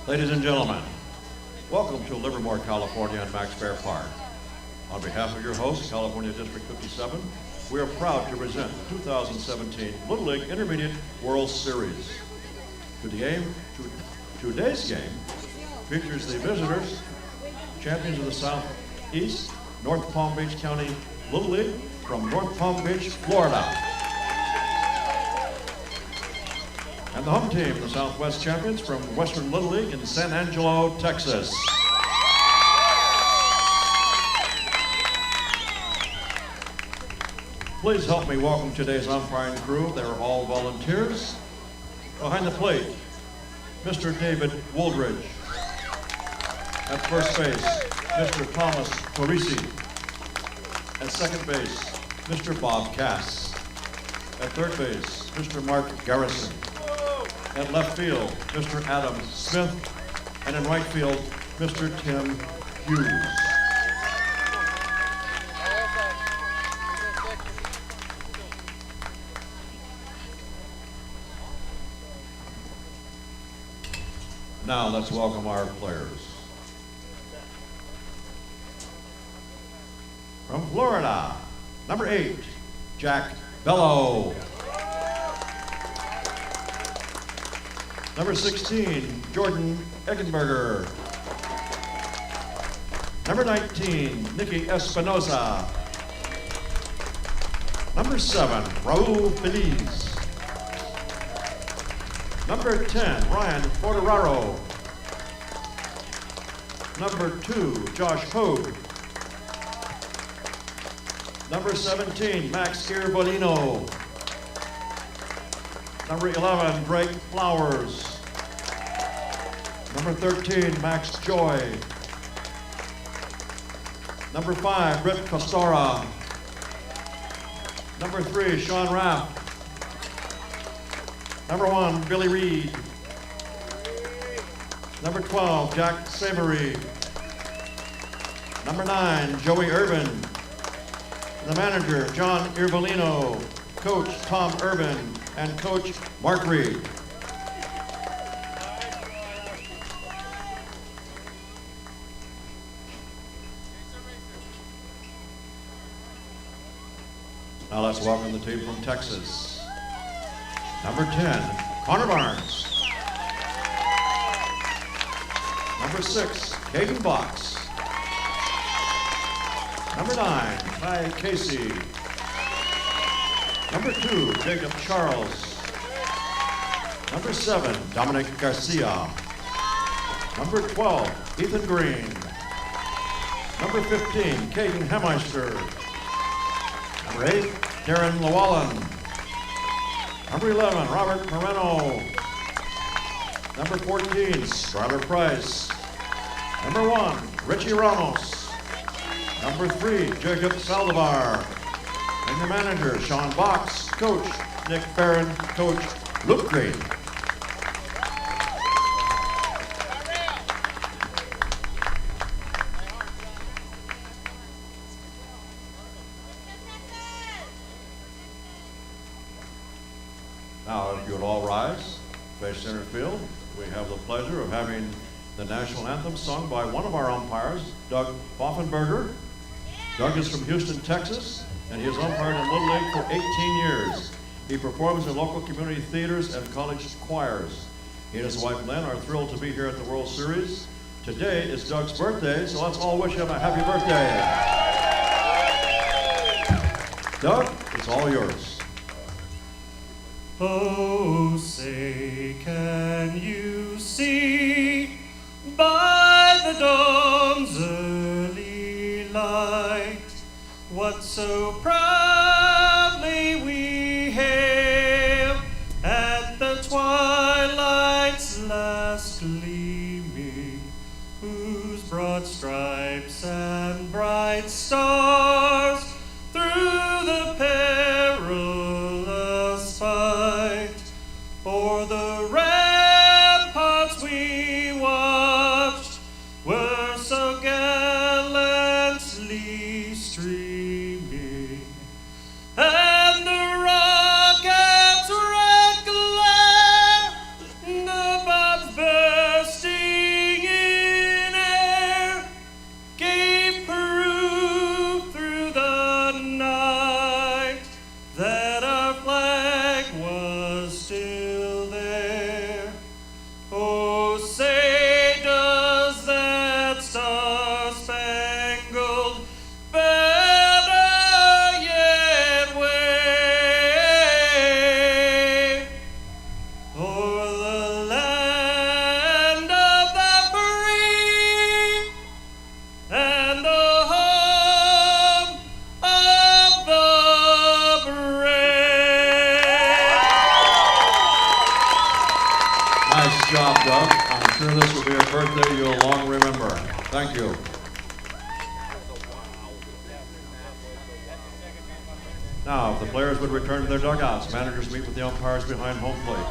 Ladies and gentlemen, welcome to Livermore, California and Max Fair Park. On behalf of your host, California District 57, we are proud to present the 2017 Little League Intermediate World Series. Today's game features the visitors, champions of the Southeast, North Palm Beach County Little League from North Palm Beach, Florida. And the home team, the Southwest champions from Western Little League in San Angelo, Texas. Please help me welcome today's umpiring crew. They're all volunteers. Behind the plate, Mr. David Wooldridge. At first base, Mr. Thomas Torrisi. At second base, Mr. Bob Cass. At third base, Mr. Mark Garrison. At left field, Mr. Adam Smith. And in right field, Mr. Tim Hughes. Now let's welcome our players. From Florida, number 8, Jack Bello. Number 16, Jordan Eggenberger. Number 19, Nikki Espinosa. Number 7, Raul Feliz. Number 10, Ryan Forteraro. Number 2, Josh Hogue. Number 17, Max Irabolino. Number 11, Drake Flowers. Number 13, Max Joy. Number 5, Britt Costara. Number 3, Sean Raff. Number 1, Billy Reed. Number 12, Jack Savory. Number 9, Joey Urban. The manager, John Irabolino. Coach, Tom Urban. And Coach, Mark Reed. Now let's welcome the team from Texas. Number 10, Connor Barnes. Number 6, Caden Box. Number 9, Ty Casey. Number 2, Jacob Charles. Number 7, Dominic Garcia. Number 12, Ethan Green. Number 15, Caden Hemeister. Number 8, Darren Llewellyn. Number 11, Robert Moreno. Number 14, Skylar Price. Number 1, Richie Ramos. Number 3, Jacob Saldivar. And your manager, Sean Box. Coach, Nick Farron. Coach, Luke Green. Now, if you would all rise, face center field, we have the pleasure of having the national anthem sung by one of our umpires, Doug Poffenberger. Doug is from Houston, Texas, and he has umpired in Little League for 18 years. He performs in local community theaters and college choirs. He and his wife Lynn are thrilled to be here at the World Series. Today is Doug's birthday, so let's all wish him a happy birthday. Doug, it's all yours. Oh, say, can you see by the dawn's early light what so proudly we hailed at the twilight's last gleaming, whose broad stripes and bright stars through the perilous fight o'er the ramparts we watched were so gallantly streaming, and the rocket's red glare, the bombs bursting Nice job, Doug. I'm sure this will be a birthday you'll long remember. Thank you. Now, if the players would return to their dugouts, managers meet with the umpires behind home plate.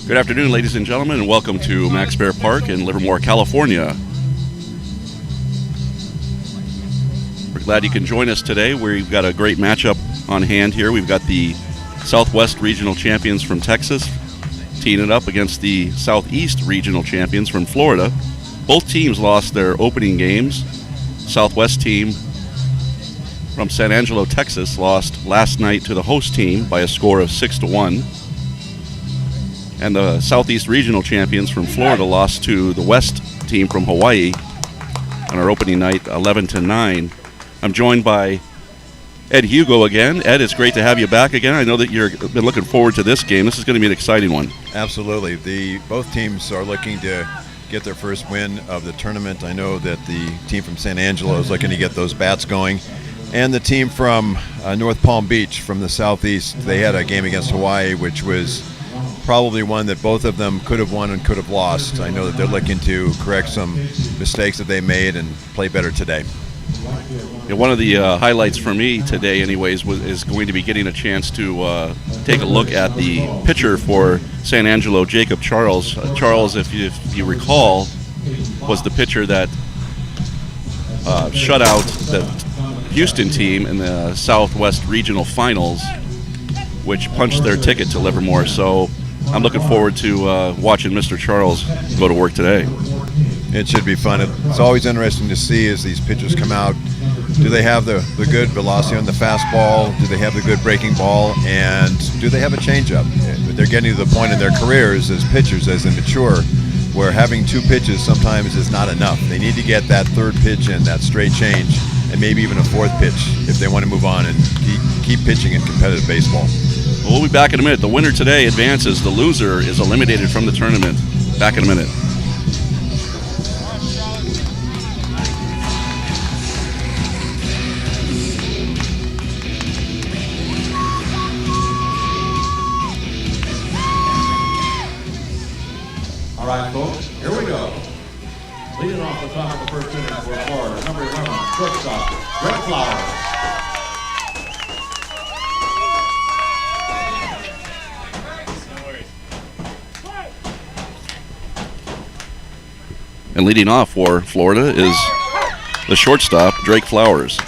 Good afternoon, ladies and gentlemen, and welcome to Max Bear Park in Livermore, California. We're glad you can join us today. We've got a great matchup on hand here. We've got the Southwest Regional Champions from Texas teeing it up against the Southeast Regional Champions from Florida. Both teams lost their opening games. Southwest team from San Angelo, Texas lost last night to the host team by a score of 6-1. And the Southeast Regional Champions from Florida lost to the West team from Hawaii on our opening night, 11-9. I'm joined by Ed Hugo again. Ed, it's great to have you back again. I know that you've been looking forward to this game. This is going to be an exciting one. Absolutely. Both teams are looking to get their first win of the tournament. I know that the team from San Angelo is looking to get those bats going. And the team from North Palm Beach from the Southeast, they had a game against Hawaii, which was probably one that both of them could have won and could have lost. I know that they're looking to correct some mistakes that they made and play better today. Yeah, one of the highlights for me today, anyways, is going to be getting a chance to take a look at the pitcher for San Angelo, Jacob Charles. Charles, if you recall, was the pitcher that shut out the Houston team in the Southwest Regional Finals, which punched their ticket to Livermore. So I'm looking forward to watching Mr. Charles go to work today. It should be fun. It's always interesting to see as these pitchers come out. Do they have the good velocity on the fastball? Do they have the good breaking ball? And do they have a changeup? They're getting to the point in their careers as pitchers, as they mature, where having two pitches sometimes is not enough. They need to get that third pitch in, that straight change, and maybe even a fourth pitch if they want to move on and keep pitching in competitive baseball. We'll be back in a minute. The winner today advances. The loser is eliminated from the tournament. Back in a minute. All right, folks, here we go. Leading off the top of the first inning for Florida, number 11, shortstop, Greg Flowers. And leading off for Florida is the shortstop, Drake Flowers.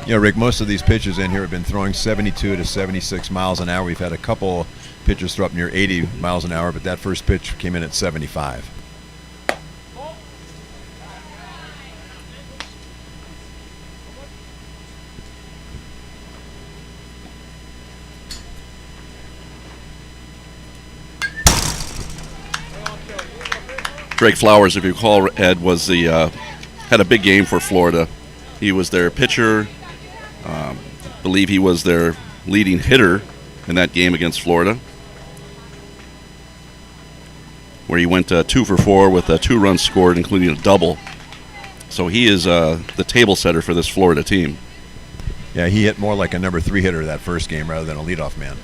You know, Rick, most of these pitchers in here have been throwing 72 to 76 miles an hour. We've had a couple pitchers throw up near 80 miles an hour, but that first pitch came in at 75. Drake Flowers, if you recall, Ed, was had a big game for Florida. He was their pitcher. Believe he was their leading hitter in that game against Florida, where he went 2 for 4 with 2 runs scored, including a double. So he is the table setter for this Florida team. Yeah, he hit more like a number 3 hitter that first game rather than a leadoff man.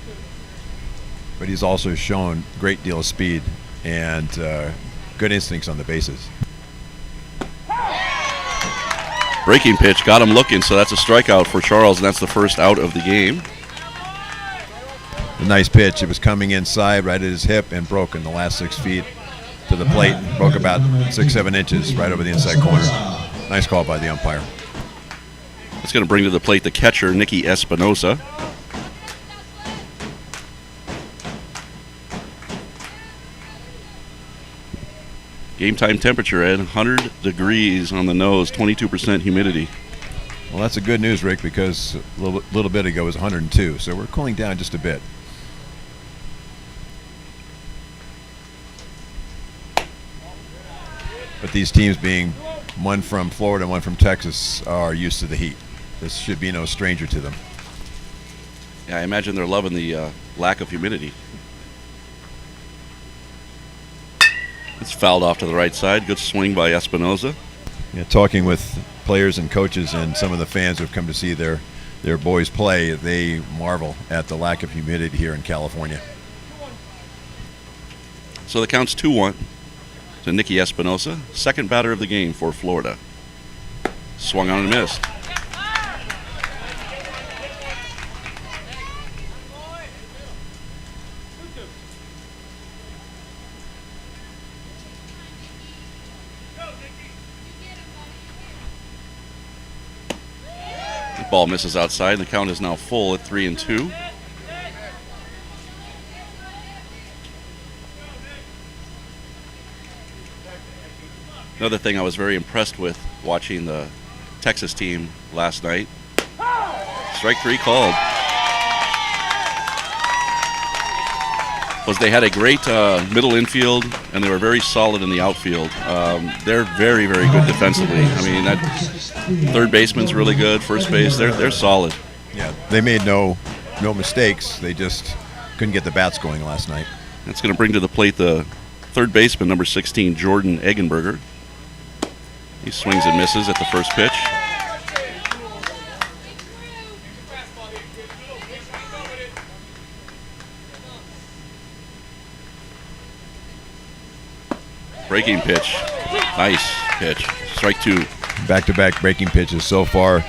But he's also shown a great deal of speed and good instincts on the bases. Breaking pitch got him looking, so that's a strikeout for Charles, and that's the first out of the game. A nice pitch. It was coming inside right at his hip and broke in the last 6 feet to the plate. Broke about 6-7 inches right over the inside corner. Nice call by the umpire. It's going to bring to the plate the catcher, Nicky Espinosa. Game time temperature, Ed, 100 degrees on the nose, 22% humidity. Well, that's a good news, Rick, because a little bit ago it was 102, so we're cooling down just a bit. But these teams, being one from Florida and one from Texas, are used to the heat. This should be no stranger to them. Yeah, I imagine they're loving the lack of humidity. It's fouled off to the right side. Good swing by Espinosa. Yeah, talking with players and coaches and some of the fans who have come to see their boys play, they marvel at the lack of humidity here in California. So the count's 2-1 to Nicky Espinosa, second batter of the game for Florida. Swung on and missed. Ball misses outside. The count is now full at 3-2. Another thing I was very impressed with watching the Texas team last night. Strike 3 called. Was they had a great middle infield, and they were very solid in the outfield. They're very, very good defensively. I mean, that third baseman's really good. First base, they're solid. Yeah, they made no mistakes. They just couldn't get the bats going last night. That's going to bring to the plate the third baseman, number 16, Jordan Eggenberger. He swings and misses at the first pitch. Breaking pitch. Nice pitch. Strike 2. Back-to-back breaking pitches so far.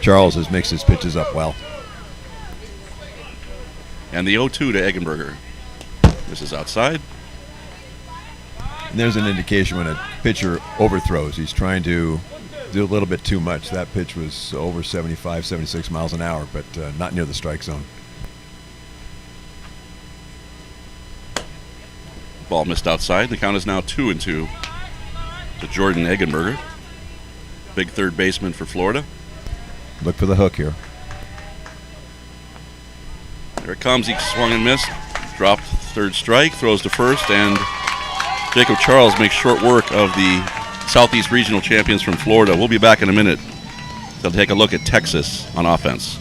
Charles has mixed his pitches up well. And the 0-2 to Eggenberger. This is outside. And there's an indication when a pitcher overthrows. He's trying to do a little bit too much. That pitch was over 75, 76 miles an hour, but not near the strike zone. Ball missed outside. The count is now 2-2 to Jordan Eggenberger. Big third baseman for Florida. Look for the hook here. There it comes. He swung and missed. Dropped third strike. Throws to first. And Jacob Charles makes short work of the Southeast Regional champions from Florida. We'll be back in a minute to take a look at Texas on offense.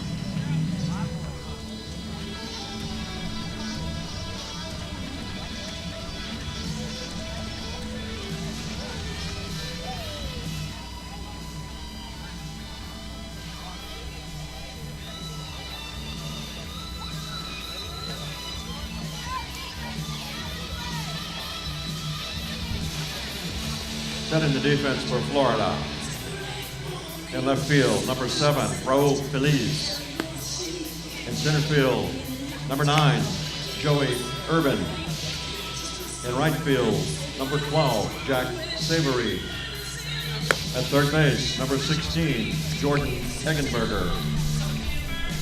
Setting the defense for Florida. In left field, number 7, Raul Feliz. In center field, number 9, Joey Urban. In right field, number 12, Jack Savory. At third base, number 16, Jordan Eggenberger.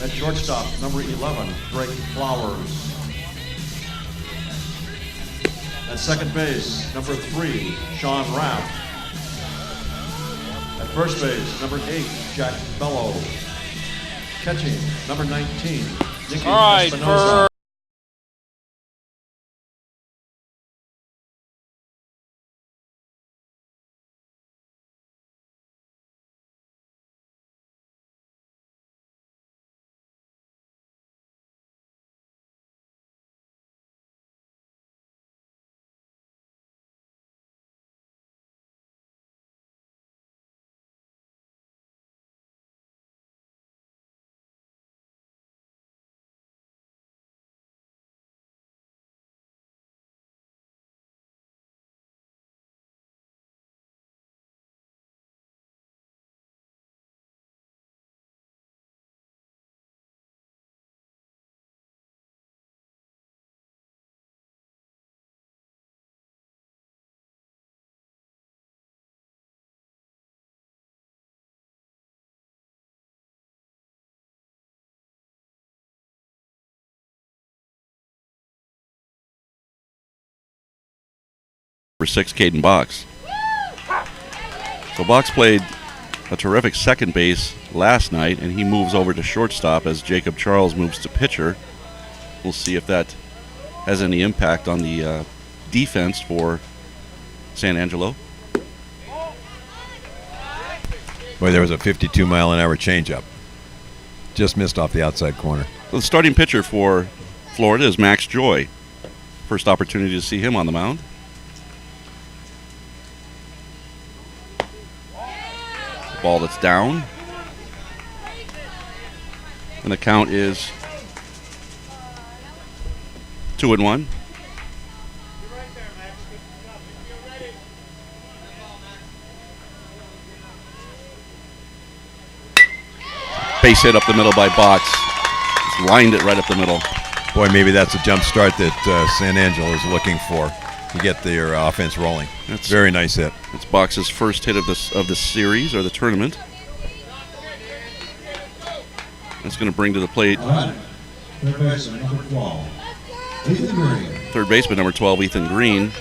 At shortstop, number 11, Drake Flowers. At second base, number 3, Sean Rapp. At first base, number 8, Jack Bello. Catching, number 19, Nicky Espinosa. for 6, Caden Box. So Box played a terrific second base last night, and he moves over to shortstop as Jacob Charles moves to pitcher. We'll see if that has any impact on the defense for San Angelo. Boy, there was a 52-mile-an-hour changeup. Just missed off the outside corner. The starting pitcher for Florida is Max Joy. First opportunity to see him on the mound. Ball that's down. And the count is 2-1. Base hit up the middle by Box. Just lined it right up the middle. Boy, maybe that's a jump start that San Angelo is looking for to get their offense rolling. That's very nice hit. It's Box's first hit of this series or the tournament. That's going to bring to the plate Third baseman, number 12, Ethan Green. third baseman number 12, Ethan Green.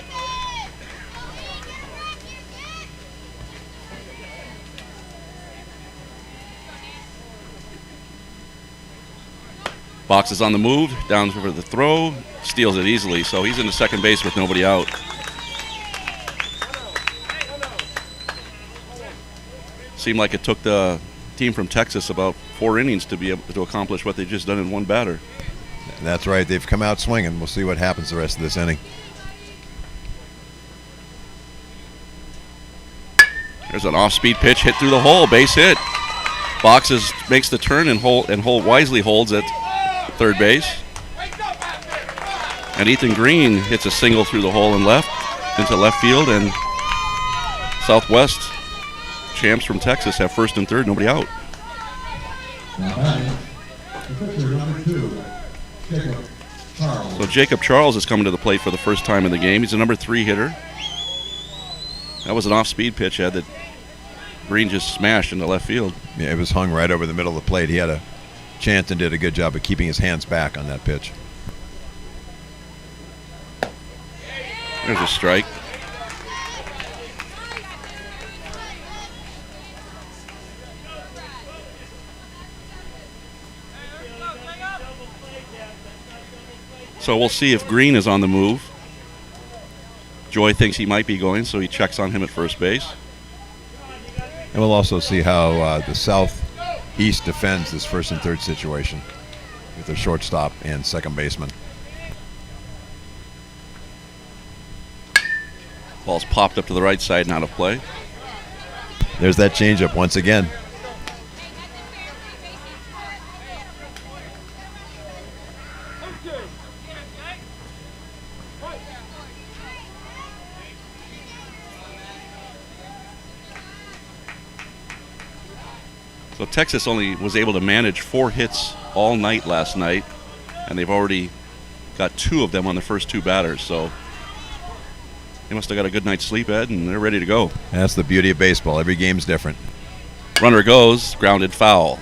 Box is on the move, down for the throw, steals it easily, so he's into second base with nobody out. Seemed like it took the team from Texas about 4 innings to be able to accomplish what they've just done in one batter. That's right. They've come out swinging. We'll see what happens the rest of this inning. There's an off-speed pitch hit through the hole, base hit. Box makes the turn and wisely holds at third base. And Ethan Green hits a single through the hole and into left field, and Southwest champs from Texas have first and third, nobody out. Now batting, the pitcher, number 2, Jacob Charles. So Jacob Charles is coming to the plate for the first time in the game. He's a number 3 hitter. That was an off-speed pitch that Green just smashed into left field. Yeah, it was hung right over the middle of the plate. He had a chance and did a good job of keeping his hands back on that pitch. There's a strike. So we'll see if Green is on the move. Joy thinks he might be going, so he checks on him at first base. And we'll also see how the Southeast defends this first and third situation with their shortstop and second baseman. Ball's popped up to the right side and out of play. There's that changeup once again. So Texas only was able to manage 4 hits all night last night, and they've already got 2 of them on the first 2 batters. So they must have got a good night's sleep, Ed, and they're ready to go. That's the beauty of baseball. Every game's different. Runner goes, grounded foul.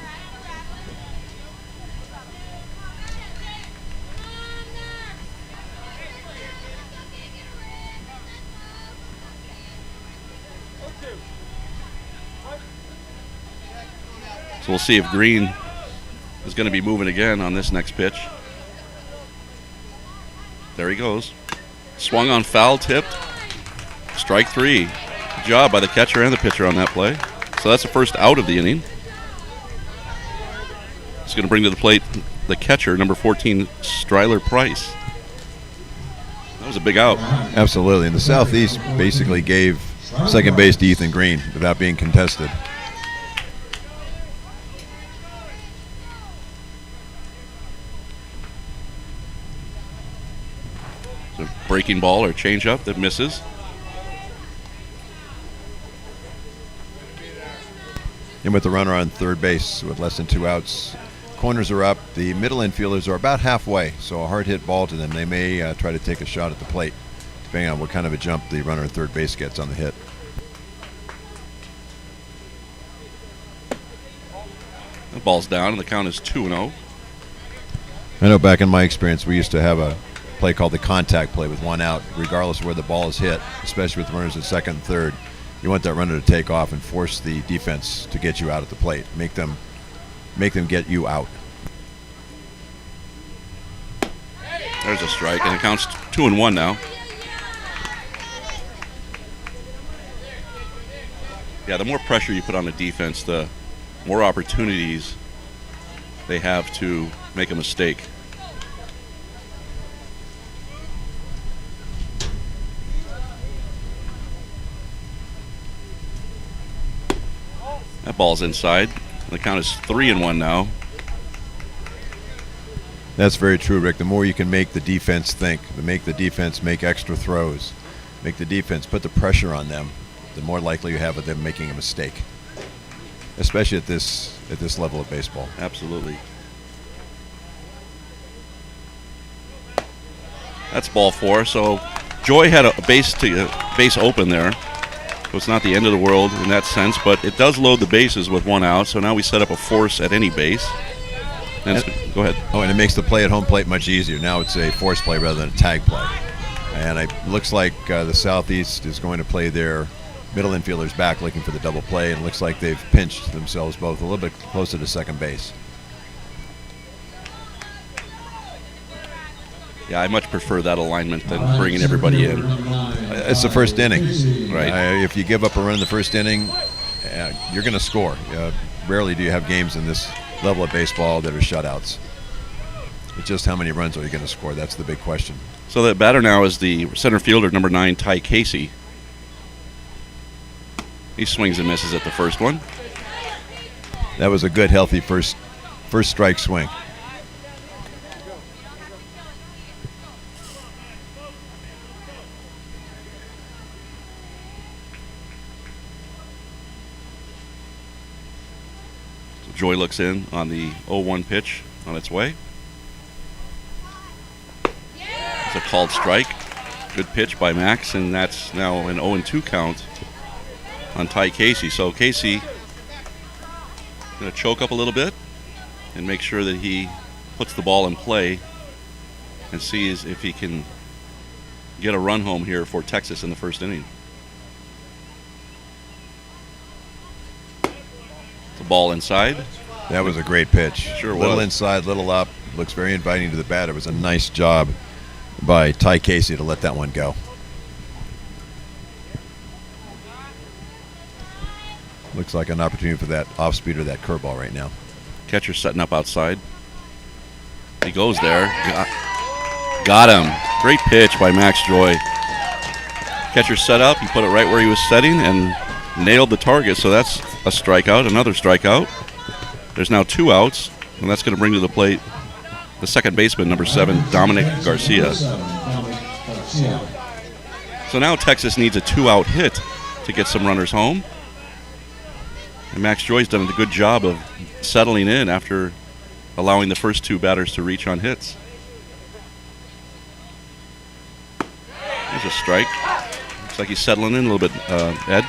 So we'll see if Green is going to be moving again on this next pitch. There he goes. Swung on, foul, tipped. Strike 3. Good job by the catcher and the pitcher on that play. So that's the first out of the inning. It's going to bring to the plate the catcher, number 14, Stryler Price. That was a big out. Absolutely. And the Southeast basically gave second base to Ethan Green without being contested. It's a breaking ball or changeup that misses. And with the runner on third base with less than 2 outs, corners are up. The middle infielders are about halfway, so a hard hit ball to them. They may try to take a shot at the plate, depending on what kind of a jump the runner on third base gets on the hit. The ball's down, and the count is 2-0. I know back in my experience, we used to have a play called the contact play with 1 out, regardless of where the ball is hit, especially with runners at second and third. You want that runner to take off and force the defense to get you out at the plate. Make them get you out. There's a strike, and it counts 2-1 now. Yeah, the more pressure you put on the defense, the more opportunities they have to make a mistake. That ball's inside. The count is 3-1 now. That's very true, Rick. The more you can make the defense think, to make the defense make extra throws, make the defense put the pressure on them, the more likely you have of them making a mistake, especially at this level of baseball. Absolutely. That's ball 4. So Joy had a base open there. So it's not the end of the world in that sense, but it does load the bases with 1 out. So now we set up a force at any base. Go ahead. Oh, and it makes the play at home plate much easier. Now it's a force play rather than a tag play. And it looks like the Southeast is going to play their middle infielders back looking for the double play, and it looks like they've pinched themselves both a little bit closer to second base. Yeah, I much prefer that alignment than bringing everybody in. It's the first inning. Right. If you give up a run in the first inning, you're going to score. Rarely do you have games in this level of baseball that are shutouts. It's just how many runs are you going to score? That's the big question. So the batter now is the center fielder, number 9, Ty Casey. He swings and misses at the first one. That was a good, healthy first strike swing. So Joy looks in on the 0-1 pitch on its way. It's a called strike. Good pitch by Max, and that's now an 0-2 count on Ty Casey. So Casey going to choke up a little bit and make sure that he puts the ball in play and sees if he can get a run home here for Texas in the first inning. The ball inside. That was a great pitch. Sure was. Little inside, little up. Looks very inviting to the batter. It was a nice job by Ty Casey to let that one go. Looks like an opportunity for that off-speed or that curveball right now. Catcher setting up outside. He goes there. Got him. Great pitch by Max Joy. Catcher set up. He put it right where he was setting and nailed the target. So that's a strikeout, another strikeout. There's now 2 outs, and that's going to bring to the plate the second baseman, number 7, Dominic Garcia. So now Texas needs a 2-out hit to get some runners home. And Max Joy's done a good job of settling in after allowing the first 2 batters to reach on hits. There's a strike. Looks like he's settling in a little bit, Ed.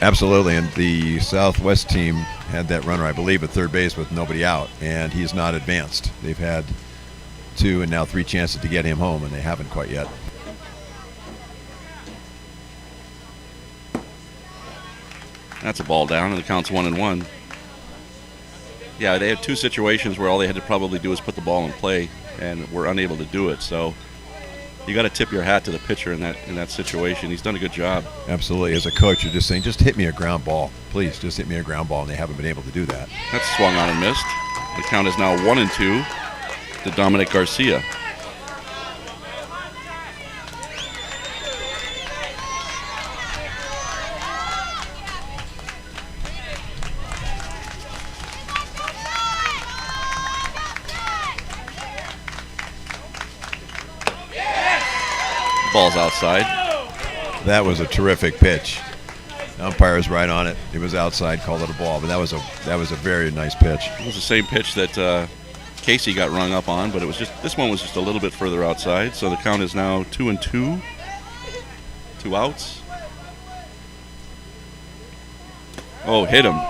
Absolutely, and the Southwest team had that runner, I believe, at third base with nobody out, and he's not advanced. They've had 2 and now 3 chances to get him home, and they haven't quite yet. That's a ball down, and the count's 1-1. Yeah, they had 2 situations where all they had to probably do was put the ball in play, and were unable to do it. So you got to tip your hat to the pitcher in that situation. He's done a good job. Absolutely. As a coach, you're just saying, just hit me a ground ball. Please, just hit me a ground ball, and they haven't been able to do that. That's swung on and missed. The count is now 1-2 to Dominic Garcia. Ball's outside. That was a terrific pitch. The umpire's right on it. It was outside, called it a ball, but that was a very nice pitch. It was the same pitch that Casey got rung up on, but it was this one was just a little bit further outside. So the count is now 2-2. 2 outs. Oh, hit him.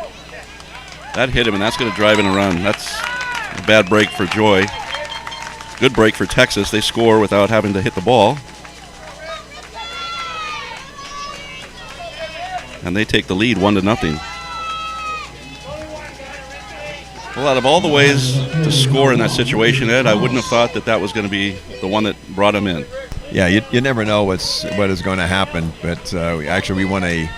That hit him, and that's going to drive in a run. That's a bad break for Joy. Good break for Texas. They score without having to hit the ball. And they take the lead 1-0. Well, out of all the ways to score in that situation, Ed, I wouldn't have thought that was going to be the one that brought him in. Yeah, you never know what is going to happen. But we won a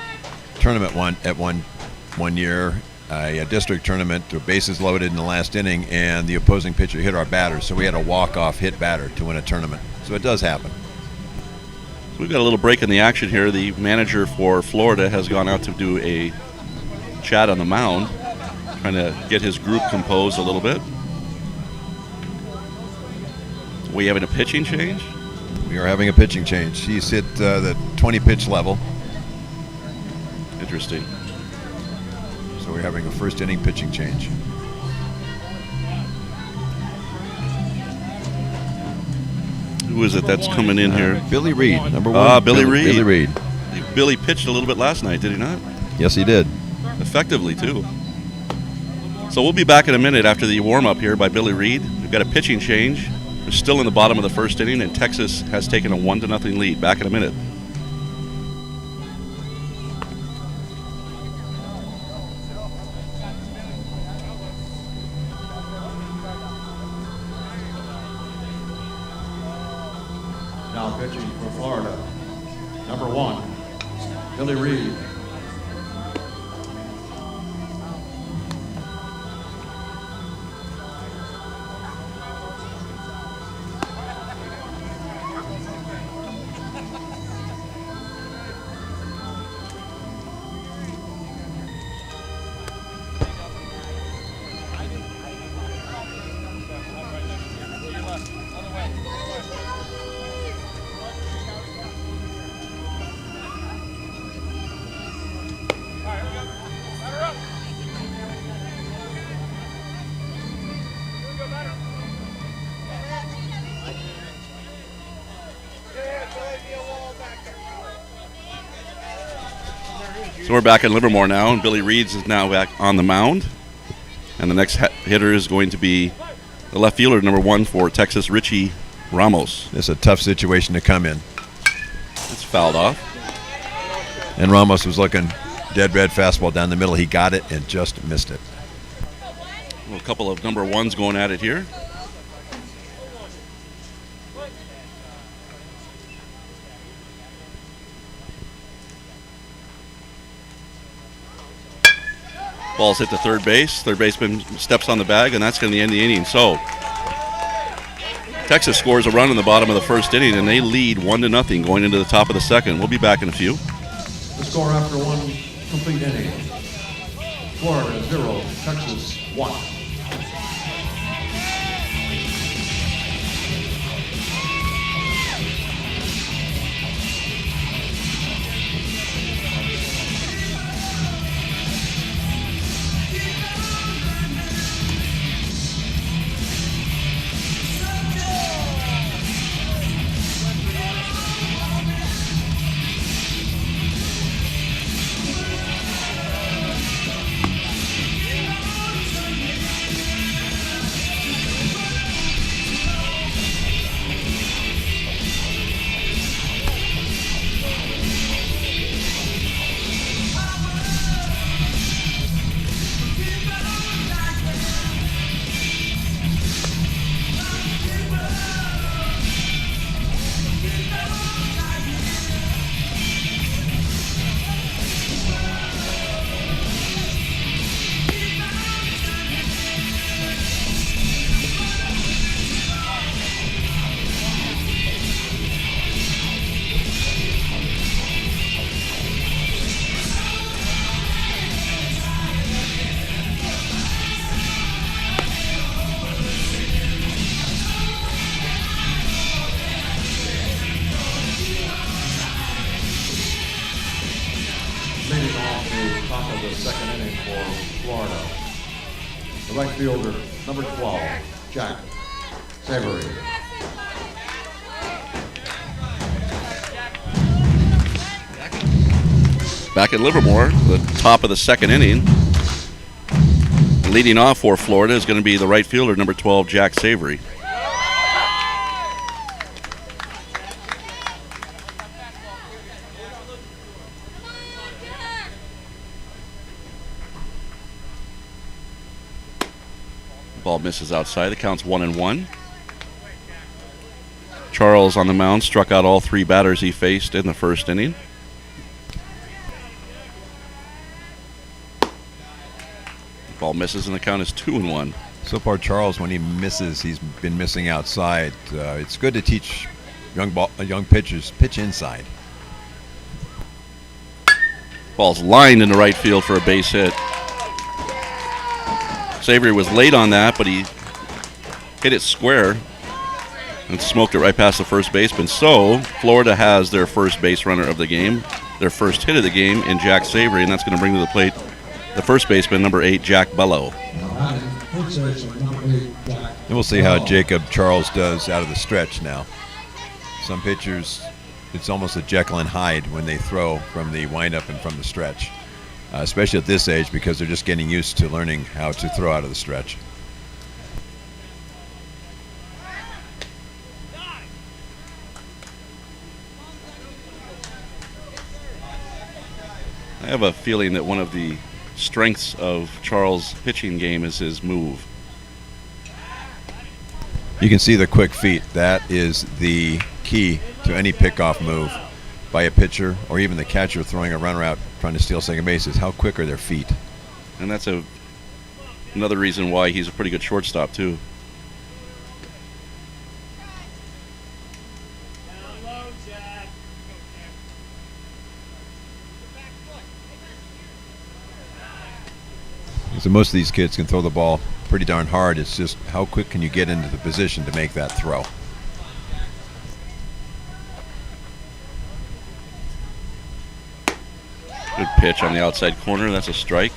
tournament one year, a district tournament, with bases loaded in the last inning, and the opposing pitcher hit our batter. So we had a walk-off hit batter to win a tournament. So it does happen. So we've got a little break in the action here. The manager for Florida has gone out to do a chat on the mound, trying to get his group composed a little bit. Are we having a pitching change? We are having a pitching change. He's hit the 20-pitch level. Interesting. So we're having a first inning pitching change. Who is it that's coming in here? Billy Reed, number one. Billy Reed. Billy Reed. Billy pitched a little bit last night, did he not? Yes, he did. Effectively, too. So we'll be back in a minute after the warm-up here by Billy Reed. We've got a pitching change. We're still in the bottom of the first inning, and Texas has taken a 1-0 lead. Back in a minute. Now pitching for Florida, number 1, Billy Reed. So we're back in Livermore now, and Billy Reeds is now back on the mound. And the next hitter is going to be the left fielder, number 1 for Texas, Richie Ramos. It's a tough situation to come in. It's fouled off. And Ramos was looking dead red fastball down the middle. He got it and just missed it. Well, a couple of number 1s going at it here. Ball's hit to third base. Third baseman steps on the bag, and that's going to end the inning. So Texas scores a run in the bottom of the first inning, and they lead 1-0 going into the top of the second. We'll be back in a few. The score after 1 complete inning. Florida 0, Texas 1. Leading off the top of the second inning for Florida, the right fielder, number 12, Jack Savory. Back in Livermore, the top of the second inning. Leading off for Florida is going to be the right fielder, number 12, Jack Savory. Ball misses outside. The count's 1-1. Charles on the mound struck out all 3 batters he faced in the first inning. Ball misses and the count is 2-1. So far, Charles, when he misses, he's been missing outside. It's good to teach young pitchers pitch inside. Ball's lined into right field for a base hit. Savory was late on that, but he hit it square and smoked it right past the first baseman. So Florida has their first base runner of the game, their first hit of the game in Jack Savory, and that's going to bring to the plate the first baseman, number 8, Jack Bellow. And we'll see how Jacob Charles does out of the stretch now. Some pitchers, it's almost a Jekyll and Hyde when they throw from the windup and from the stretch, especially at this age because they're just getting used to learning how to throw out of the stretch. I have a feeling that one of the strengths of Charles' pitching game is his move. You can see the quick feet. That is the key to any pickoff move by a pitcher or even the catcher throwing a runner out trying to steal second base is how quick are their feet. And that's another reason why he's a pretty good shortstop, too. So most of these kids can throw the ball pretty darn hard. It's just how quick can you get into the position to make that throw. Good pitch on the outside corner. That's a strike.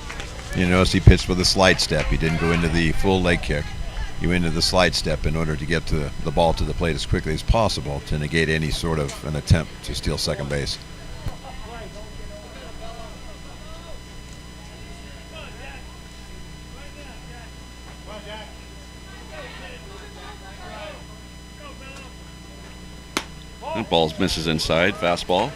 You notice he pitched with a slide step. He didn't go into the full leg kick. He went into the slide step in order to get to the ball to the plate as quickly as possible to negate any sort of an attempt to steal second base. That ball misses inside. Fastball.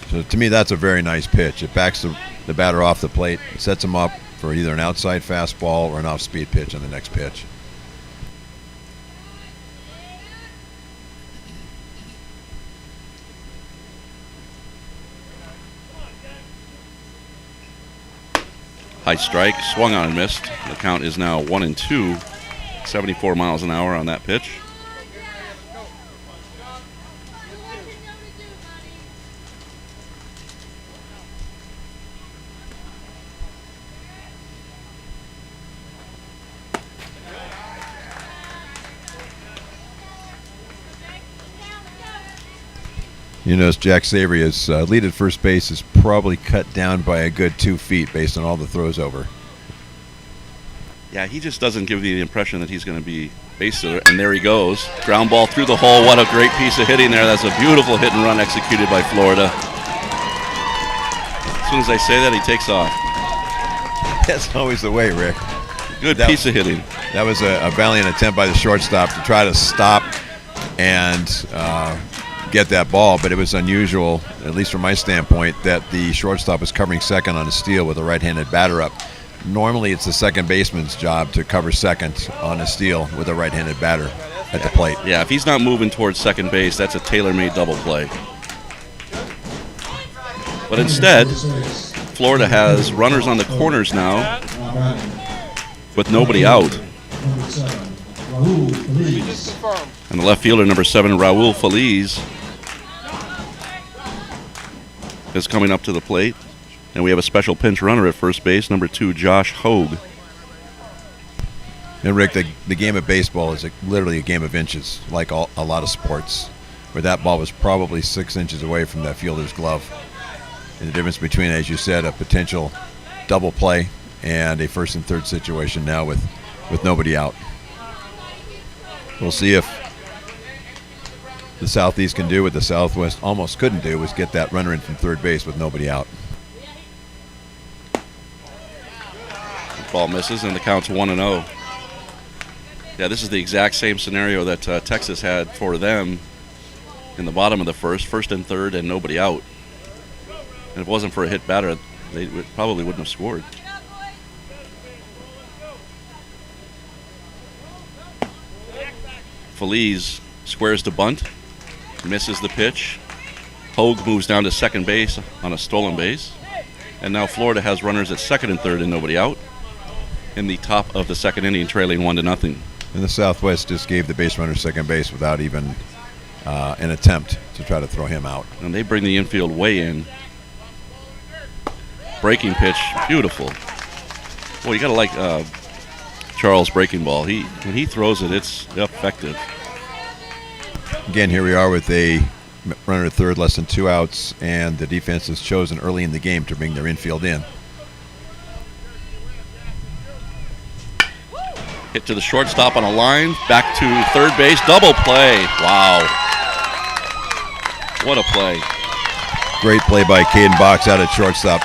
So to me, that's a very nice pitch. It backs the batter off the plate, sets him up for either an outside fastball or an off-speed pitch on the next pitch. High strike. Swung on and missed. The count is now 1-2. 74 miles an hour on that pitch. You notice Jack Savory, his lead at first base is probably cut down by a good 2 feet based on all the throws over. Yeah, he just doesn't give you the impression that he's going to be base hitter. And there he goes. Ground ball through the hole. What a great piece of hitting there. That's a beautiful hit and run executed by Florida. As soon as I say that, he takes off. That's always the way, Rick. Good piece of hitting. That was a valiant attempt by the shortstop to try to stop and get that ball, but it was unusual, at least from my standpoint, that the shortstop was covering second on a steal with a right-handed batter up. Normally, it's the second baseman's job to cover second on a steal with a right-handed batter at the plate. Yeah, if he's not moving towards second base, that's a tailor-made double play. But instead, Florida has runners on the corners now with nobody out. And the left fielder, number 7, Raul Feliz, is coming up to the plate. And we have a special pinch runner at first base, number 2, Josh Hogue. And Rick, the game of baseball is literally a game of inches, like a lot of sports, where that ball was probably 6 inches away from that fielder's glove. And the difference between, as you said, a potential double play and a first and third situation now with nobody out. We'll see if the Southeast can do what the Southwest almost couldn't do, was get that runner in from third base with nobody out. Ball misses, and the count's 1-0. Yeah, this is the exact same scenario that Texas had for them in the bottom of the first and third, and nobody out. And if it wasn't for a hit batter, they probably wouldn't have scored. Feliz squares to bunt, misses the pitch. Hogue moves down to second base on a stolen base. And now Florida has runners at second and third and nobody out in the top of the second inning, trailing 1-0. And the Southwest just gave the base runner second base without even an attempt to try to throw him out. And they bring the infield way in. Breaking pitch, beautiful. Well, you got to like Charles' breaking ball. When he throws it, it's effective. Again, here we are with a runner at third, less than 2 outs, and the defense has chosen early in the game to bring their infield in. Hit to the shortstop on a line, back to third base, double play. Wow. What a play. Great play by Caden Box out at shortstop.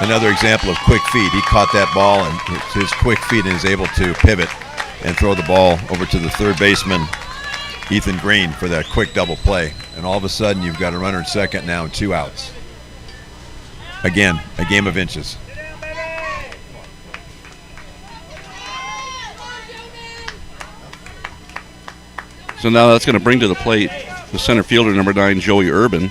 Another example of quick feet. He caught that ball and his quick feet and is able to pivot and throw the ball over to the third baseman, Ethan Green, for that quick double play. And all of a sudden, you've got a runner at second now and 2 outs. Again, a game of inches. So now that's going to bring to the plate the center fielder, number 9, Joey Urban.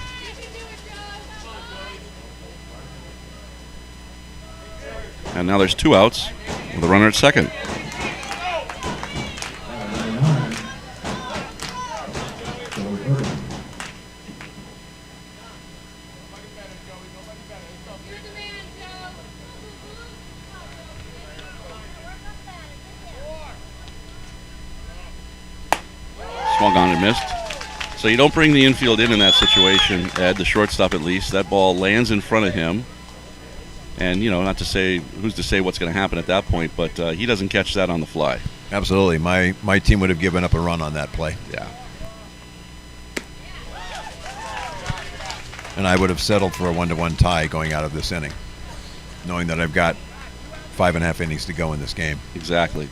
And now there's 2 outs with a runner at second. Swung on and missed. So you don't bring the infield in that situation, Ed, the shortstop at least. That ball lands in front of him. And, not to say, who's to say what's going to happen at that point, but he doesn't catch that on the fly. Absolutely. My team would have given up a run on that play. Yeah. And I would have settled for a 1-1 tie going out of this inning, knowing that I've got 5.5 innings to go in this game. Exactly.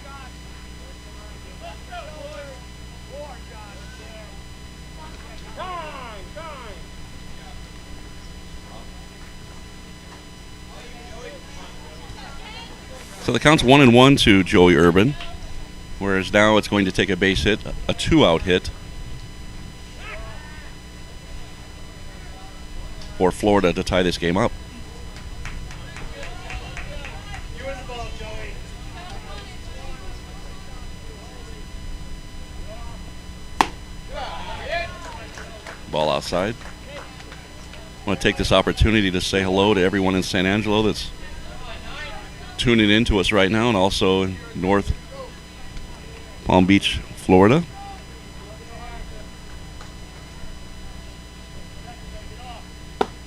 So the count's 1-1 to Joey Urban, whereas now it's going to take a base hit, a 2-out hit, for Florida to tie this game up. Ball outside. I want to take this opportunity to say hello to everyone in San Angelo that's tuning in to us right now, and also in North Palm Beach, Florida.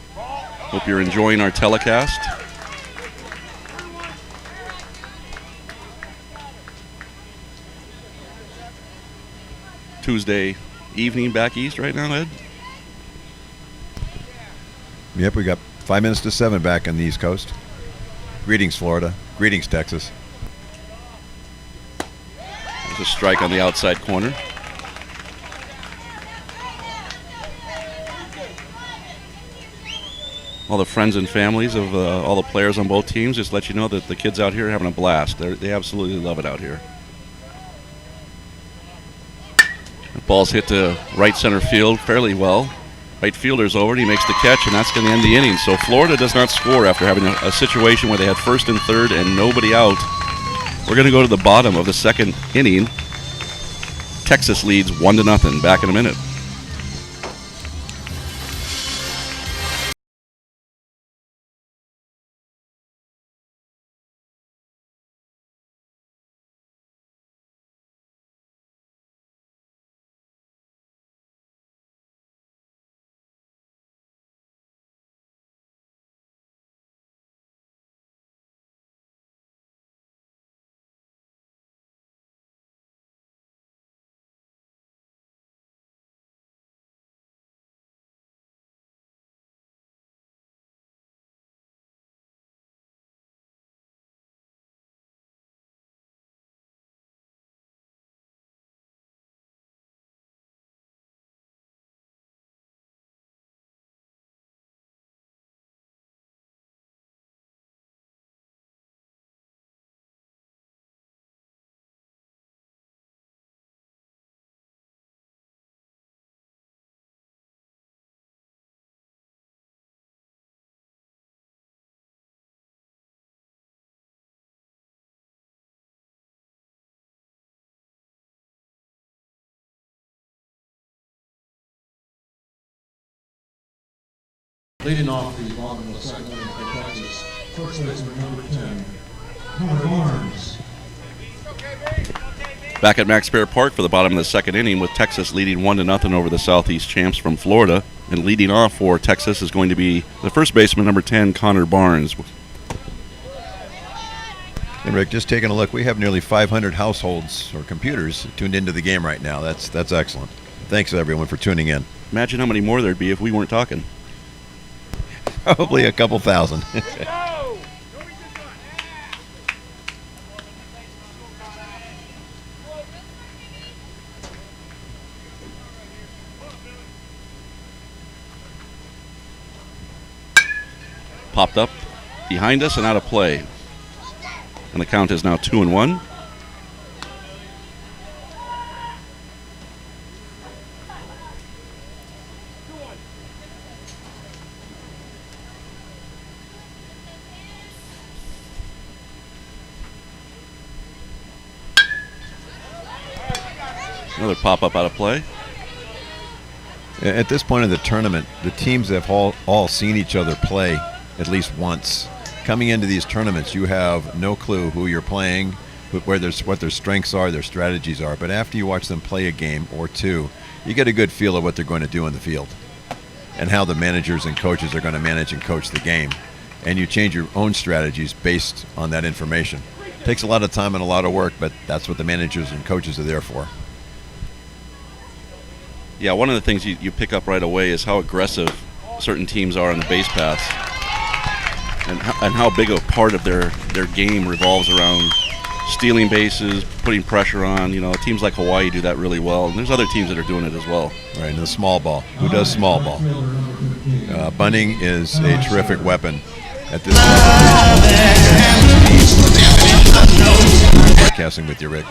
Hope you're enjoying our telecast. Tuesday evening back east right now, Ed? Yep, we got 5 minutes to 7 back on the East Coast. Greetings, Florida. Greetings, Texas. There's a strike on the outside corner. All the friends and families of all the players on both teams, just let you know that the kids out here are having a blast. They absolutely love it out here. The ball's hit to right center field fairly well. Right fielder's over, and he makes the catch, and that's going to end the inning. So Florida does not score after having a situation where they had first and third and nobody out. We're going to go to the bottom of the second inning. Texas leads 1-0. Back in a minute. Leading off the bottom of the second inning for Texas, first baseman number 10, Connor Barnes. Back at Max Bear Park for the bottom of the second inning with Texas leading 1-0 over the Southeast champs from Florida. And leading off for Texas is going to be the first baseman number 10, Connor Barnes. And Rick, just taking a look, we have nearly 500 households or computers tuned into the game right now. That's excellent. Thanks everyone for tuning in. Imagine how many more there'd be if we weren't talking. Probably a couple thousand. Popped up behind us and out of play. And the count is now 2-1. Another pop-up out of play. At this point of the tournament, the teams have all seen each other play at least once. Coming into these tournaments, you have no clue who you're playing, what their strengths are, their strategies are. But after you watch them play a game or two, you get a good feel of what they're going to do in the field and how the managers and coaches are going to manage and coach the game. And you change your own strategies based on that information. It takes a lot of time and a lot of work, but that's what the managers and coaches are there for. Yeah, one of the things you pick up right away is how aggressive certain teams are on the base paths, and how big a part of their game revolves around stealing bases, putting pressure on. You know, teams like Hawaii do that really well, and there's other teams that are doing it as well. Right, and the small ball. Who does small ball? Bunting is a terrific weapon at this point. Broadcasting with you, Rick.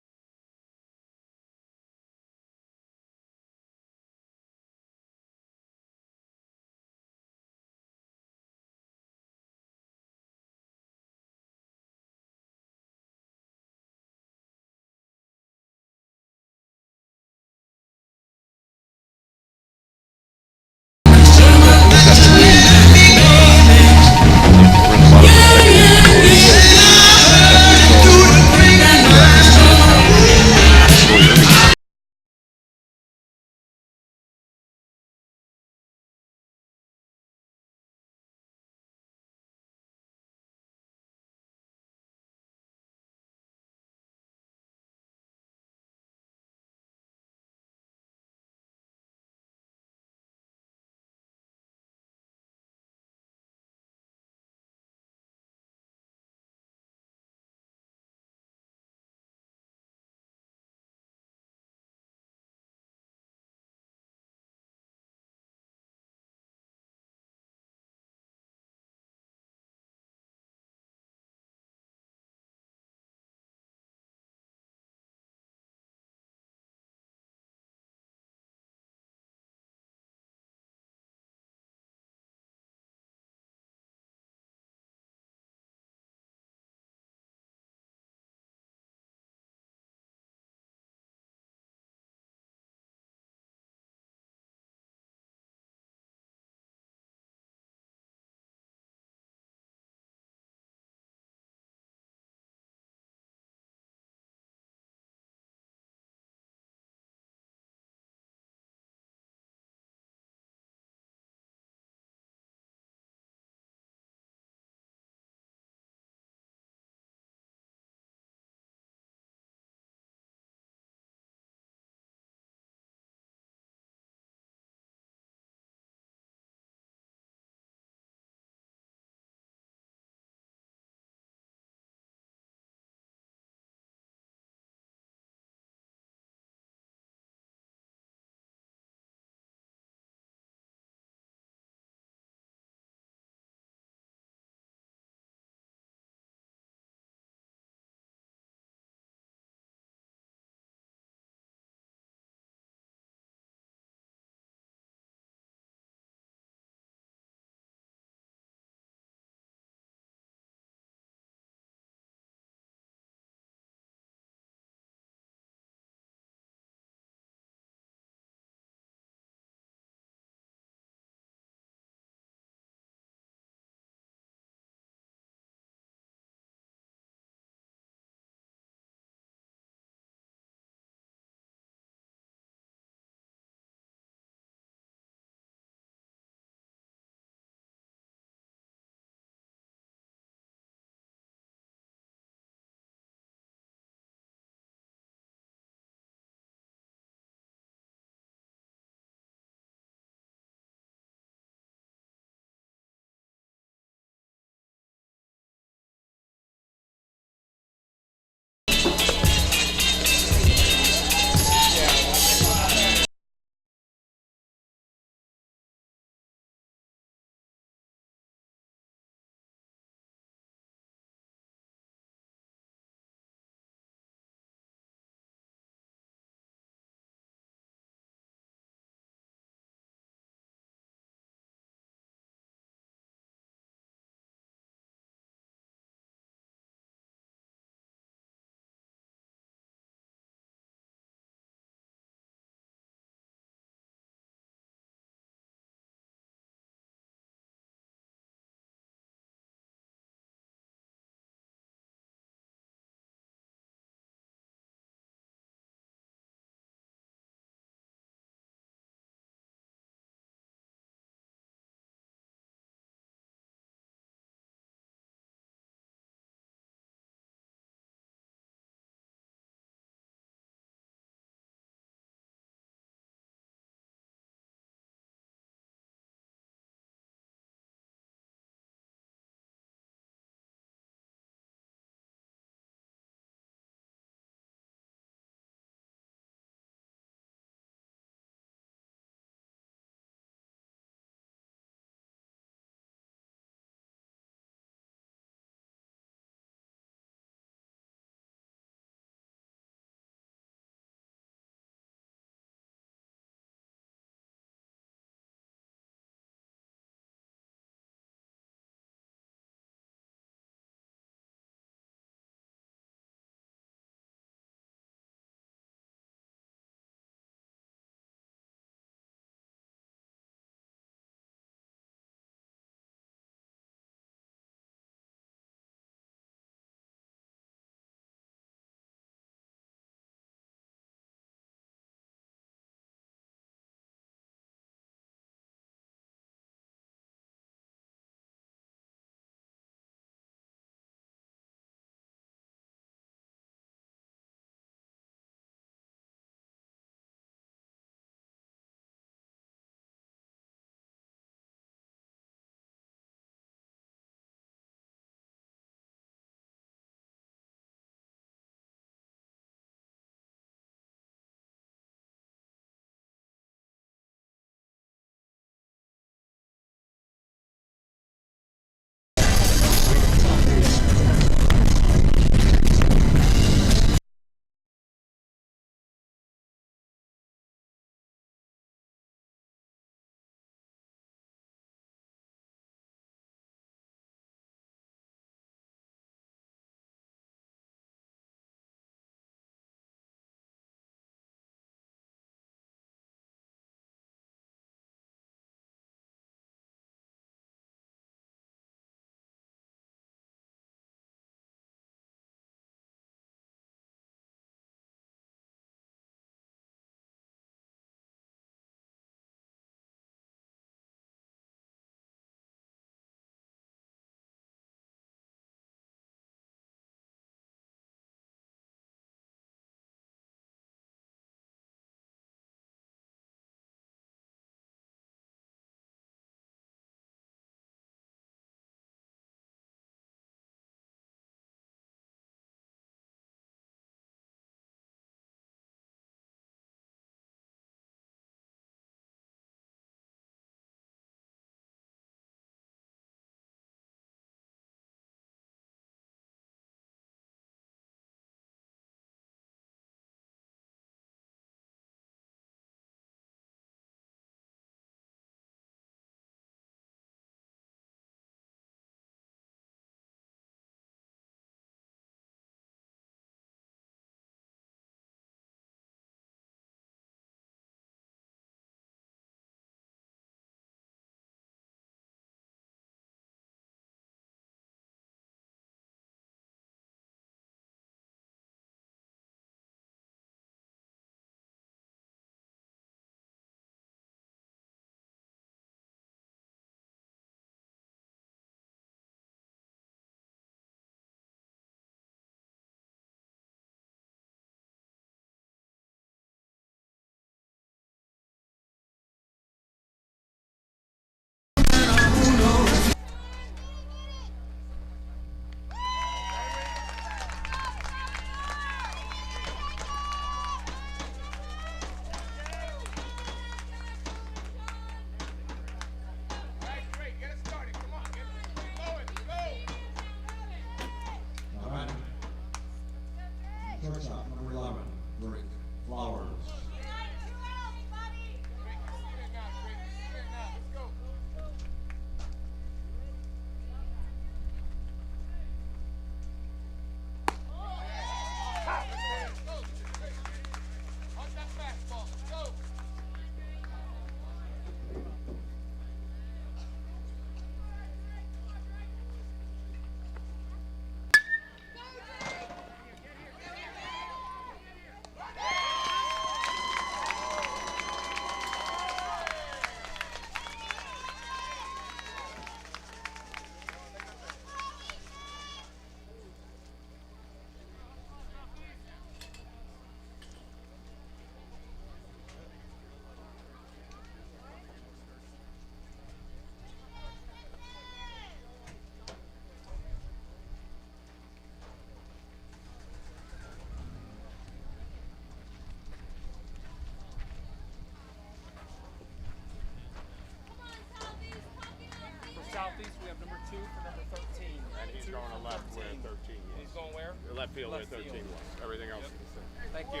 Southeast, we have number 2 for number 13. And he's going to left where 13 was. He's going where? The left field Left where 13 field. was. Everything else is the same. Thank you.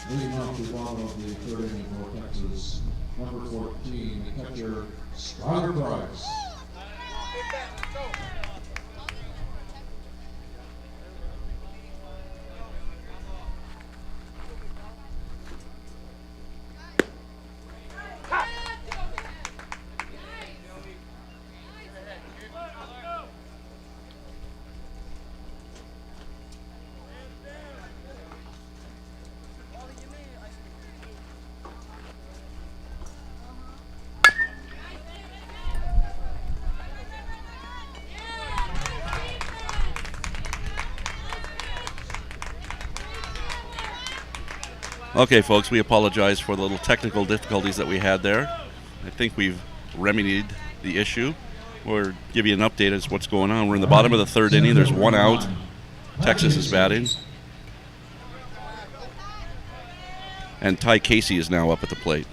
Leading off the bottom of the third inning for Texas, number 14, the catcher, Skyler Price. Okay, folks, we apologize for the little technical difficulties that we had there. I think we've remedied the issue. We'll give you an update as to what's going on. We're in the bottom of the third inning. There's one out. Texas is batting. And Ty Casey is now up at the plate.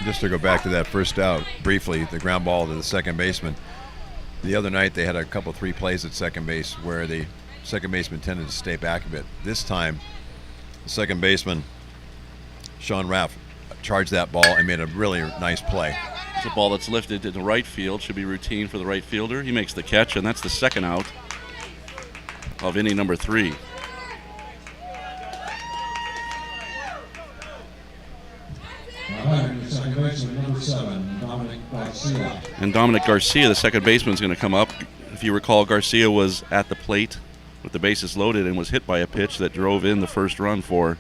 Just to go back to that first out briefly, the ground ball to the second baseman. The other night they had a couple 3 plays at second base where the second baseman tended to stay back a bit. This time, the second baseman, Sean Raff, charged that ball and made a really nice play. It's a ball that's lifted to the right field. Should be routine for the right fielder. He makes the catch, and that's the second out of inning number 3. Behind the second baseman, number 7, Dominic Garcia. And Dominic Garcia, the second baseman, is going to come up. If you recall, Garcia was at the plate with the bases loaded and was hit by a pitch that drove in the first run for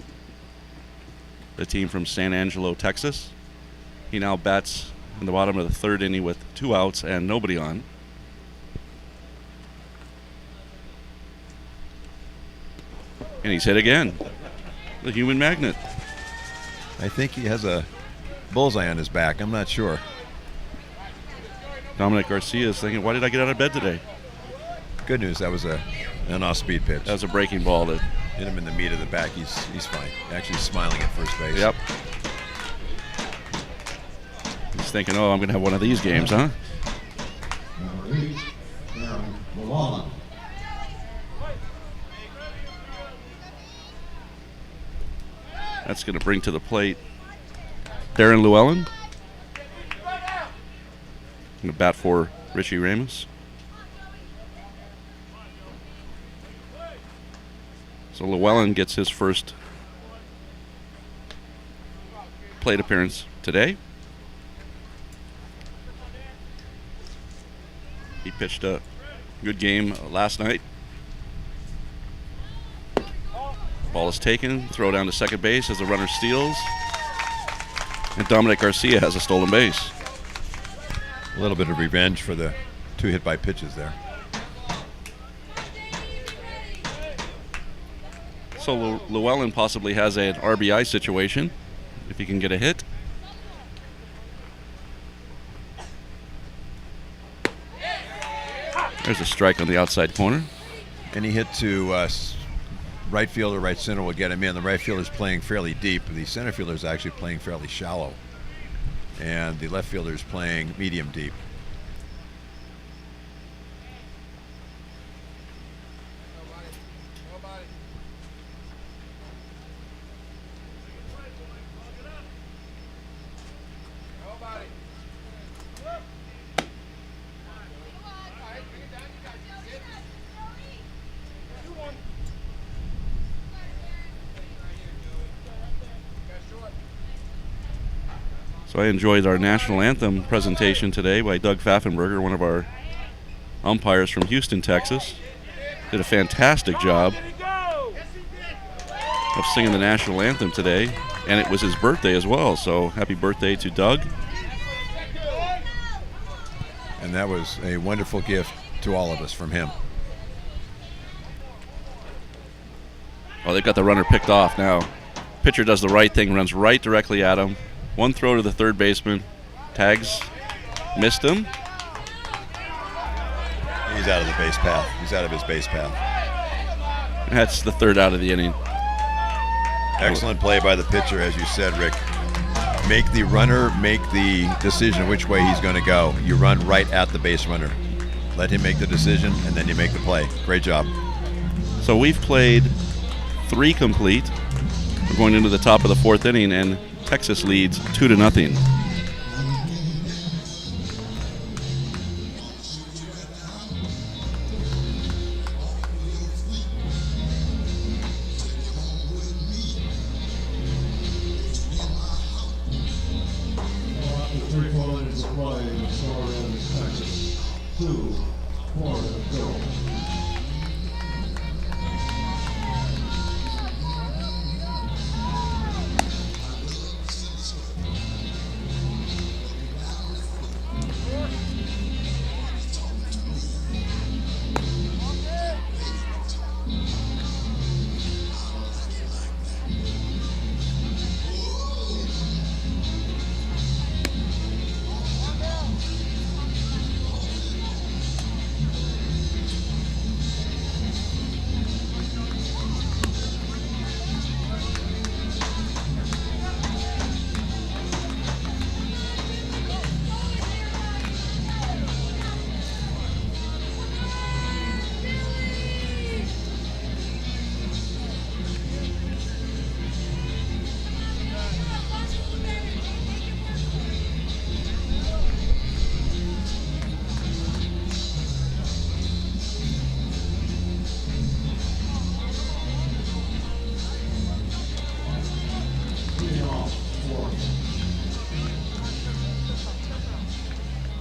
the team from San Angelo, Texas. He now bats in the bottom of the third inning with 2 outs and nobody on. And he's hit again. The human magnet. I think he has a bullseye on his back. I'm not sure. Dominic Garcia is thinking, why did I get out of bed today? Good news, that was an off-speed pitch. That was a breaking ball that Hit him in the meat of the back. He's fine. Actually smiling at first base. Yep. He's thinking, oh, I'm going to have one of these games, huh? Number 8, Aaron Llewellyn. That's going to bring to the plate Darren Llewellyn. Going to bat for Richie Ramos. So Llewellyn gets his first plate appearance today. He pitched a good game last night. Ball is taken, throw down to second base as the runner steals. And Dominic Garcia has a stolen base. A little bit of revenge for the 2 hit by pitches there. So Llewellyn possibly has an RBI situation if he can get a hit. There's a strike on the outside corner. Any hit to right field or right center will get him in. The right fielder is playing fairly deep. The center fielder is actually playing fairly shallow. And the left fielder is playing medium deep. So I enjoyed our national anthem presentation today by Doug Pfaffenberger, one of our umpires from Houston, Texas. Did a fantastic job of singing the national anthem today, and it was his birthday as well, so happy birthday to Doug. And that was a wonderful gift to all of us from him. Oh, they've got the runner picked off now. Pitcher does the right thing, runs right directly at him. One throw to the third baseman. Tags missed him. He's out of the base path. He's out of his base path. That's the third out of the inning. Excellent play by the pitcher, as you said, Rick. Make the runner make the decision which way he's going to go. You run right at the base runner. Let him make the decision, and then you make the play. Great job. So we've played 3 complete. We're going into the top of the 4th inning, and Texas leads 2-0. After 3 full innings of play, the score is Texas 2, Florida 0.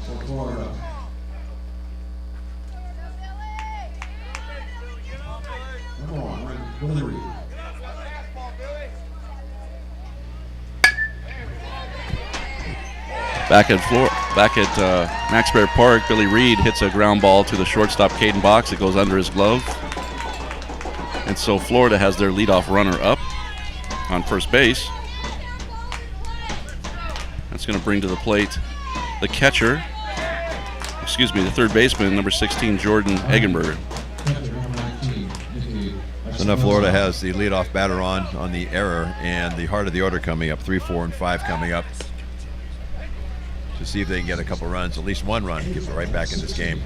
For Florida. Come on, Billy Reed. Back at Max Bear Park, Billy Reed hits a ground ball to the shortstop Caden Box. It goes under his glove. And so Florida has their leadoff runner up on first base. That's going to bring to the plate the catcher, the third baseman, number 16, Jordan Eggenberger. So now Florida has the leadoff batter on the error, and the heart of the order coming up, 3, 4, and 5 coming up, to see if they can get a couple runs, at least one run, get right back in this game.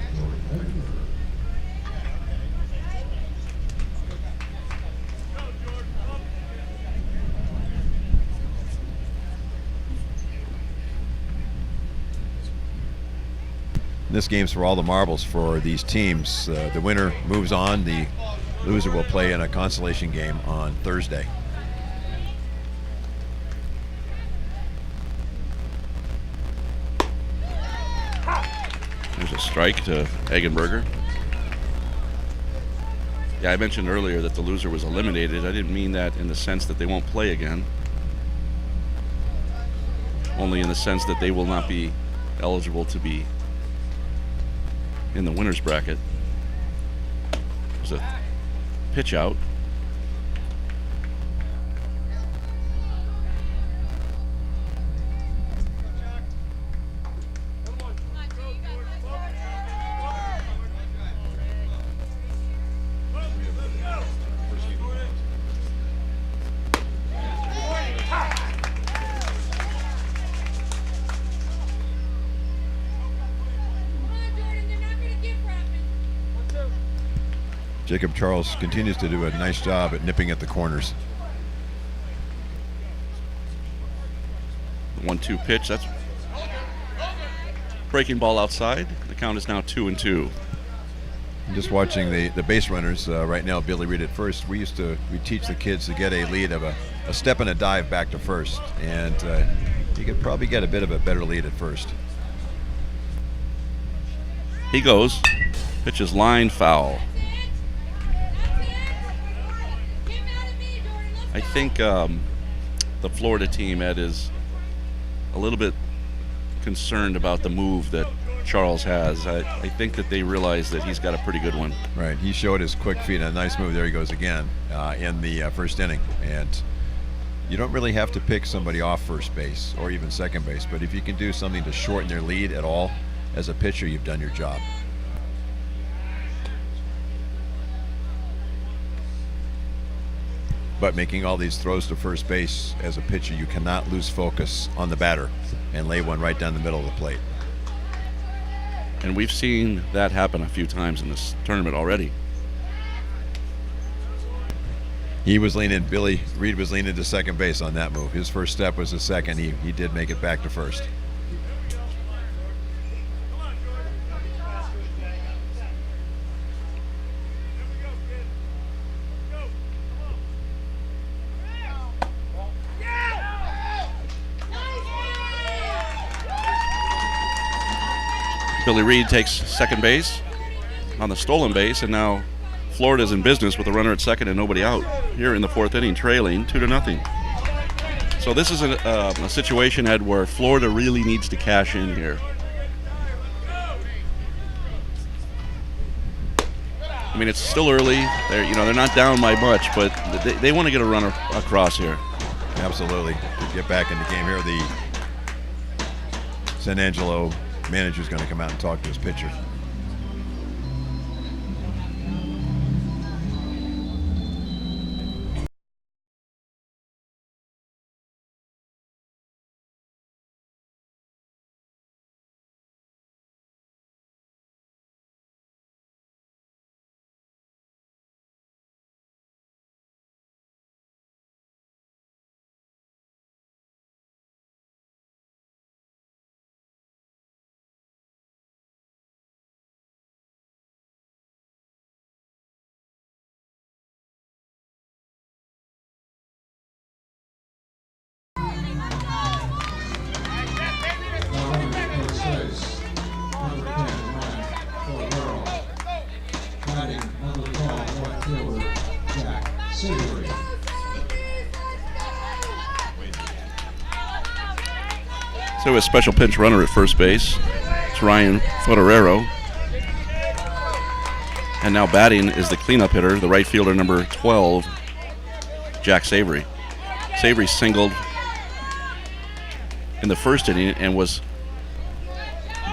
This game's for all the marbles for these teams. The winner moves on. The loser will play in a consolation game on Thursday. There's a strike to Eggenberger. Yeah, I mentioned earlier that the loser was eliminated. I didn't mean that in the sense that they won't play again. Only in the sense that they will not be eligible to be in the winner's bracket. There's a pitch out. Jacob Charles continues to do a nice job at nipping at the corners. The 1-2 pitch. That's breaking ball outside. The count is now 2-2. Just watching the base runners right now. Billy Reed at first. We teach the kids to get a lead of a step and a dive back to first, and he could probably get a bit of a better lead at first. He goes. Pitch is line foul. I think the Florida team, Ed, is a little bit concerned about the move that Charles has. I think that they realize that he's got a pretty good one. Right, he showed his quick feet, a nice move. There he goes again in the first inning. And you don't really have to pick somebody off first base or even second base, but if you can do something to shorten their lead at all, as a pitcher, you've done your job. But making all these throws to first base as a pitcher, you cannot lose focus on the batter and lay one right down the middle of the plate. And we've seen that happen a few times in this tournament already. Billy Reed was leaning to second base on that move. His first step was a second. He did make it back to first. Billy Reed takes second base on the stolen base, and now Florida's in business with a runner at second and nobody out here in the fourth inning, trailing 2-0. So this is a situation, Ed, where Florida really needs to cash in here. I mean, it's still early. They're not down by much, but they want to get a runner across here. Absolutely. To get back in the game here, the San Angelo manager's going to come out and talk to his pitcher. So a special pinch runner at first base. It's Ryan Fotorero. And now batting is the cleanup hitter, the right fielder number 12, Jack Savory. Savory singled in the first inning and was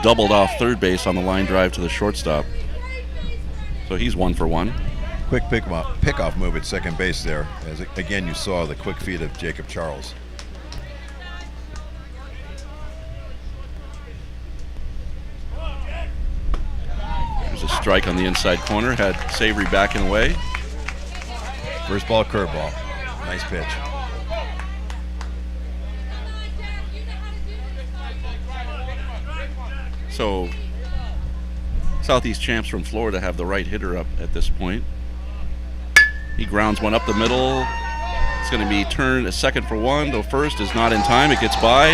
doubled off third base on the line drive to the shortstop. So he's 1 for 1. Quick pickoff move at second base there. As again, you saw the quick feet of Jacob Charles. There's a strike on the inside corner, had Savory backing away. First ball, curveball. Nice pitch. So Southeast champs from Florida have the right hitter up at this point. He grounds one up the middle. It's going to be turned a second for one. The first is not in time. It gets by.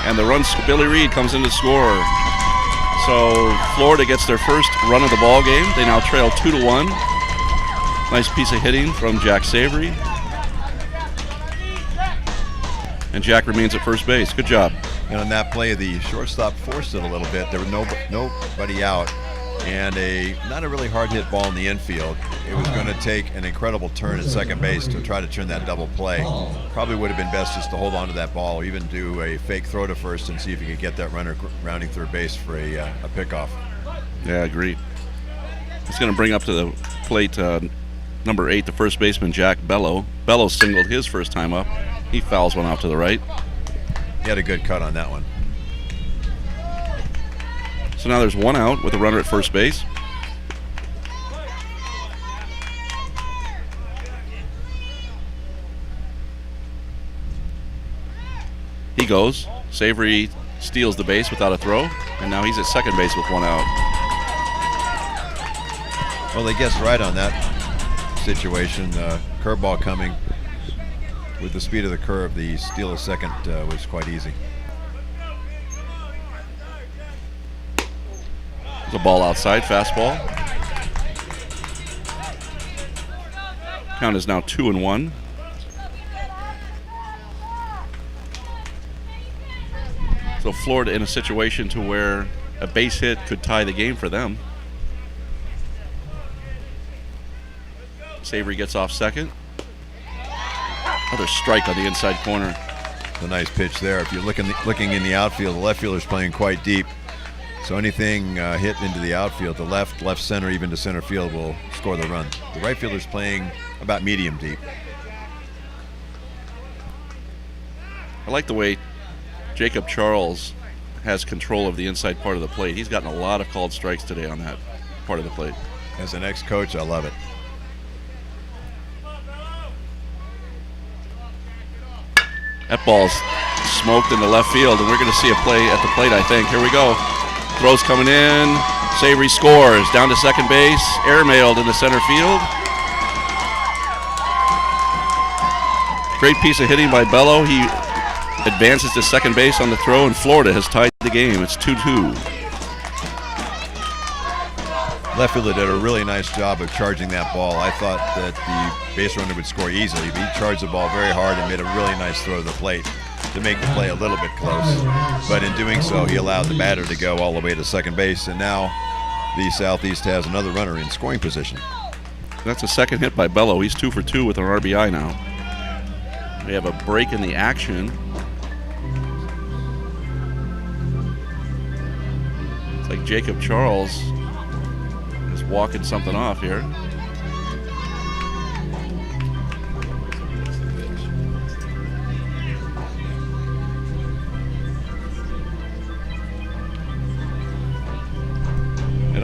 And the run, Billy Reed comes in to score. So Florida gets their first run of the ball game. They now trail 2-1. Nice piece of hitting from Jack Savory. And Jack remains at first base. Good job. And on that play, the shortstop forced it a little bit. There was nobody out, and not a really hard hit ball in the infield. It was going to take an incredible turn at second base to try to turn that double play. Probably would have been best just to hold on to that ball, or even do a fake throw to first and see if you could get that runner rounding third base for a pickoff. Yeah, I agree. It's going to bring up to the plate number 8, the first baseman, Jack Bello. Bello singled his first time up. He fouls one out to the right. He had a good cut on that one. So now there's one out with a runner at first base. He goes. Savory steals the base without a throw, and now he's at second base with one out. Well, they guessed right on that situation. Curveball coming. with the speed of the curve, the steal of second was quite easy. There's a ball outside, fastball. Count is now 2-1. So Florida in a situation to where a base hit could tie the game for them. Savory gets off second. Another strike on the inside corner. A nice pitch there. If you're looking in the outfield, the left fielder's playing quite deep. So anything hit into the outfield, the left center, even to center field will score the run. The right fielder's playing about medium deep. I like the way Jacob Charles has control of the inside part of the plate. He's gotten a lot of called strikes today on that part of the plate. As an ex-coach, I love it. That ball's smoked into left field, and we're going to see a play at the plate, I think. Here we go. Throws coming in. Savory scores. Down to second base. Airmailed into center field. Great piece of hitting by Bello. He advances to second base on the throw, and Florida has tied the game. It's 2-2. Left fielder did a really nice job of charging that ball. I thought that the base runner would score easily, but he charged the ball very hard and made a really nice throw to the plate to make the play a little bit close. But in doing so, he allowed the batter to go all the way to second base, and now the Southeast has another runner in scoring position. That's a second hit by Bello. He's 2 for 2 with an RBI now. We have a break in the action. It's like Jacob Charles is walking something off here. It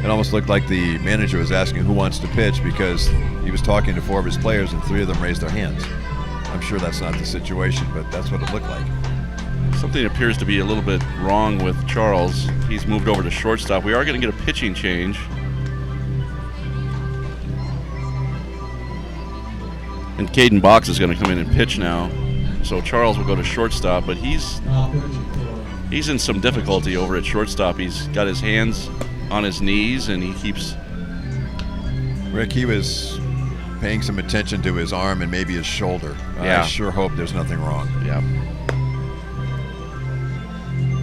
almost looked like the manager was asking who wants to pitch, because he was talking to 4 of his players and 3 of them raised their hands. I'm sure that's not the situation, but that's what it looked like. Something appears to be a little bit wrong with Charles. He's moved over to shortstop. We are going to get a pitching change. And Caden Box is going to come in and pitch now. So Charles will go to shortstop, but he's in some difficulty over at shortstop. He's got his hands on his knees, and he keeps... Rick, he was paying some attention to his arm and maybe his shoulder. Yeah. I sure hope there's nothing wrong. Yeah.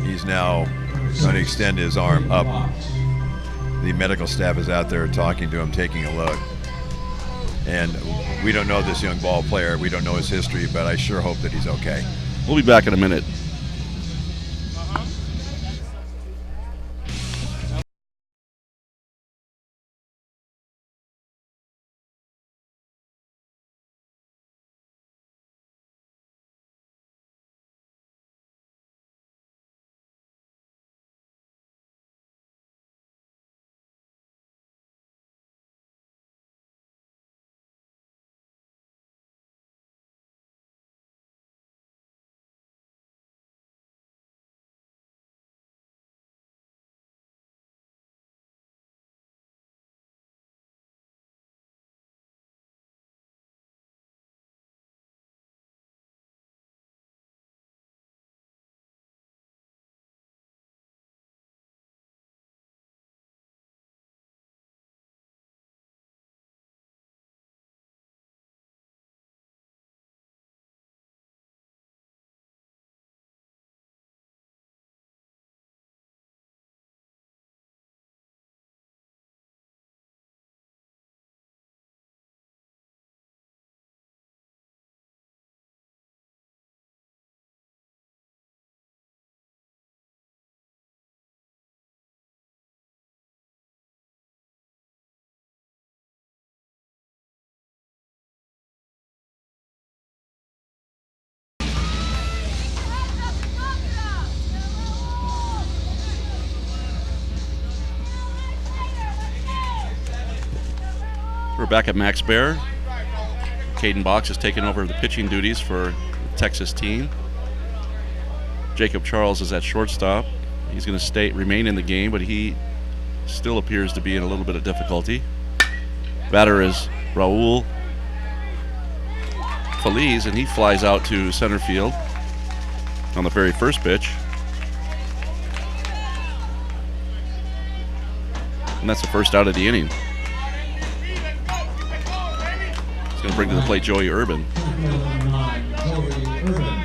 He's now going to extend his arm up. The medical staff is out there talking to him, taking a look. And we don't know this young ball player. We don't know his history, but I sure hope that he's okay. We'll be back in a minute. We're back at Max Baer. Caden Box has taken over the pitching duties for the Texas team. Jacob Charles is at shortstop. He's going to remain in the game, but he still appears to be in a little bit of difficulty. Batter is Raul Feliz, and he flies out to center field on the very first pitch. And that's the first out of the inning. He's going to bring to the plate Joey Urban. Number 9, Joey Urban.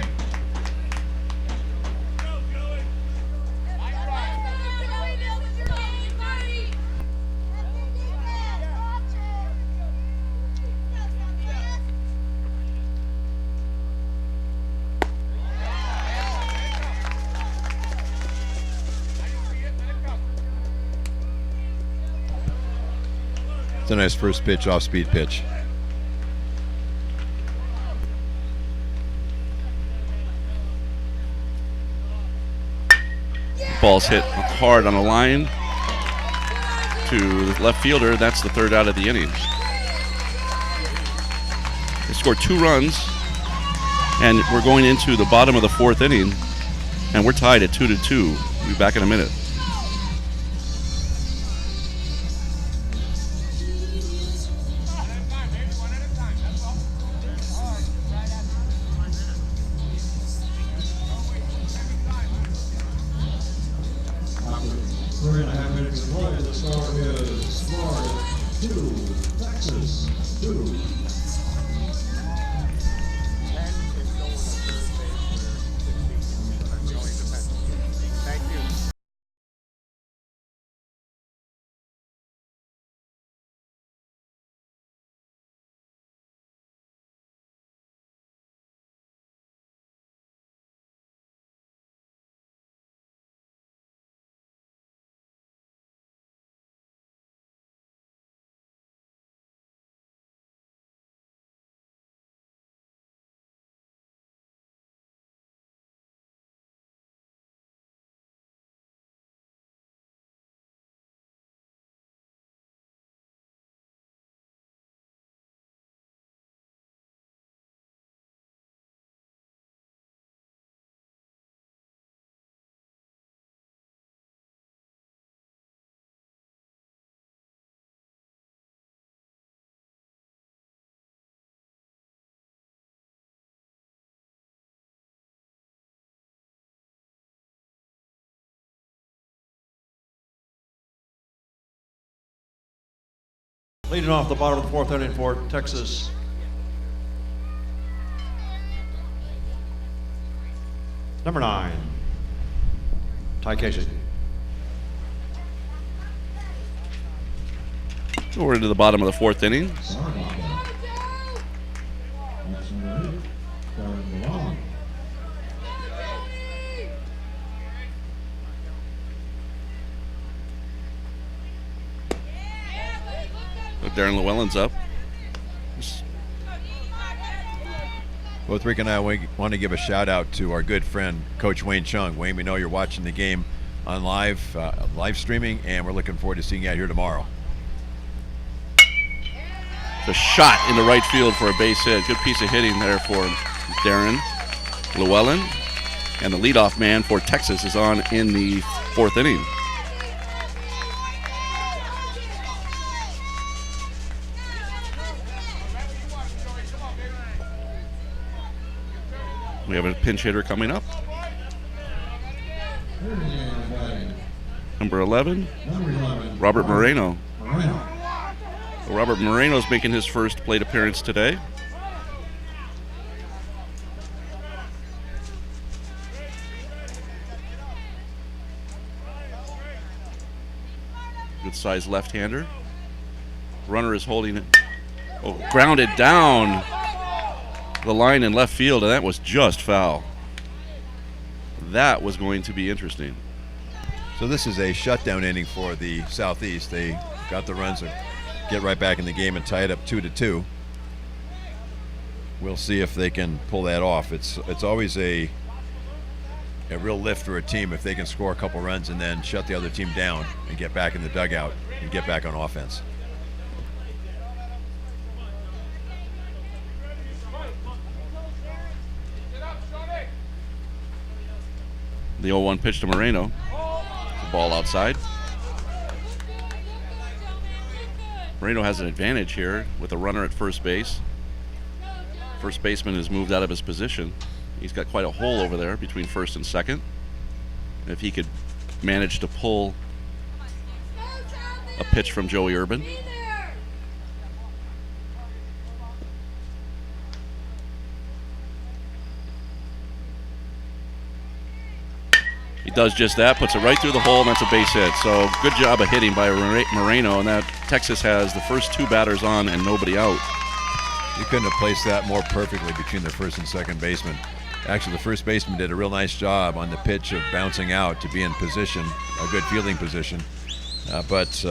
It's a nice first pitch, off-speed pitch. Ball's hit hard on a line to the left fielder. That's the third out of the inning. They scored 2 runs, and we're going into the bottom of the 4th inning, and we're tied at 2-2. We'll be back in a minute. After 3.5 minutes of play, the score is Florida 2, Texas 2. 10 is going to third base where 16 is. That's the only defense. Thank you. Leading off the bottom of the 4th inning for Texas. Number 9, Ty Casey. So we're into the bottom of the 4th inning. Sorry about that. Next number 8, Darren Llewellyn. So Darren Llewellyn's up. Both Rick and I want to give a shout out to our good friend, Coach Wayne Chung. Wayne, we know you're watching the game on live streaming, and we're looking forward to seeing you out here tomorrow. The shot into right field for a base hit. Good piece of hitting there for Darren Llewellyn. And the leadoff man for Texas is on in the 4th inning. We have a pinch hitter coming up. Number 11, Robert Moreno. Robert Moreno's making his first plate appearance today. Good sized left-hander. Runner is holding it. Oh, grounded down the line in left field, and that was just foul. That was going to be interesting. So this is a shutdown inning for the Southeast. They got the runs and get right back in the game and tie it up 2-2. We'll see if they can pull that off. It's always a real lift for a team if they can score a couple runs and then shut the other team down and get back in the dugout and get back on offense. The 0-1 pitch to Moreno. The ball outside. Moreno has an advantage here with a runner at first base. First baseman has moved out of his position. He's got quite a hole over there between first and second. If he could manage to pull a pitch from Joey Urban. He does just that, puts it right through the hole, and that's a base hit. So good job of hitting by Moreno, and that Texas has the first 2 batters on and nobody out. You couldn't have placed that more perfectly between the first and second baseman. Actually, the first baseman did a real nice job on the pitch of bouncing out to be in position, a good fielding position. But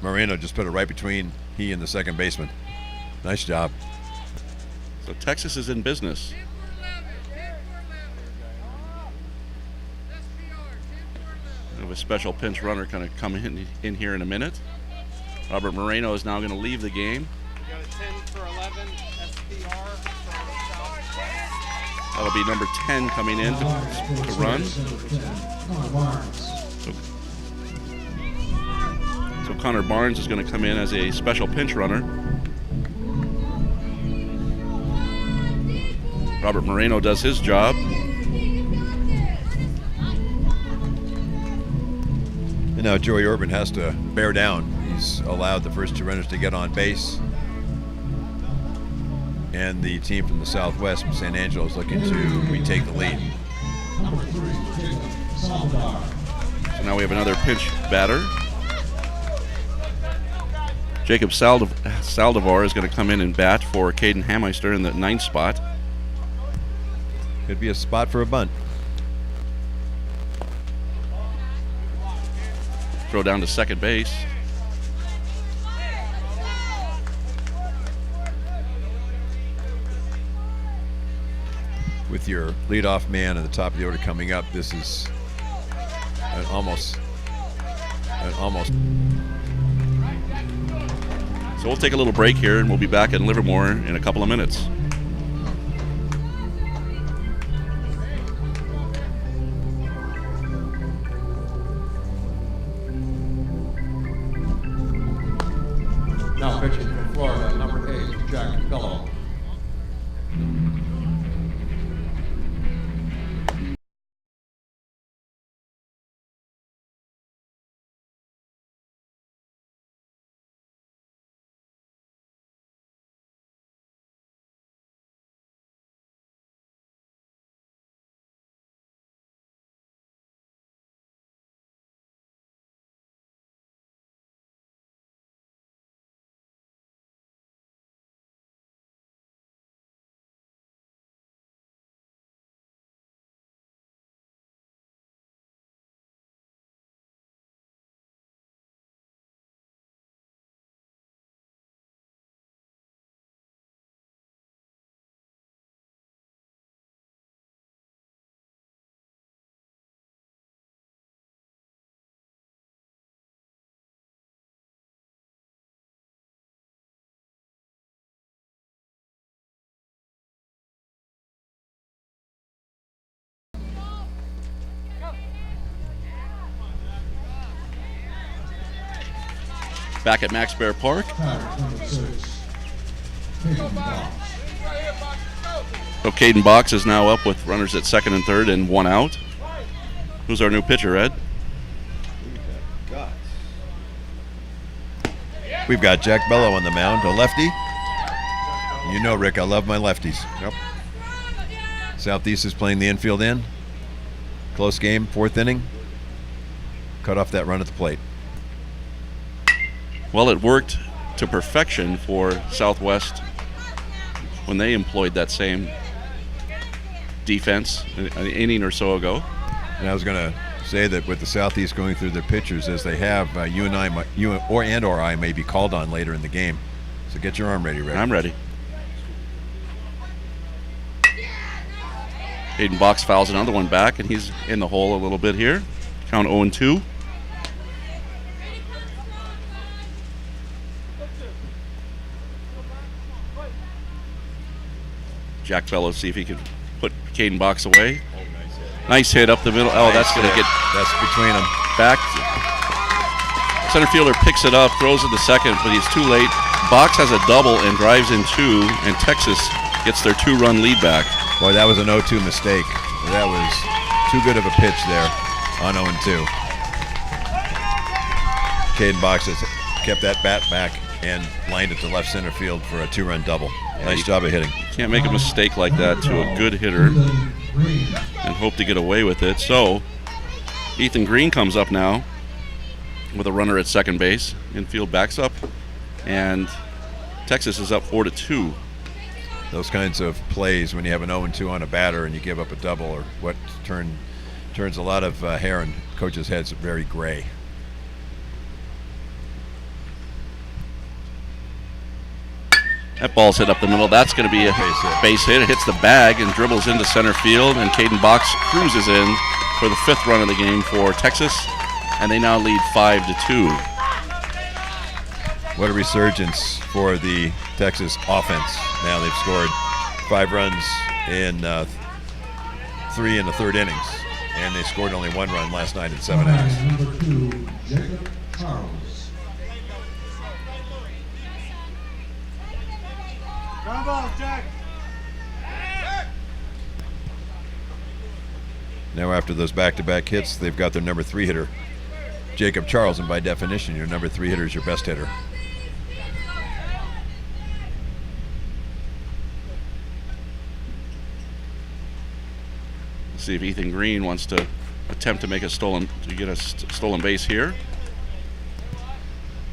Moreno just put it right between he and the second baseman. Nice job. So Texas is in business. We have a special pinch runner kind of come in here in a minute. Robert Moreno is now going to leave the game. We got a 10 for 11 SPR from Southwest. That'll be number 10 coming in to run. So Connor Barnes is going to come in as a special pinch runner. Robert Moreno does his job. And now Joey Urban has to bear down. He's allowed the first 2 runners to get on base. And the team from the Southwest, from San Angelo, is looking to retake the lead. So now we have another pinch batter. Jacob Saldivar is going to come in and bat for Caden Hameister in the 9th spot. Could be a spot for a bunt. Throw down to second base. With your leadoff man at the top of the order coming up, this is an almost. So we'll take a little break here and we'll be back in Livermore in a couple of minutes. Now pitching from Florida, number 8, Jack Bello. Back at Max Bear Park. So Caden Box is now up with runners at second and third and 1 out. Who's our new pitcher, Ed? We've got Jack Bello on the mound, a lefty. You know, Rick, I love my lefties. Yep. Southeast is playing the infield in. Close game, 4th inning. Cut off that run at the plate. Well, it worked to perfection for Southwest when they employed that same defense an inning or so ago. And I was going to say that with the Southeast going through their pitchers as they have, you and I may be called on later in the game. So get your arm ready, Rick. I'm ready. Caden Box fouls another one back, and he's in the hole a little bit here. Count 0-2. Jack Bello, see if he can put Caden Box away. Nice hit up the middle. Oh, that's going to get That's between them. back. Center fielder picks it up, throws it to second, but he's too late. Box has a double and drives in 2, and Texas gets their 2-run lead back. Boy, that was an 0-2 mistake. That was too good of a pitch there on 0-2. Caden Box has kept that bat back and lined it to left center field for a 2-run double. Nice job of hitting. Can't make a mistake like that to a good hitter and hope to get away with it. So Ethan Green comes up now with a runner at second base. Infield backs up, and Texas is up 4-2. Those kinds of plays when you have an 0-2 on a batter and you give up a double or what turns a lot of hair in coaches' heads very gray. That ball's hit up the middle. That's going to be a base hit. It hits the bag and dribbles into center field, and Caden Box cruises in for the 5th run of the game for Texas, and they now lead 5-2. What a resurgence for the Texas offense. Now they've scored 5 runs in 3 in the 3rd innings, and they scored only 1 run last night in 7 innings. Number 2, Jacob Charles. Ground ball, Jack. Now after those back-to-back hits, they've got their number 3 hitter, Jacob Charles, and by definition, your number 3 hitter is your best hitter. See if Ethan Green wants to attempt to get a stolen base here.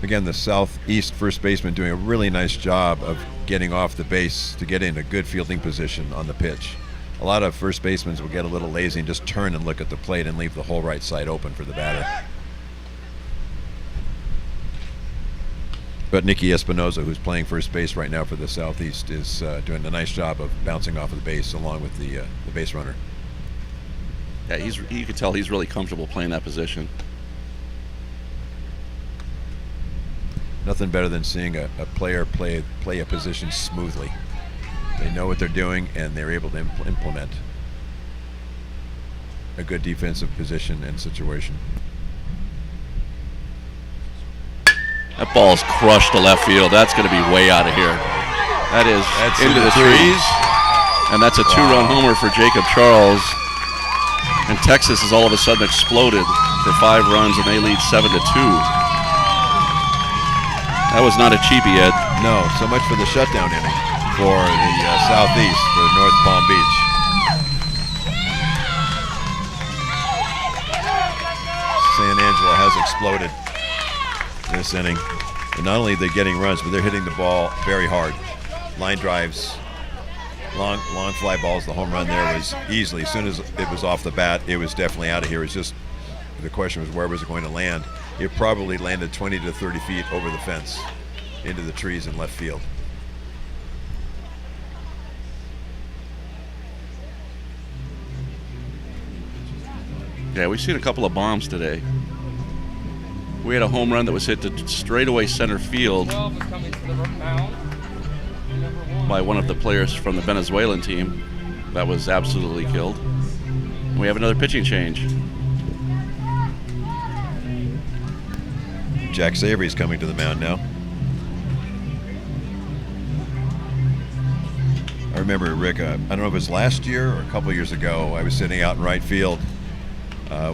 Again, the Southeast first baseman doing a really nice job of getting off the base to get in a good fielding position on the pitch. A lot of first basemen will get a little lazy and just turn and look at the plate and leave the whole right side open for the batter. But Nicky Espinoza, who's playing first base right now for the Southeast, is doing a nice job of bouncing off of the base along with the base runner. Yeah, you can tell he's really comfortable playing that position. Nothing better than seeing a player play a position smoothly. They know what they're doing, and they're able to implement a good defensive position and situation. That ball's crushed to left field. That's going to be way out of here. That's into the trees. And that's a 2-run homer for Jacob Charles. And Texas has all of a sudden exploded for 5 runs, and they lead 7-2. That was not a cheapie, Ed. No, so much for the shutdown inning for the Southeast, for North Palm Beach. San Angelo has exploded this inning. And not only are they getting runs, but they're hitting the ball very hard. Line drives, long fly balls. The home run there was easily, as soon as it was off the bat, it was definitely out of here. It's just, the question was where was it going to land? It probably landed 20 to 30 feet over the fence into the trees in left field. Yeah, we've seen a couple of bombs today. We had a home run that was hit to straightaway center field 12 is coming to the mound. Number 1. by one of the players from the Venezuelan team. That was absolutely killed. We have another pitching change. Jack Savory's coming to the mound now. I remember, Rick, I don't know if it was last year or a couple years ago, I was sitting out in right field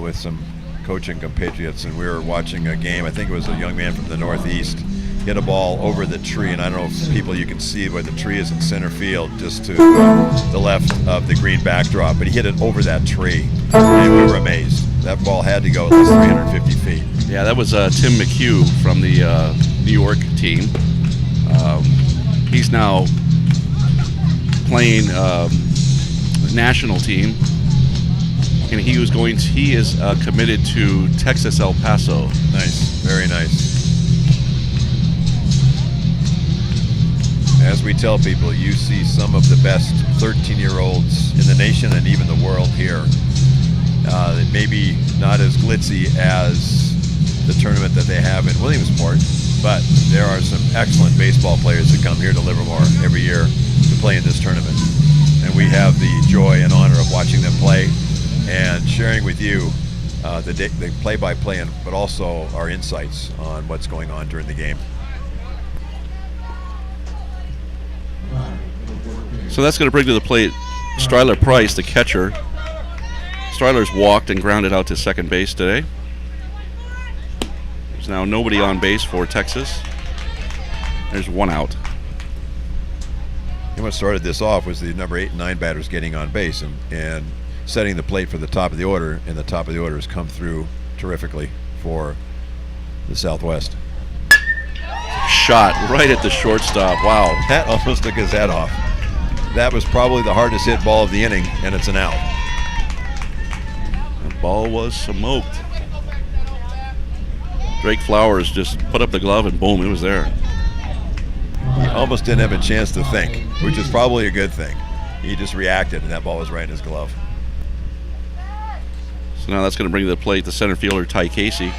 with some coaching compatriots, and we were watching a game. I think it was a young man from the Northeast hit a ball over the tree, and I don't know if people, you can see where the tree is in center field, just to the left of the green backdrop, but he hit it over that tree, and we were amazed. That ball had to go at least 350 feet. Yeah, that was Tim McHugh from the New York team. He's now playing national team, and he is committed to Texas El Paso. Nice, very nice. As we tell people, you see some of the best 13-year-olds in the nation and even the world here. Maybe not as glitzy as the tournament that they have in Williamsport, but there are some excellent baseball players that come here to Livermore every year to play in this tournament. And we have the joy and honor of watching them play and sharing with you the play-by-play, but also our insights on what's going on during the game. So that's going to bring to the plate Stryler Price, the catcher. Stryler's walked and grounded out to second base today. There's now nobody on base for Texas. There's one out. And what started this off was the number 8 and 9 batters getting on base and setting the plate for the top of the order, and the top of the order has come through terrifically for the Southwest. Shot right at the shortstop. Wow. That almost took his head off. That was probably the hardest hit ball of the inning, and it's an out. The ball was smoked. Drake Flowers just put up the glove and boom, it was there. He almost didn't have a chance to think, which is probably a good thing. He just reacted, and that ball was right in his glove. So now that's going to bring to the plate the center fielder, Ty Casey.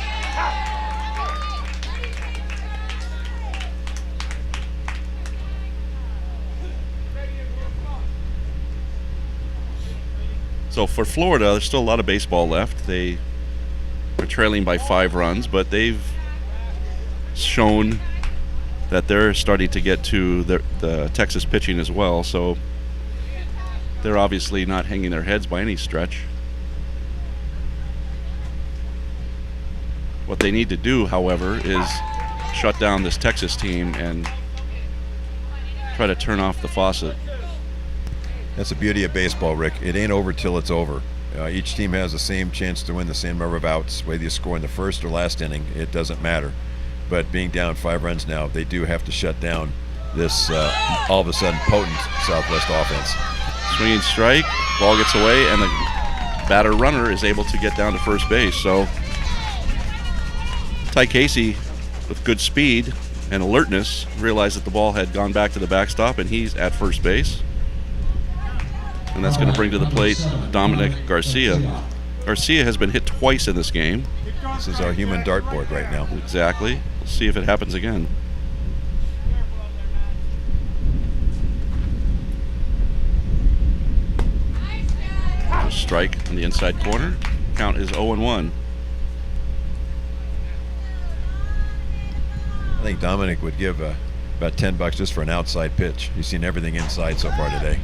So for Florida, there's still a lot of baseball left. They are trailing by 5 runs, but they've shown that they're starting to get to the Texas pitching as well. So they're obviously not hanging their heads by any stretch. What they need to do, however, is shut down this Texas team and try to turn off the faucet. That's the beauty of baseball, Rick. It ain't over till it's over. Each team has the same chance to win the same number of outs. Whether you score in the first or last inning, it doesn't matter. But being down 5 runs now, they do have to shut down this all of a sudden potent Southwest offense. Swinging strike, ball gets away, and the batter runner is able to get down to first base. So Ty Casey, with good speed and alertness, realized that the ball had gone back to the backstop, and he's at first base. And that's going to bring to the plate Dominic Garcia. Garcia has been hit twice in this game. This is our human dartboard right now. Exactly. We'll see if it happens again. A strike in the inside corner. Count is 0-1. I think Dominic would give about $10 just for an outside pitch. He's seen everything inside so far today.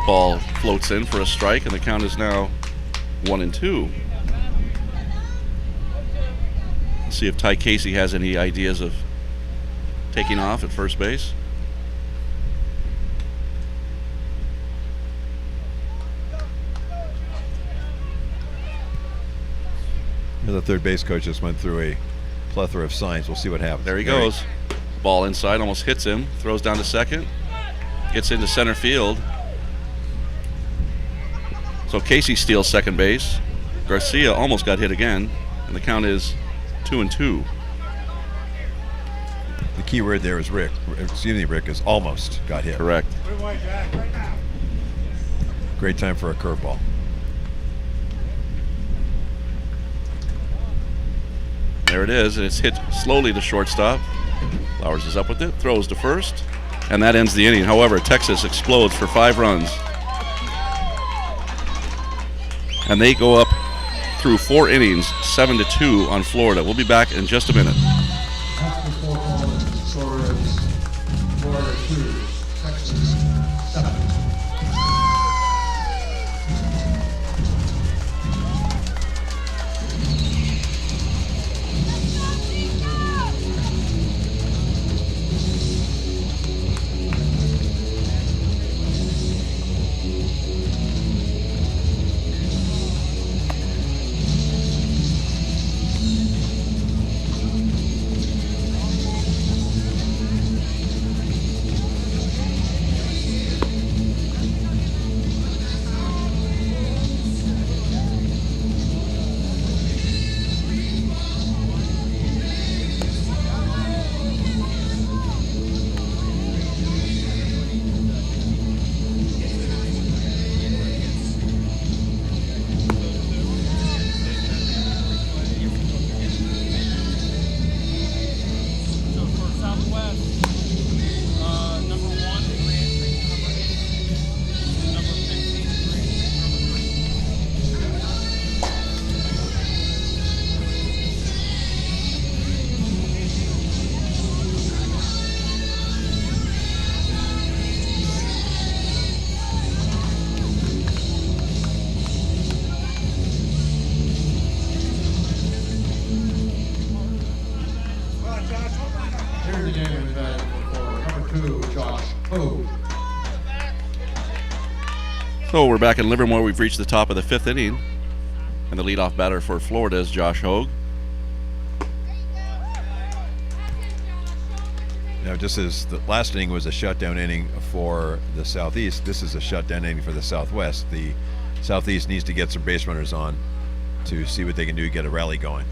Ball floats in for a strike, and the count is now 1-2. Let's see if Ty Casey has any ideas of taking off at first base. The third base coach just went through a plethora of signs. We'll see what happens. There he goes. Ball inside, almost hits him. Throws down to second. Gets into center field. So Casey steals second base. Garcia almost got hit again, and the count is 2-2. The key word there is Rick. Rick is almost got hit. Correct. Put away, Jack, right now. Great time for a curveball. There it is, and it's hit slowly to shortstop. Flowers is up with it, throws to first, and that ends the inning. However, Texas explodes for 5 runs. And they go up through 4 innings, 7-2 on Florida. We'll be back in just a minute. After 4 balls, the score is Florida 2, Texas 7. Southwest, number 1, Grant, number 8, and number 15, Grant, number Here's the game advantage for number 2, Josh Hogue. So we're back in Livermore. We've reached the top of the 5th inning. And the leadoff batter for Florida is Josh Hogue. Now, just as the last inning was a shutdown inning for the Southeast, this is a shutdown inning for the Southwest. The Southeast needs to get some base runners on to see what they can do to get a rally going.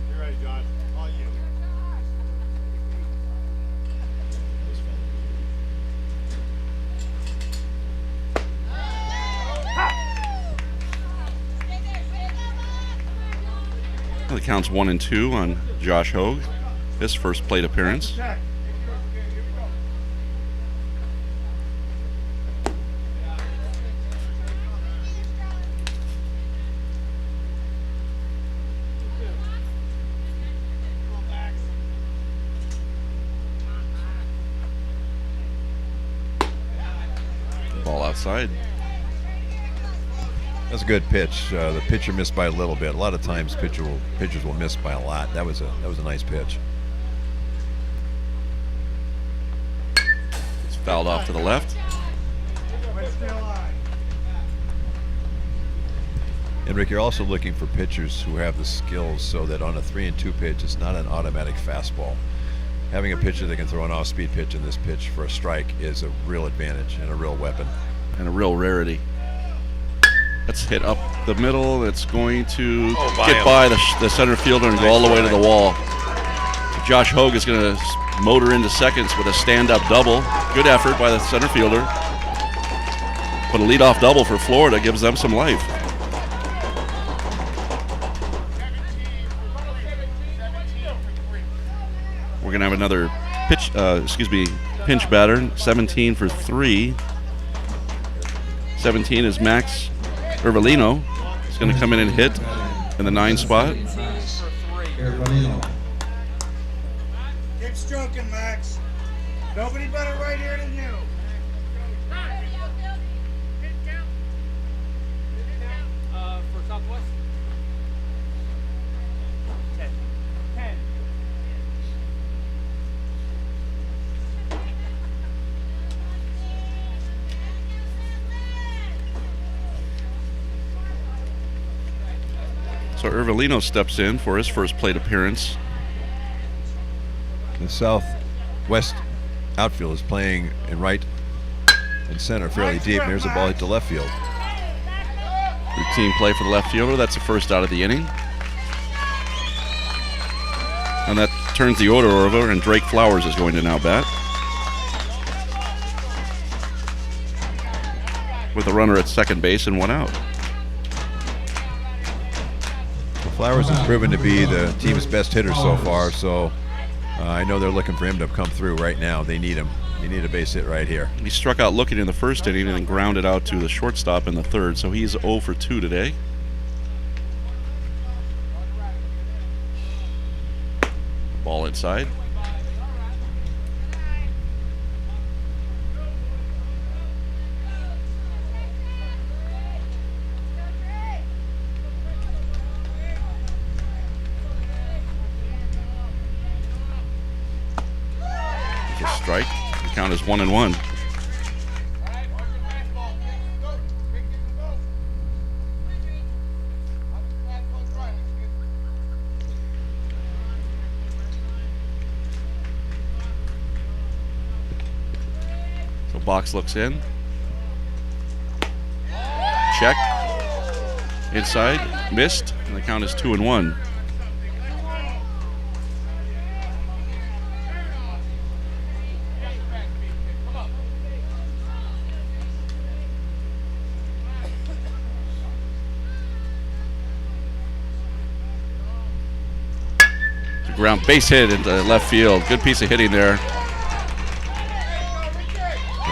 You ready, John? All you. The count's 1-2 on Josh Hogue, his first plate appearance. Check. Ball outside. That's a good pitch. The pitcher missed by a little bit. A lot of times pitchers will miss by a lot. That was a nice pitch. It's fouled off to the left. Wait, stay alive. And Rick, you're also looking for pitchers who have the skills so that on a 3-2 pitch, it's not an automatic fastball. Having a pitcher that can throw an off-speed pitch in this pitch for a strike is a real advantage and a real weapon. And a real rarity. That's hit up the middle. It's going to get by the center fielder and go all the way to the wall. Josh Hogue is going to motor into seconds with a stand-up double. Good effort by the center fielder. But a leadoff double for Florida gives them some life. We're going to have another pinch batter. 17 for 3. 17 is Max Ervelino. He's going to come in and hit in the 9 spot. Ervelino. Keep stroking, Max. Nobody better right here than you. for Southwest. 10. 10. So Ervelino steps in for his first plate appearance. The Southwest outfield is playing in right and center fairly deep. And there's a ball hit to left field. Routine play for the left fielder. That's the first out of the inning. And that turns the order over, and Drake Flowers is going to now bat. With a runner at second base and 1 out. Flowers has proven to be the team's best hitter so far, so I know they're looking for him to come through right now. They need him. They need a base hit right here. He struck out looking in the first inning and then grounded out to the shortstop in the third, so he's 0 for 2 today. Ball inside. It's a strike. The count is 1-1. So Box looks in. Check. Inside. Missed. And the count is 2-1. Ground base hit into left field. Good piece of hitting there.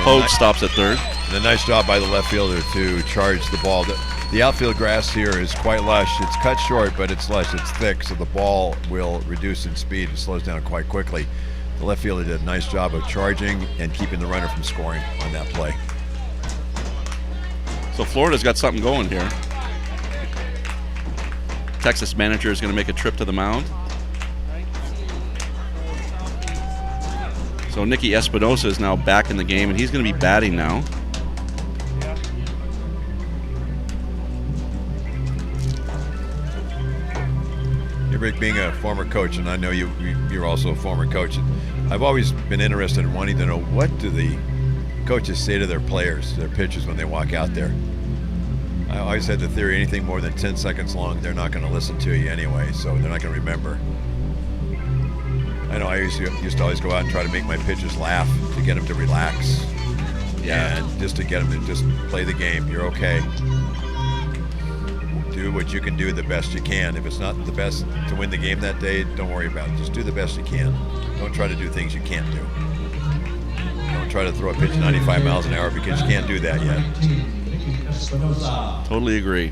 Hogue stops at third. And a nice job by the left fielder to charge the ball. The outfield grass here is quite lush. It's cut short, but it's lush. It's thick, so the ball will reduce in speed. It slows down quite quickly. The left fielder did a nice job of charging and keeping the runner from scoring on that play. So Florida's got something going here. Texas manager is going to make a trip to the mound. So Nicky Espinosa is now back in the game, and he's going to be batting now. Hey, Rick, being a former coach, and I know you're also a former coach, I've always been interested in wanting to know, what do the coaches say to their players, their pitchers, when they walk out there? I always had the theory, anything more than 10 seconds long, they're not going to listen to you anyway, so they're not going to remember. I know I used to always go out and try to make my pitchers laugh to get them to relax. Yeah. And just to get them to just play the game. You're okay. Do what you can do the best you can. If it's not the best to win the game that day, don't worry about it. Just do the best you can. Don't try to do things you can't do. Don't try to throw a pitch 95 miles an hour because you can't do that yet. Totally agree.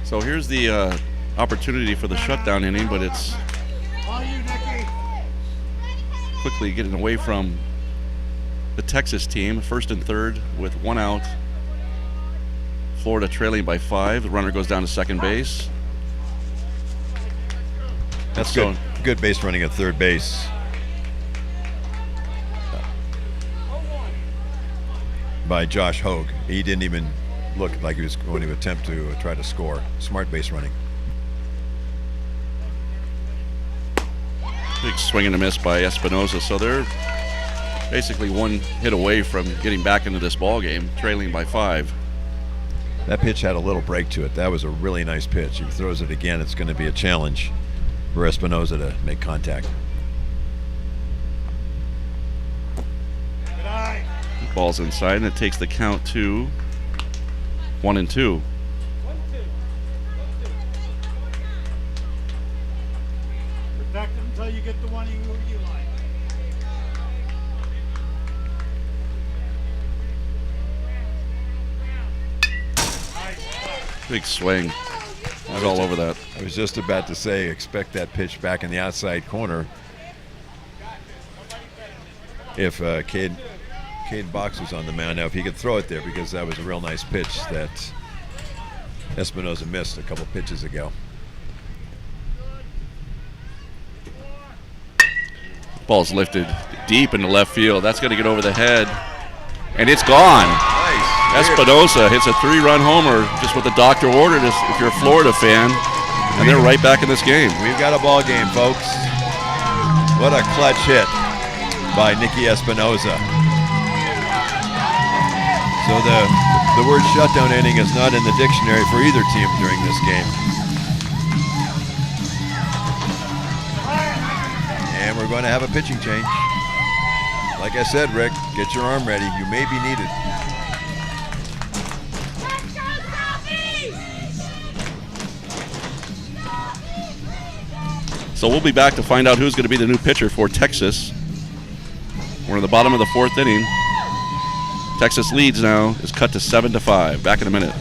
So here's the opportunity for the shutdown inning, but it's quickly getting away from the Texas team. First and third with 1 out. Florida trailing by 5. The runner goes down to second base. That's So- good base running at third base. By Josh Hogue. He didn't even look like he was going to attempt to try to score. Smart base running. Big swing and a miss by Espinosa. So they're basically one hit away from getting back into this ball game, trailing by 5. That pitch had a little break to it. That was a really nice pitch. If he throws it again, it's going to be a challenge for Espinosa to make contact. Ball's inside, and it takes the count to 1-2. Protect him until you get the one you like. Big swing. I was all over that. I was just about to say, expect that pitch back in the outside corner. If Cade Box was on the mound now, if he could throw it there, because that was a real nice pitch that Espinosa missed a couple pitches ago. Ball's lifted deep into left field. That's going to get over the head, and it's gone. Nice. Espinosa hits a 3-run homer, just what the doctor ordered us if you're a Florida fan, and they're right back in this game. We've got a ball game, folks. What a clutch hit by Nicky Espinosa. So the word shutdown inning is not in the dictionary for either team during this game. And we're going to have a pitching change. Like I said, Rick, get your arm ready. You may be needed. So we'll be back to find out who's going to be the new pitcher for Texas. We're in the bottom of the 4th inning. Texas leads now, is cut to 7-5. Back in a minute.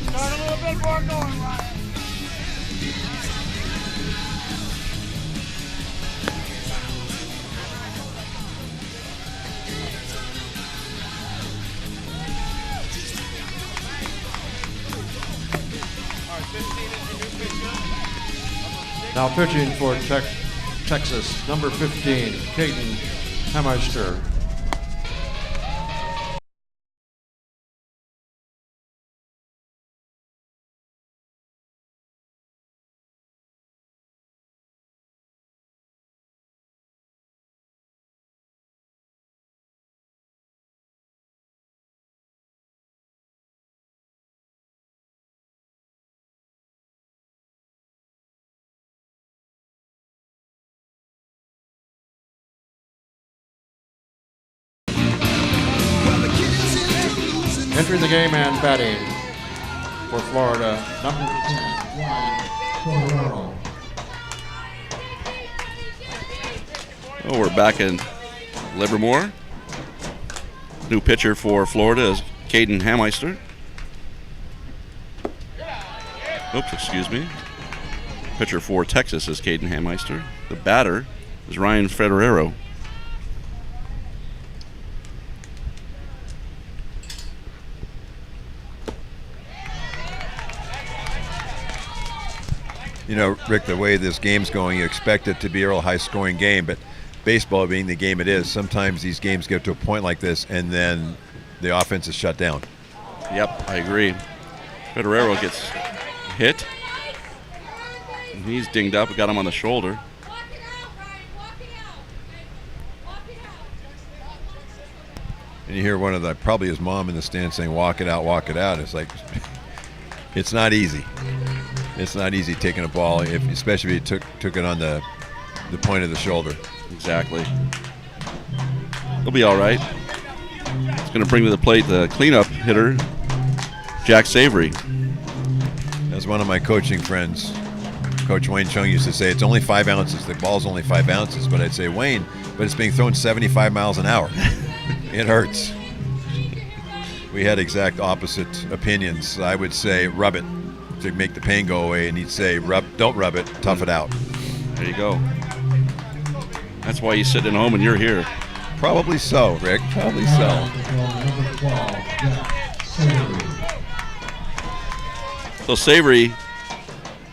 Start a little bit more going, Ryan. Now pitching for Texas, number 15, Caden Hameister. Entering the game and batting for Florida, number 10, Ryan Ferrero. Oh, we're back in Livermore. New pitcher for Florida is Caden Hammeister. Oops, excuse me. Pitcher for Texas is Caden Hammeister. The batter is Ryan Ferrero. You know, Rick, the way this game's going, you expect it to be a real high-scoring game, but baseball being the game it is, sometimes these games get to a point like this, and then the offense is shut down. Yep, I agree. Ferrero gets hit. He's dinged up. We got him on the shoulder. And you hear one of the, probably his mom in the stand saying, walk it out, walk it out. It's like, it's not easy. It's not easy taking a ball, especially if you took it on the point of the shoulder. Exactly. He'll be all right. He's going to bring to the plate the cleanup hitter, Jack Savory. As one of my coaching friends, Coach Wayne Chung, used to say, it's only 5 ounces. The ball's only 5 ounces. But I'd say, Wayne, but it's being thrown 75 miles an hour. It hurts. We had exact opposite opinions. I would say, rub it to make the pain go away, and he'd say, don't rub it, tough it out. There you go. That's why he's sitting at home and you're here. Probably so, Rick. Probably so. Number 12, Jack Savory. So Savory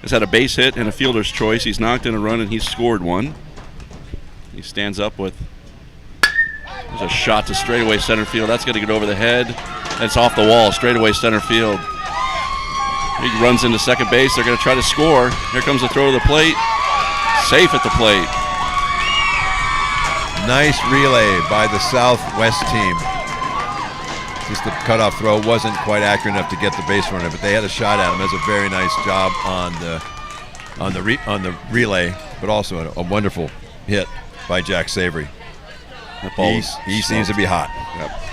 has had a base hit and a fielder's choice. He's knocked in a run and he's scored one. He stands up with, there's a shot to straightaway center field. That's going to get over the head. It's off the wall, straightaway center field. He runs into second base. They're going to try to score. Here comes the throw to the plate. Safe at the plate. Nice relay by the Southwest team. Just the cutoff throw wasn't quite accurate enough to get the base runner, but they had a shot at him. That's a very nice job on the relay, but also a wonderful hit by Jack Savory. That ball He seems to be hot. Yep.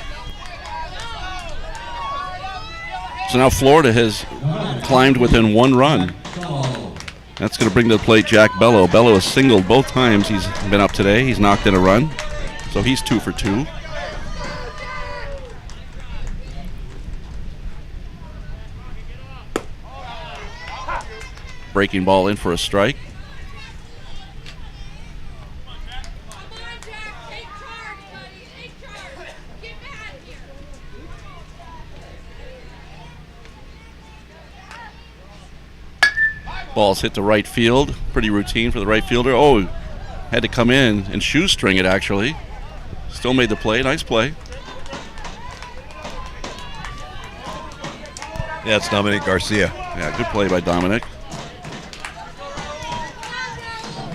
So now Florida has climbed within 1 run. That's going to bring to the plate Jack Bello. Bello has singled both times he's been up today. He's knocked in a run, so he's 2 for 2. Breaking ball in for a strike. Ball's hit to right field. Pretty routine for the right fielder. Oh, had to come in and shoestring it, actually. Still made the play. Nice play. Yeah, it's Dominic Garcia. Yeah, good play by Dominic.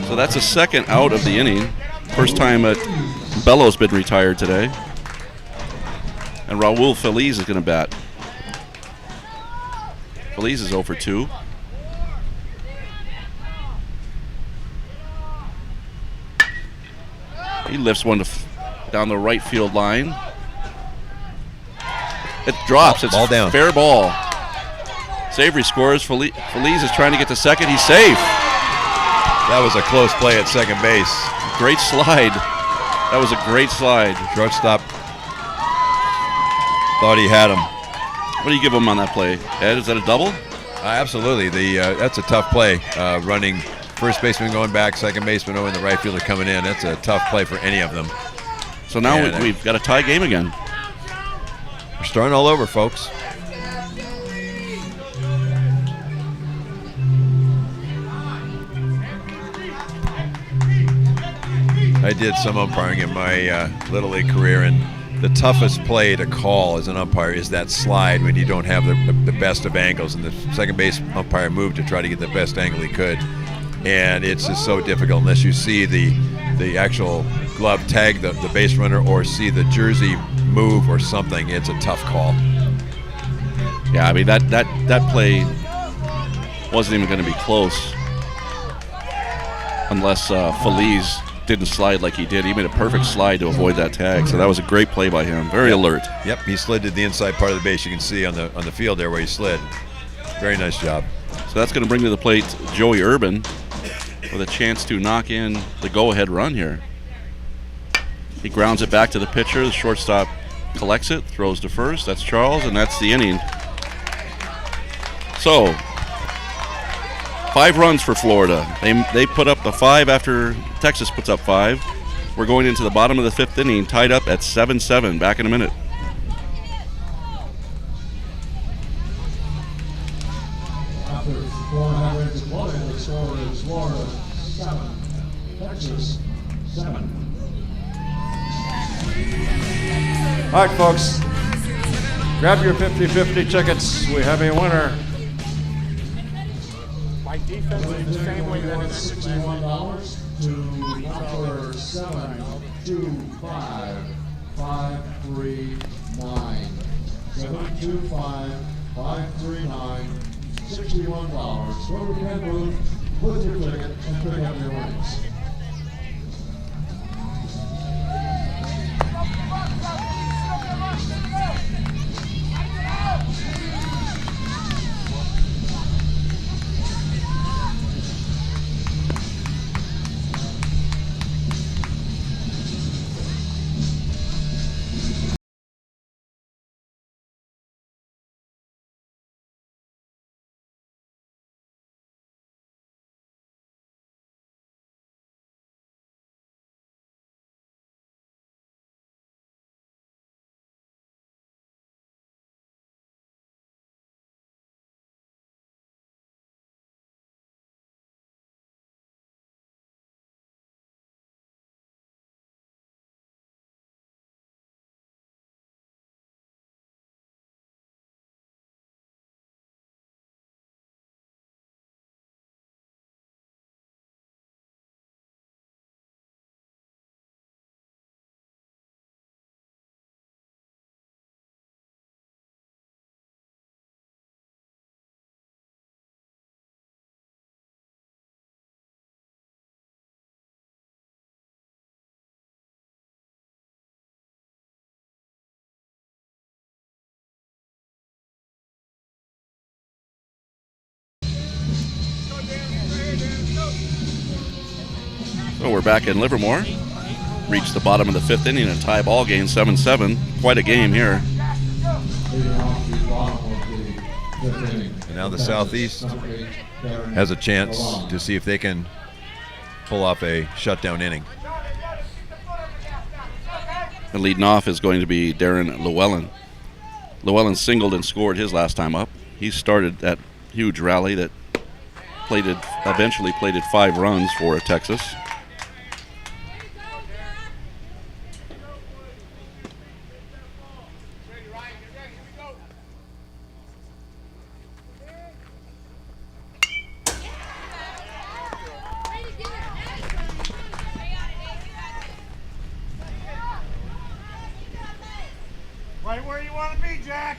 So that's a second out of the inning. First time Bello's been retired today. And Raul Feliz is going to bat. Feliz is 0 for 2. He lifts one down the right field line. It drops. It's ball down. Fair ball. Savory scores. Feliz is trying to get to second. He's safe. That was a close play at second base. Great slide. That was a great slide. Shortstop thought he had him. What do you give him on that play, Ed? Is that a double? Absolutely. That's a tough play. Running first baseman going back, second baseman and the right fielder coming in. That's a tough play for any of them. So now we've got a tie game again. We're starting all over, folks. I did some umpiring in my Little League career, and the toughest play to call as an umpire is that slide when you don't have the best of angles, and the second base umpire moved to try to get the best angle he could. And it's just so difficult unless you see the actual glove tag the base runner or see the jersey move or something. It's a tough call. Yeah, I mean that play wasn't even going to be close unless Feliz didn't slide like he did. He made a perfect slide to avoid that tag. So that was a great play by him. Very alert. Yep, he slid to the inside part of the base. You can see on the field there where he slid. Very nice job. So that's going to bring to the plate Joey Urban with a chance to knock in the go-ahead run here. He grounds it back to the pitcher. The shortstop collects it, throws to first. That's Charles, and that's the inning. So 5 runs for Florida. They put up the 5 after Texas puts up 5. We're going into the bottom of the 5th inning, tied up at 7-7. Back in a minute. After 4.5 innings of play, the score is Florida 7, Texas 7. All right, folks, grab your 50-50 tickets. We have a winner. My defense is the same way that it is. $61 to number 725-539. 725-539. $61. Go to Ken Booth with your ticket and pick up your winnings. So we're back in Livermore. Reached the bottom of the 5th inning, a tie ball game, 7-7. Quite a game here. And now the Southeast has a chance to see if they can pull off a shutdown inning. And leading off is going to be Darren Llewellyn. Llewellyn singled and scored his last time up. He started that huge rally that eventually plated 5 runs for Texas. Right where you want to be, Jack.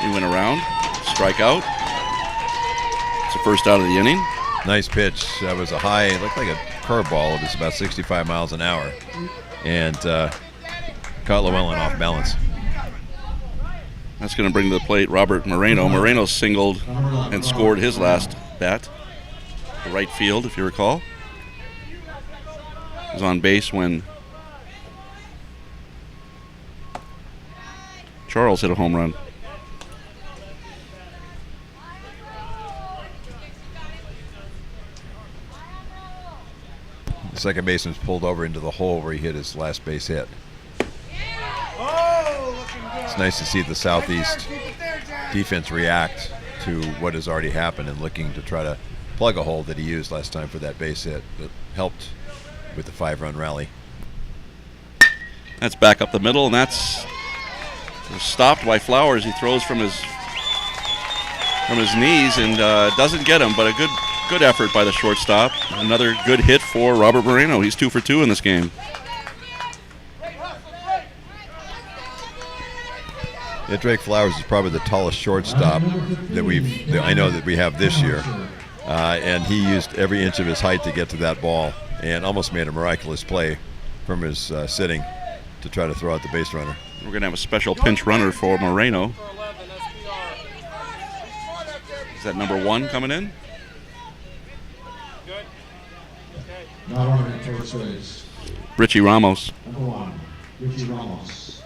He went around, strike out. It's the first out of the inning. Nice pitch. That was a high, it looked like a curveball. It was about 65 miles an hour. And caught Llewellyn off balance. That's going to bring to the plate Robert Moreno. Moreno singled and scored his last bat. The right field, if you recall. He was on base when Charles hit a home run. The second baseman's pulled over into the hole where he hit his last base hit. Oh, looking good. It's nice to see the Southeast Keep it there, Jack. defense react to what has already happened and looking to try to plug a hole that he used last time for that base hit that helped with the 5-run rally. That's back up the middle, and that's stopped by Flowers. He throws from his knees and doesn't get him, but a good effort by the shortstop. Another good hit for Robert Moreno. He's 2 for 2 in this game. Yeah, Drake Flowers is probably the tallest shortstop that I know that we have this year, and he used every inch of his height to get to that ball, and almost made a miraculous play from his sitting to try to throw out the base runner. We're going to have a special pinch runner for Moreno. For 11, SBR. Is that number 1 coming in? Good. Okay. Now running at first base. Richie Ramos. Number 1, Richie Ramos.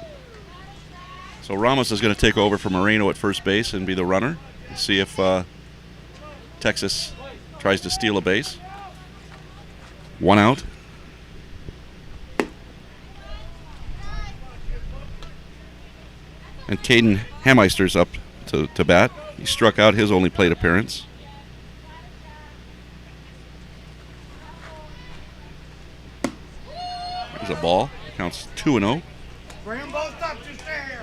So Ramos is going to take over for Moreno at first base and be the runner. See if Texas tries to steal a base. 1 out. And Caden Hammeister's up to bat. He struck out his only plate appearance. There's a ball. Counts 2-0. Bring them both up, just stay here.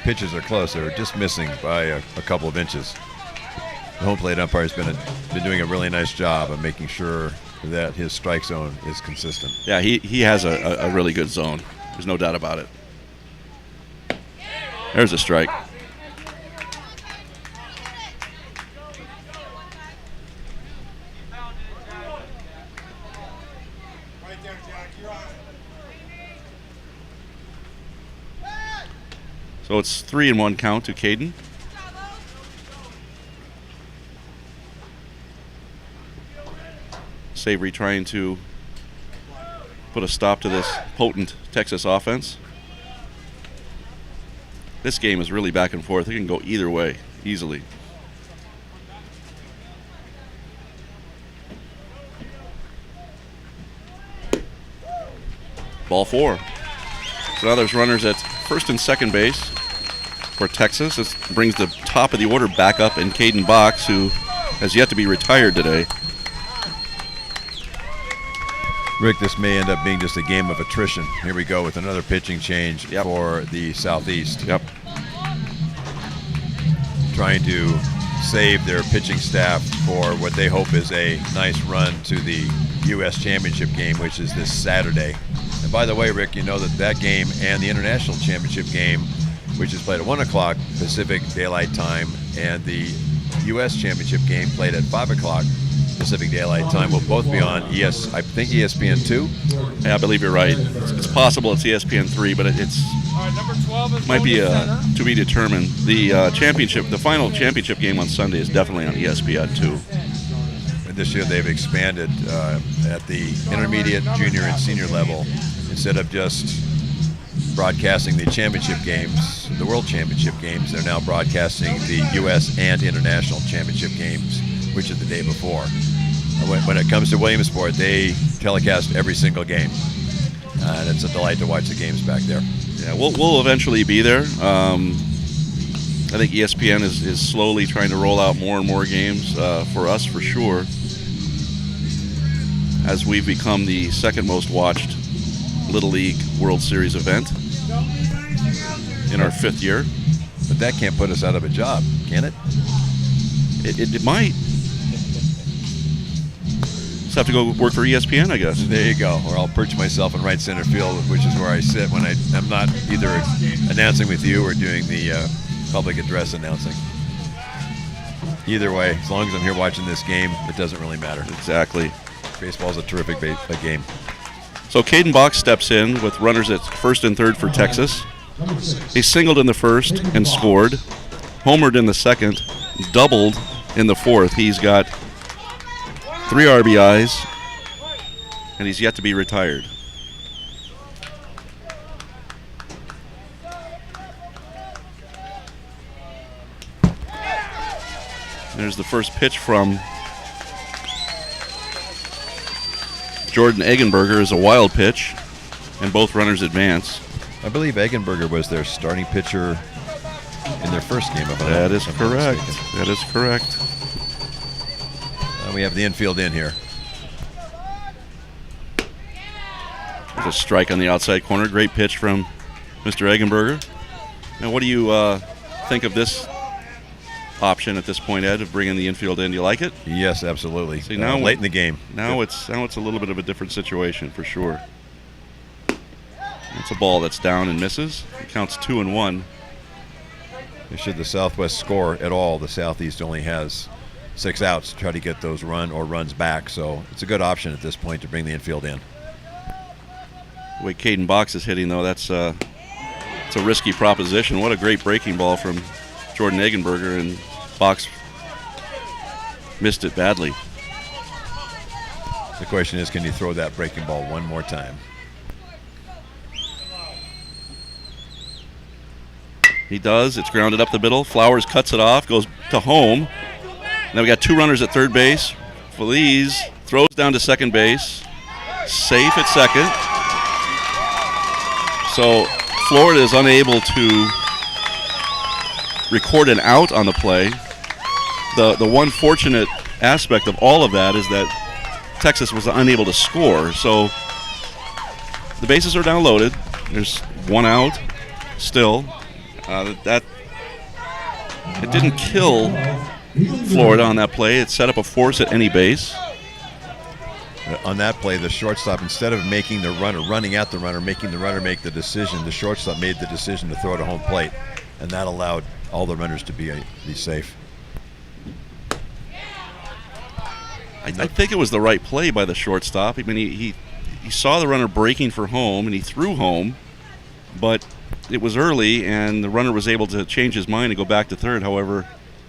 Pitches are close. They're just missing by a couple of inches. The home plate umpire has been doing a really nice job of making sure that his strike zone is consistent. Yeah, he has a really good zone. There's no doubt about it. There's a strike. Right there, Jack. You're on it. So it's 3-1 count to Caden. Savory trying to put a stop to this potent Texas offense. This game is really back and forth. It can go either way easily. Ball 4. So now there's runners at first and second base for Texas. This brings the top of the order back up in Caden Box, who has yet to be retired today. Rick, this may end up being just a game of attrition. Here we go with another pitching change for the Southeast. Yep. Trying to save their pitching staff for what they hope is a nice run to the U.S. Championship game, which is this Saturday. And by the way, Rick, you know that game and the International Championship game, which is played at 1 o'clock Pacific Daylight Time, and the U.S. Championship game played at 5 o'clock Pacific Daylight Time, will both be on ESPN2. Yeah, I believe you're right. It's possible it's ESPN3, but it's All right, number 12 is might be going to center. to be determined. The the final championship game on Sunday is definitely on ESPN2. And this year they've expanded at the intermediate, junior, and senior level. Instead of just broadcasting the championship games, the World Championship games, they're now broadcasting the U.S. and International Championship games, which is the day before. When it comes to Williamsport, they telecast every single game, and it's a delight to watch the games back there. Yeah, we'll eventually be there. I think ESPN is slowly trying to roll out more and more games for us, for sure, as we've become the second most watched Little League World Series event in our 5th year. But that can't put us out of a job, can it? It might. Just have to go work for ESPN, I guess. There you go. Or I'll perch myself in right center field, which is where I sit when I'm not either announcing with you or doing the public address announcing. Either way, as long as I'm here watching this game, it doesn't really matter. Exactly. Baseball's a terrific game. So Caden Box steps in with runners at first and third for Texas. He singled in the first and scored, homered in the second, doubled in the fourth. He's got 3 RBIs, and he's yet to be retired. There's the first pitch from Jordan Eggenberger, is a wild pitch, and both runners advance. I believe Eggenberger was their starting pitcher in their first game. That is correct. That is correct. We have the infield in here. There's a strike on the outside corner. Great pitch from Mr. Eggenberger. Now, what do you think of this option at this point, Ed, of bringing the infield in? Do you like it? Yes, absolutely. See, now late in the game. Now it's a little bit of a different situation for sure. It's a ball that's down and misses. It counts 2-1. Should the Southwest score at all, the Southeast only has 6 outs to try to get those runs back. So it's a good option at this point to bring the infield in. The way Caden Box is hitting, though, it's a risky proposition. What a great breaking ball from Jordan Eggenberger, and Box missed it badly. The question is, can he throw that breaking ball one more time? He does. It's grounded up the middle. Flowers cuts it off, goes to home. Now we got 2 runners at third base. Feliz throws down to second base. Safe at second. So Florida is unable to record an out on the play. The one fortunate aspect of all of that is that Texas was unable to score. So the bases are down loaded. There's 1 out still. That it didn't kill Florida on that play. It set up a force at any base. On that play, the shortstop, instead of making the runner, running at the runner, making the runner make the decision, the shortstop made the decision to throw it to home plate, and that allowed all the runners to be safe. I think it was the right play by the shortstop. I mean, he saw the runner breaking for home, and he threw home, but it was early, and the runner was able to change his mind and go back to third. However,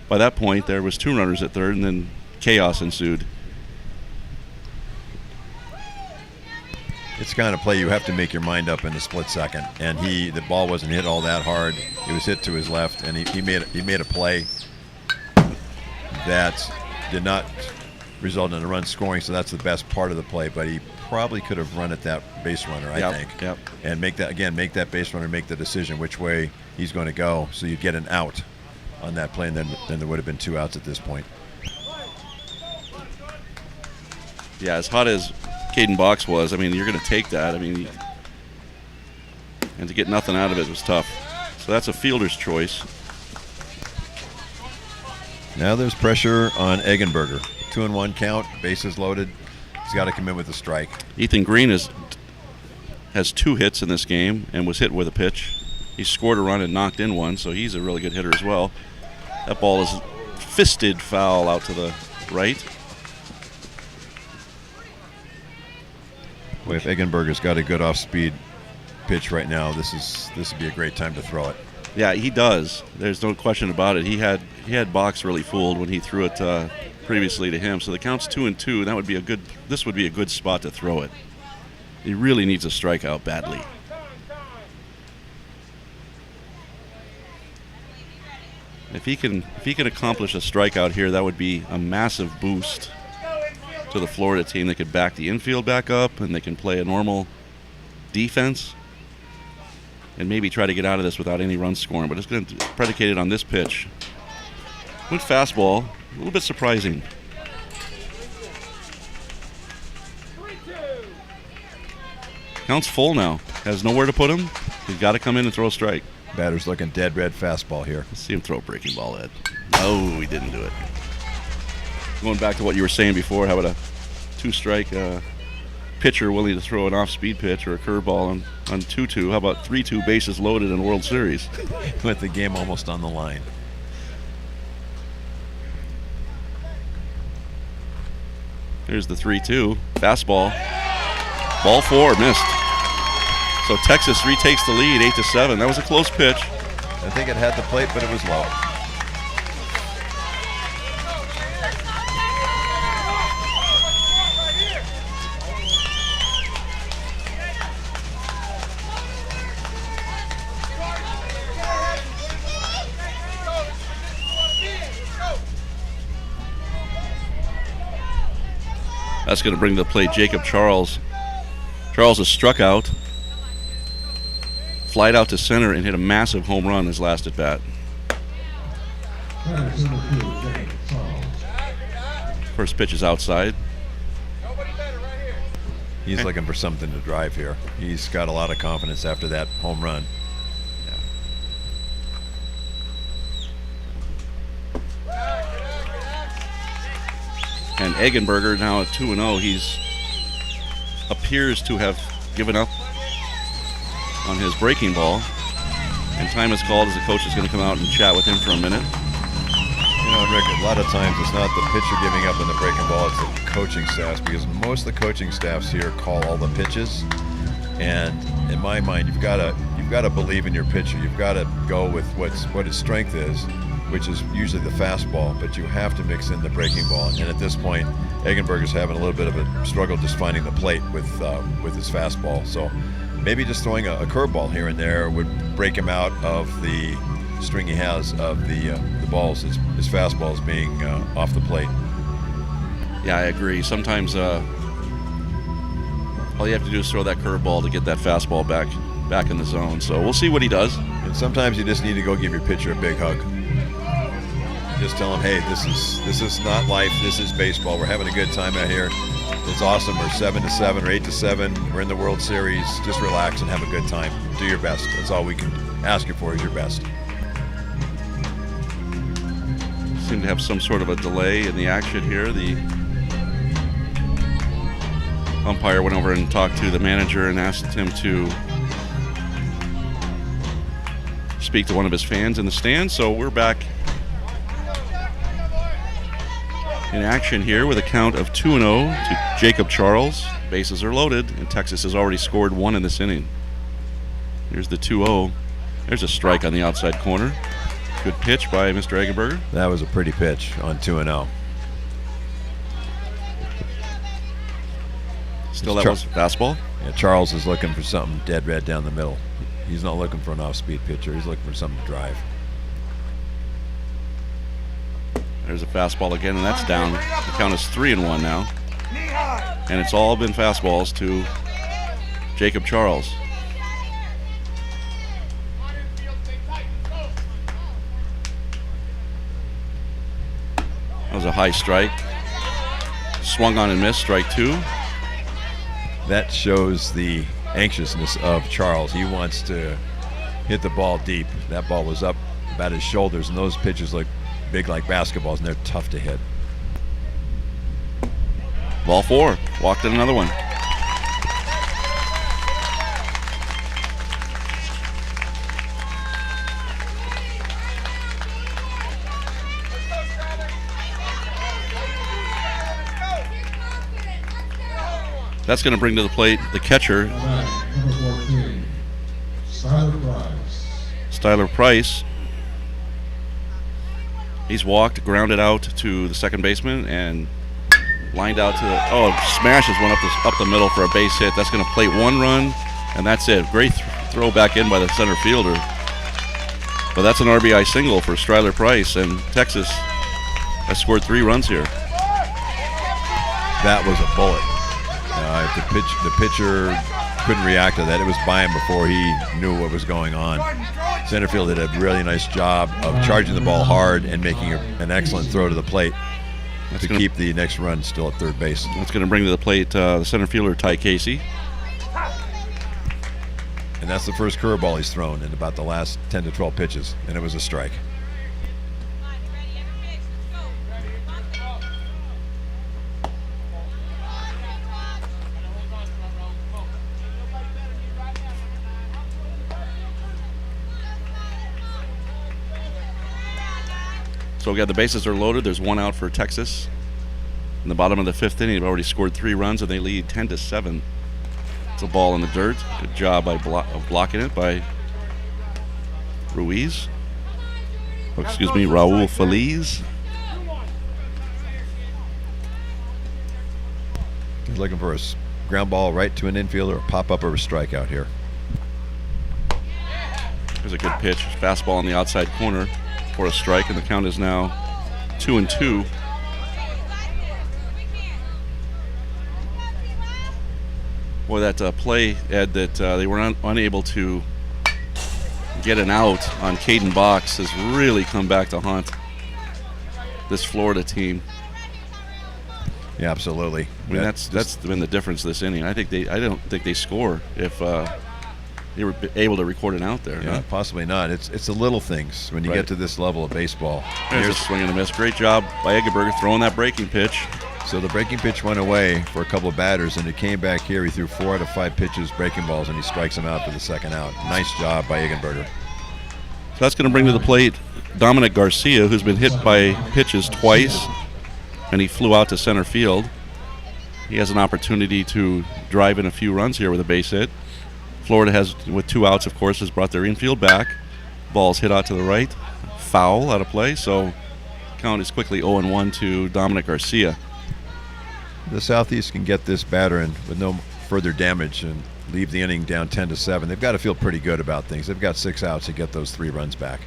by that point, there was 2 runners at third, and then chaos ensued. It's the kind of play you have to make your mind up in a split second. And the ball wasn't hit all that hard. It was hit to his left, and he made a play that did not result in a run scoring. So that's the best part of the play. But he probably could have run at that base runner, I think. Yep. And make that base runner make the decision which way he's going to go. So you get an out on that play, and then there would have been 2 outs at this point. Yeah, as hot as Caden Box was, I mean, you're going to take that. I mean, and to get nothing out of it was tough. So that's a fielder's choice. Now there's pressure on Eggenberger. 2-1 count, bases loaded. He's got to come in with a strike. Ethan Green has 2 hits in this game and was hit with a pitch. He scored a run and knocked in one, so he's a really good hitter as well. That ball is fisted foul out to the right. Well, if Eggenberger's got a good off-speed pitch right now, this would be a great time to throw it. Yeah, he does. There's no question about it. He had Box really fooled when he threw it previously to him. So the count's 2-2. That would be this would be a good spot to throw it. He really needs a strikeout badly. If he can accomplish a strikeout here, that would be a massive boost to the Florida team. They could back the infield back up, and they can play a normal defense and maybe try to get out of this without any run scoring. But it's going to be predicated on this pitch. Good fastball, a little bit surprising. Count's full now. Has nowhere to put him. He's got to come in and throw a strike. Batter's looking dead red fastball here. Let's see him throw a breaking ball, Ed. No, he didn't do it. Going back to what you were saying before, how about a 2-strike pitcher willing to throw an off-speed pitch or a curveball on 2-2? How about 3-2 bases loaded in a World Series? With the game almost on the line. There's the 3-2. Fastball. Ball 4, missed. So Texas retakes the lead, 8-7. That was a close pitch. I think it had the plate, but it was low. That's going to bring to the plate Jacob Charles. Charles has struck out, flied out to center, and hit a massive home run his last at bat. First pitch is outside. He's looking for something to drive here. He's got a lot of confidence after that home run. And Eggenberger now at 2-0. He's appears to have given up on his breaking ball. And time is called as the coach is going to come out and chat with him for a minute. You know, Rick, a lot of times it's not the pitcher giving up on the breaking ball, it's the coaching staffs, because most of the coaching staffs here call all the pitches. And in my mind, you've got to believe in your pitcher. You've got to go with what his strength is, which is usually the fastball, but you have to mix in the breaking ball. And at this point, Eggenberger's having a little bit of a struggle just finding the plate with his fastball. So maybe just throwing a curveball here and there would break him out of the string he has of the balls, his fastballs being off the plate. Yeah, I agree. Sometimes all you have to do is throw that curveball to get that fastball back in the zone. So we'll see what he does. And sometimes you just need to go give your pitcher a big hug. Just tell him, hey, this is not life. This is baseball. We're having a good time out here. It's awesome. We're 7-7 or 8-7. We're in the World Series. Just relax and have a good time. Do your best. That's all we can ask you for is your best. Seem to have some sort of a delay in the action here. The umpire went over and talked to the manager and asked him to speak to one of his fans in the stands. So we're back in action here with a count of 2-0 to Jacob Charles. Bases are loaded, and Texas has already scored one in this inning. Here's the 2-0. There's a strike on the outside corner. Good pitch by Mr. Eggenberger. That was a pretty pitch on 2-0. Still that was a fastball. Yeah, Charles is looking for something dead red down the middle. He's not looking for an off-speed pitcher. He's looking for something to drive. There's a fastball again, and that's down. The count is 3-1 now. And it's all been fastballs to Jacob Charles. That was a high strike. Swung on and missed, strike two. That shows the anxiousness of Charles. He wants to hit the ball deep. That ball was up about his shoulders, and those pitches look big like basketballs, and they're tough to hit. Ball four. Walked in another one. That's going to bring to the plate the catcher, Number 14, Skylar Price. Styler Price. He's walked, grounded out to the second baseman, and lined out to the, smashes one up the middle for a base hit. That's going to plate one run, and that's it. Great throw back in by the center fielder. But that's an RBI single for Styler Price, and Texas has scored 3 runs here. That was a bullet. If the pitcher couldn't react to that, it was by him before he knew what was going on. Center field did a really nice job of charging the ball hard and making an excellent throw to the plate to keep the next run still at third base. That's going to bring to the plate the center fielder, Ty Casey. And that's the first curveball he's thrown in about the last 10 to 12 pitches, and it was a strike. So again, the bases are loaded. There's one out for Texas. In the bottom of the 5th inning, they've already scored 3 runs, and they lead 10-7. It's a ball in the dirt. Good job of blocking it by Ruiz. Raul Feliz. He's looking for a ground ball right to an infielder, or pop up or a strikeout here. There's a good pitch. Fastball on the outside corner for a strike, and the count is now 2-2. Boy, that play, Ed, that they were unable to get an out on Caden Box has really come back to haunt this Florida team. Yeah, absolutely. I mean, that's been the difference this inning. I don't think they score if they were able to record an out there. Yeah, Huh? possibly not. It's the little things when you Right. get to this level of baseball. There's a swing and a miss. Great job by Eggenberger throwing that breaking pitch. So the breaking pitch went away for a couple of batters, and it came back here. He threw 4 out of 5 pitches, breaking balls, and he strikes him out for the second out. Nice job by Eggenberger. So that's going to bring to the plate Dominic Garcia, who's been hit by pitches twice, and he flew out to center field. He has an opportunity to drive in a few runs here with a base hit. Florida has, with 2 outs, of course, has brought their infield back. Ball's hit out to the right. Foul out of play, so count is quickly 0-1 to Dominic Garcia. The Southeast can get this batter in with no further damage and leave the inning down 10-7. They've got to feel pretty good about things. They've got 6 outs to get those 3 runs back.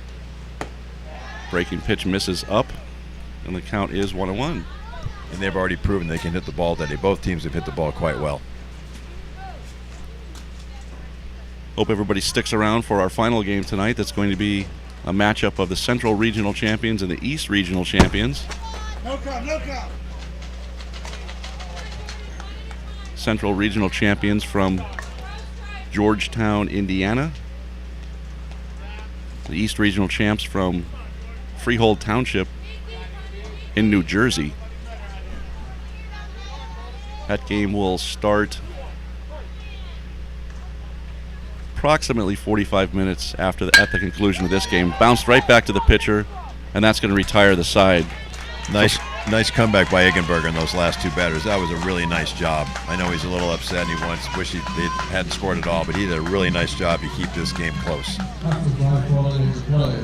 Breaking pitch misses up, and the count is 1-1. And they've already proven they can hit the ball today. Both teams have hit the ball quite well. Hope everybody sticks around for our final game tonight. That's going to be a matchup of the Central Regional Champions and the East Regional Champions. No count, no count. Central Regional Champions from Georgetown, Indiana. The East Regional Champs from Freehold Township in New Jersey. That game will start approximately 45 minutes at the conclusion of this game. Bounced right back to the pitcher, and that's going to retire the side. Nice comeback by Eggenberger in those last 2 batters. That was a really nice job. I know he's a little upset and he wish they hadn't scored at all, but he did a really nice job to keep this game close.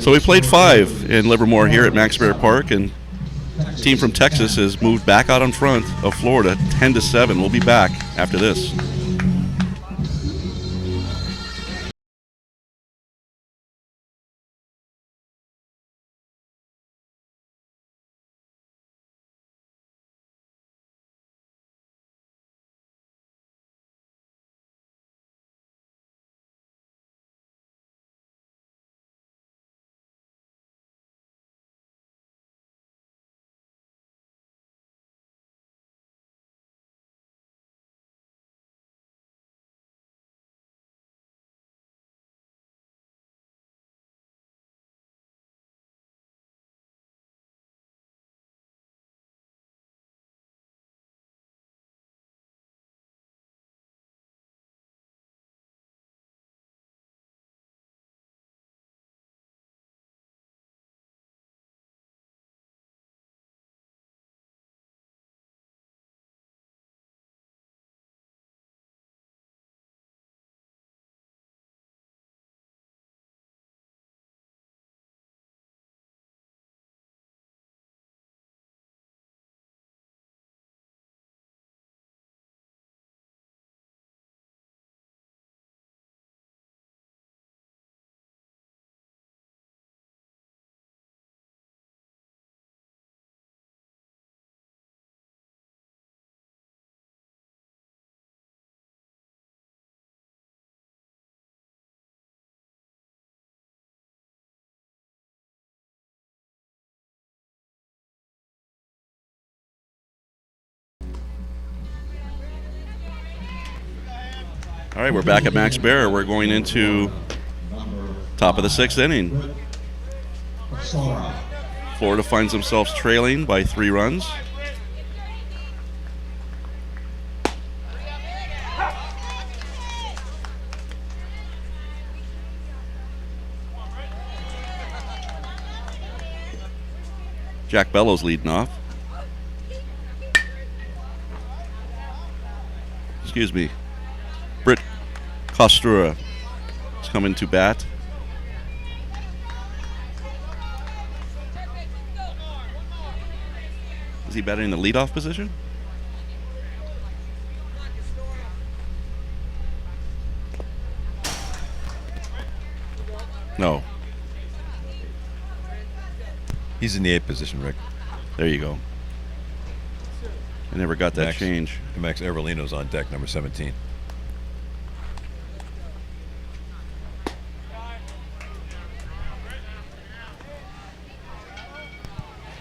So we played 5 in Livermore here at Max Baer Park, and the team from Texas has moved back out in front of Florida 10-7. We'll be back after this. All right, we're back at Max Baer. We're going into top of the 6th inning. Florida finds themselves trailing by 3 runs. Jack Bellows leading off. Excuse me. Britt Kostura is coming to bat. Is he batting in the leadoff position? No. He's in the 8th position, Rick. There you go. I never got that Max, change. Max Everlino's on deck, number 17.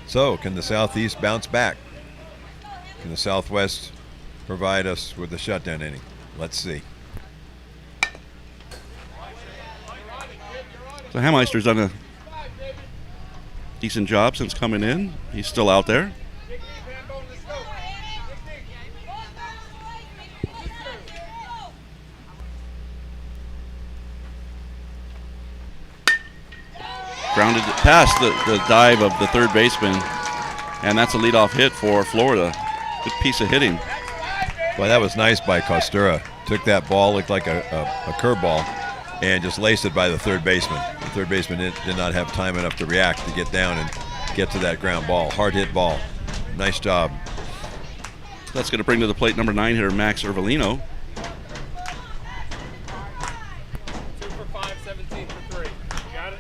So, can the Southeast bounce back? Can the Southwest provide us with a shutdown inning? Let's see. So Hammeister's done a decent job since coming in. He's still out there. Grounded past the dive of the third baseman, and that's a leadoff hit for Florida. Good piece of hitting. Well, that was nice by Costura. Took that ball, looked like a curveball, and just laced it by the third baseman. The third baseman did not have time enough to react to get down and get to that ground ball. Hard hit ball. Nice job. That's going to bring to the plate number 9 hitter Max Ervelino. 2 for 5, 17 for 3. Got it?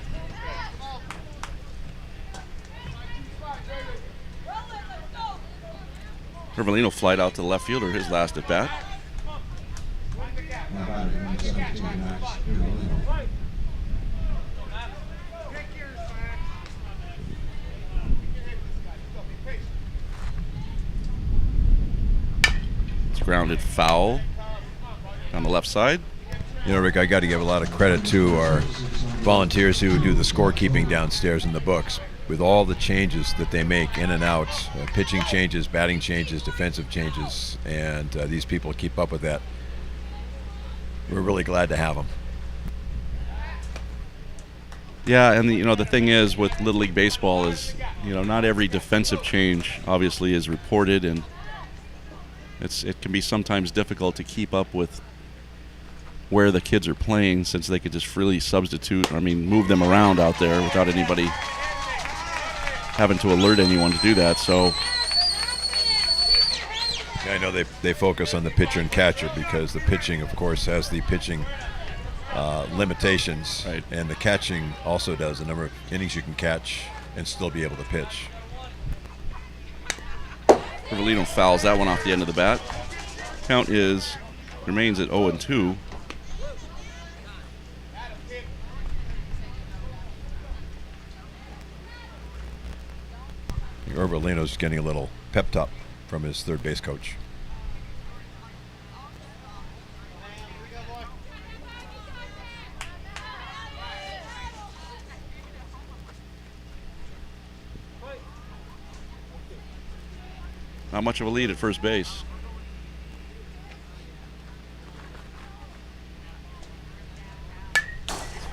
Ervelino flied out to the left fielder his last at bat. Now batting number 17, Max Ervelino. It's grounded foul on the left side. You know, Rick, I got to give a lot of credit to our volunteers who do the scorekeeping downstairs in the books. With all the changes that they make in and out, pitching changes, batting changes, defensive changes, and these people keep up with that. We're really glad to have them. Yeah, and the thing is with Little League Baseball is, not every defensive change obviously is reported, and it can be sometimes difficult to keep up with where the kids are playing, since they could just freely substitute, move them around out there without anybody having to alert anyone to do that. So I know they focus on the pitcher and catcher because the pitching, of course, has the pitching limitations, right, and the catching also does the number of innings you can catch and still be able to pitch. Ervelino fouls that one off the end of the bat. Count remains at 0-2. Ervelino's getting a little pep talk from his third base coach. Not much of a lead at first base.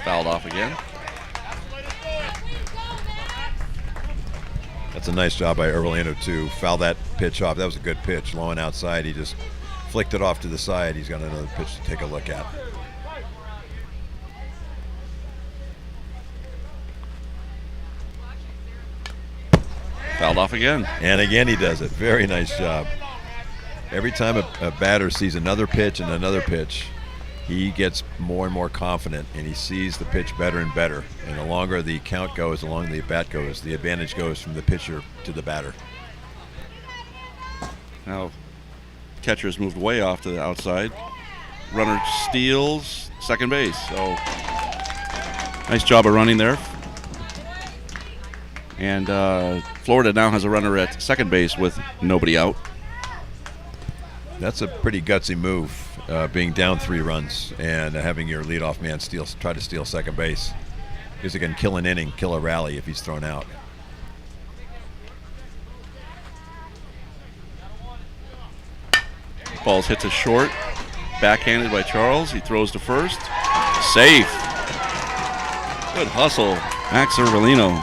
Fouled off again. That's a nice job by Ervelino to foul that pitch off. That was a good pitch, low and outside. He just flicked it off to the side. He's got another pitch to take a look at. Fouled off again. And again he does it. Very nice job. Every time a batter sees another pitch and another pitch, he gets more and more confident, and he sees the pitch better and better. And the longer the count goes, the longer the bat goes, the advantage goes from the pitcher to the batter. Now, catcher's moved way off to the outside. Runner steals second base. So, nice job of running there. And Florida now has a runner at second base with nobody out. That's a pretty gutsy move, being down 3 runs and having your leadoff man try to steal second base, because it can kill an inning, kill a rally if he's thrown out. Ball's hit to short, backhanded by Charles. He throws to first. Safe. Good hustle, Max Ervelino.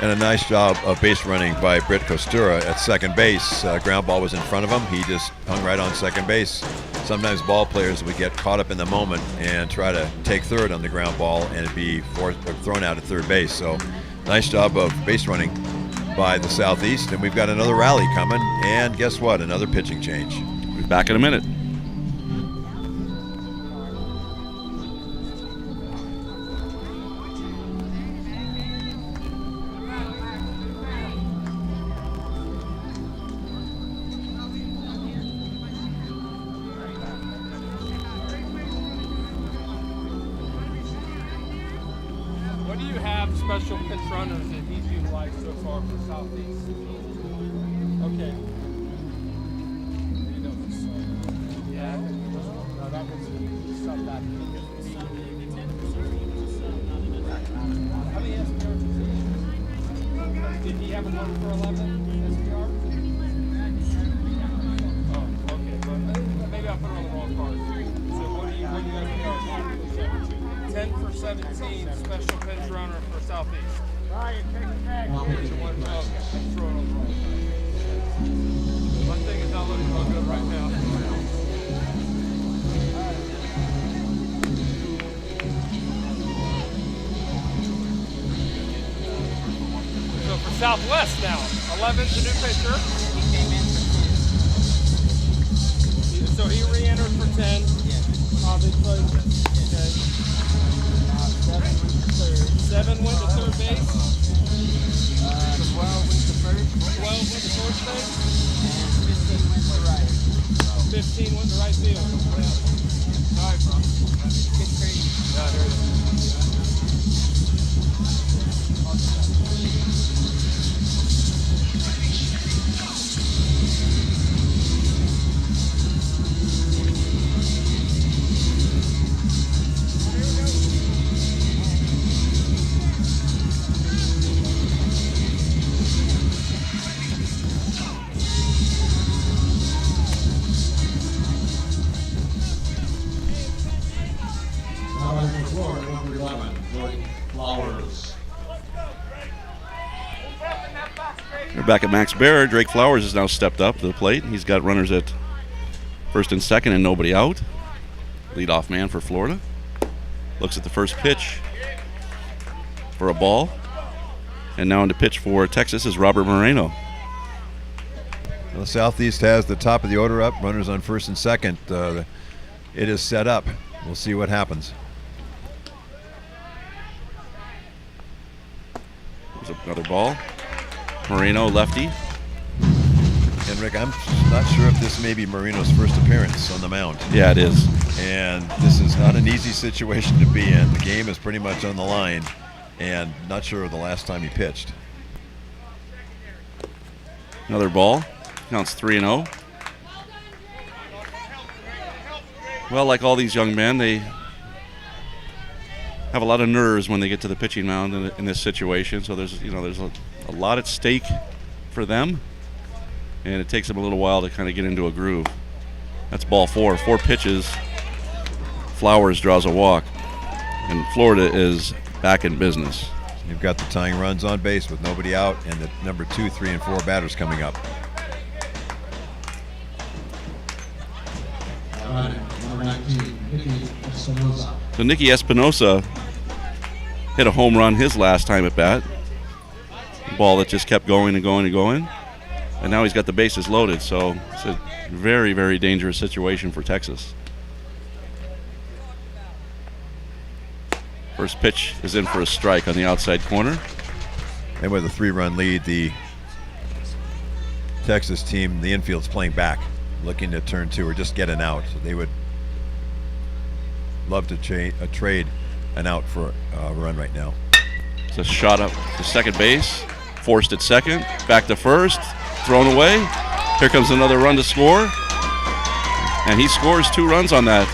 And a nice job of base running by Britt Costura at second base. Ground ball was in front of him. He just hung right on second base. Sometimes ball players would get caught up in the moment and try to take third on the ground ball and be thrown out at third base. So nice job of base running by the Southeast. And we've got another rally coming. And guess what? Another pitching change. We'll be back in a minute. What do you have special pitch runners that he's utilized so far for the Southeast? Okay. Yeah. No, that was stuff back. Let me ask you, did he have a one for 11 SPR? Oh, okay. But maybe I put it on the wrong card. So what do you SPR? 10 for 17 special pinch runner for Southeast. Ryan, take it back. Okay, I'm throwing on the wrong side. My thing is not looking real good right now. So for Southwest now, 11's the new pitcher. So he re-entered for 10. Obviously. Okay. 7 went to third base. 12 went to first base. 15 went to right field. Sorry, bro. Get crazy. Yeah, there it is. Now on the floor, number 11, Drake Flowers. We're back at Max Bear. Drake Flowers has now stepped up to the plate. He's got runners at first and second and nobody out. Leadoff man for Florida. Looks at the first pitch for a ball. And now on to pitch for Texas is Robert Moreno. Well, Southeast has the top of the order up, runners on first and second. It is set up. We'll see what happens. There's another ball. Moreno, lefty. And Rick, I'm not sure if this may be Moreno's first appearance on the mound. Yeah, it is. And this is not an easy situation to be in. The game is pretty much on the line, and not sure of the last time he pitched. Another ball. Counts 3-0. Well, like all these young men, they have a lot of nerves when they get to the pitching mound in this situation. So there's a lot at stake for them, and it takes them a little while to kind of get into a groove. That's ball 4. 4 pitches. Flowers draws a walk, and Florida is back in business. You've got the tying runs on base with nobody out, and the number 2, 3, and 4 batters coming up. Number 19, Nicky Espinosa. So Nicky Espinosa hit a home run his last time at bat. Ball that just kept going and going and going. And now he's got the bases loaded, so it's a very, very dangerous situation for Texas. First pitch is in for a strike on the outside corner. And with a 3-run lead, the Texas team, the infield's playing back, looking to turn 2 or just get an out. So they would love to trade an out for a run right now. It's a shot up to second base, forced at second, back to first, thrown away. Here comes another run to score, and he scores 2 runs on that.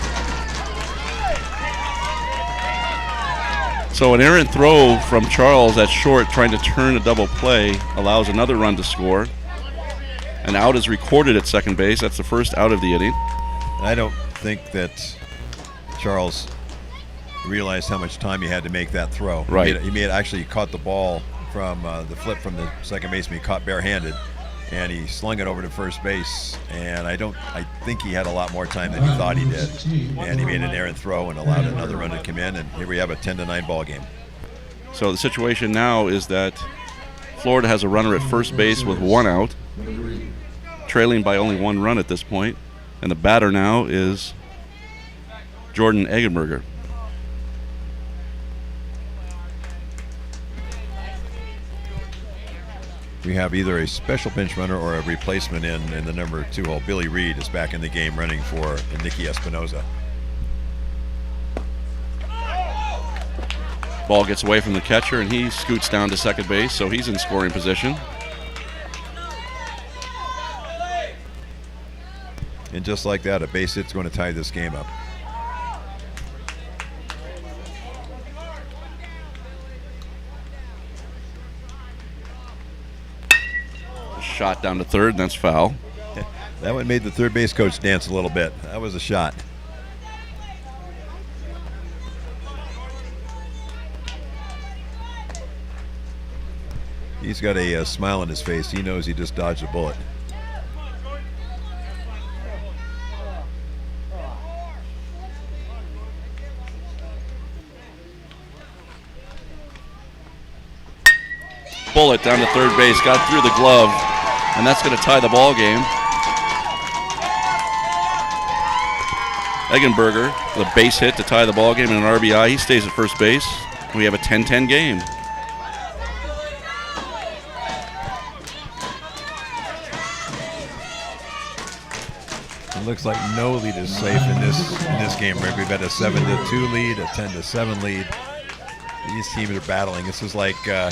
So an errant throw from Charles at short, trying to turn a double play, allows another run to score. An out is recorded at second base. That's the first out of the inning. I don't think that Charles realized how much time he had to make that throw. Right. He actually caught the ball from the flip from the second baseman. He caught barehanded, and he slung it over to first base. And I think he had a lot more time than he thought he did. And he made an errant throw and allowed another run to come in. And here we have a 10-9 ball game. So the situation now is that Florida has a runner at first base with 1 out, trailing by only 1 run at this point. And the batter now is Jordan Eggenberger. We have either a special pinch runner or a replacement in the number 2 hole. Billy Reed is back in the game running for Nicky Espinosa. Ball gets away from the catcher, and he scoots down to second base, so he's in scoring position. And just like that, a base hit's going to tie this game up. shot down to third, and that's foul. That one made the third base coach dance a little bit. That was a shot. He's got a smile on his face. He knows he just dodged a bullet. Bullet down to third base, got through the glove, and that's going to tie the ball game. Eggenberger, the base hit to tie the ball game, and an RBI. He stays at first base. We have a 10-10 game. It looks like no lead is safe in this game, Rick. We've had a 7-2 lead, a 10-7 lead. These teams are battling. This is like a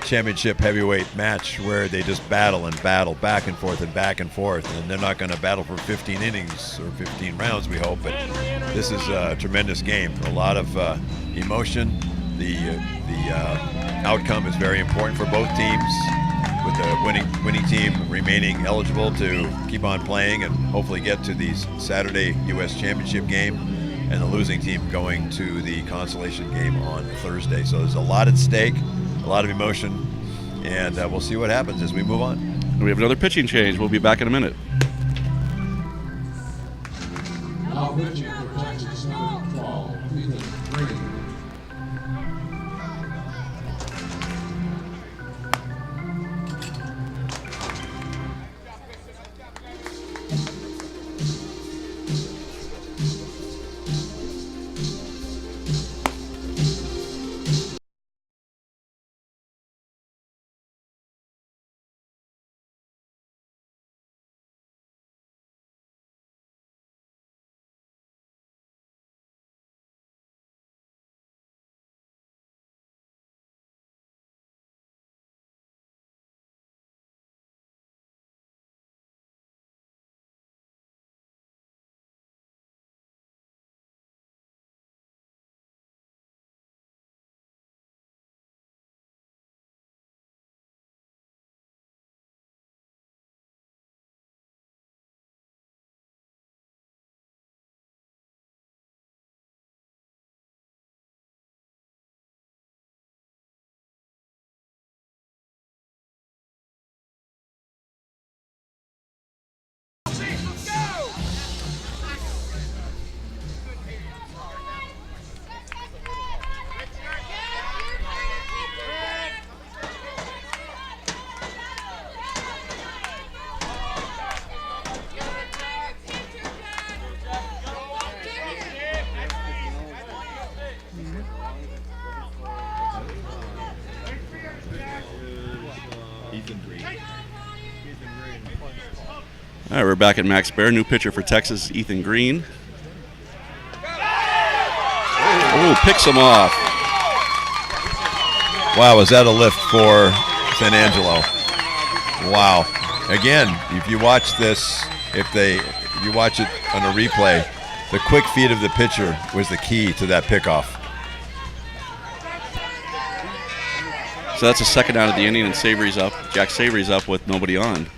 championship heavyweight match where they just battle and battle back and forth, and they're not going to battle for 15 innings or 15 rounds, we hope, but this is a tremendous game. A lot of emotion. The outcome is very important for both teams, with the winning team remaining eligible to keep on playing and hopefully get to the Saturday U.S. Championship game, and the losing team going to the consolation game on Thursday. So there's a lot at stake, a lot of emotion, and we'll see what happens as we move on. We have another pitching change. We'll be back in a minute. Now pitching for Texas, number 12, Ethan Green. All right, we're back at Max Baer. New pitcher for Texas, Ethan Green. Oh, picks him off. Wow, was that a lift for San Angelo? Wow. Again, if you watch this, if you watch it on a replay, the quick feet of the pitcher was the key to that pickoff. So that's a second out of the inning, and Savory's up. Jack Savory's up with nobody on.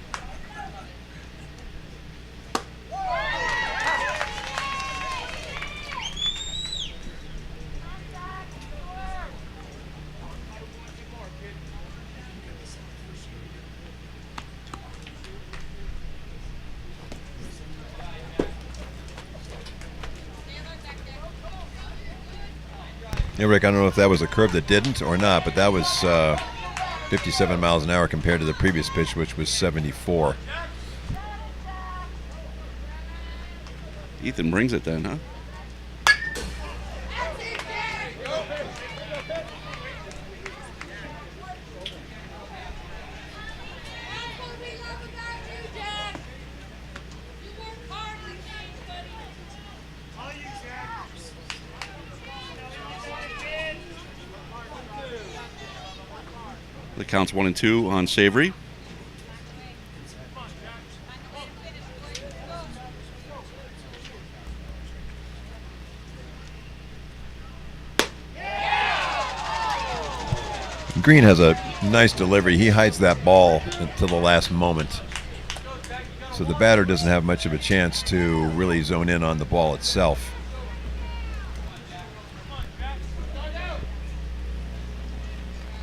Yeah, Rick, I don't know if that was a curve that didn't or not, but that was 57 miles an hour compared to the previous pitch, which was 74. Ethan brings it then, huh? The count's 1-2 on Savory. Green has a nice delivery. He hides that ball until the last moment. So the batter doesn't have much of a chance to really zone in on the ball itself.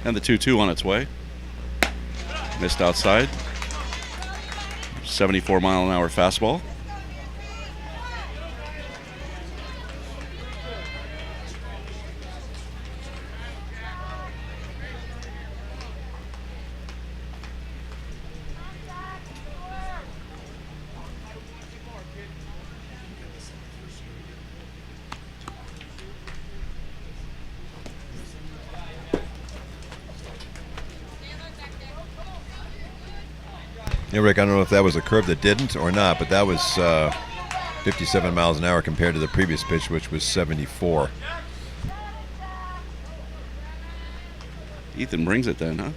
And the 2-2 on its way. Missed outside. 74-mile-an-hour fastball. Yeah, Rick, I don't know if that was a curve that didn't or not, but that was 57 miles an hour compared to the previous pitch, which was 74. Ethan brings it then, huh?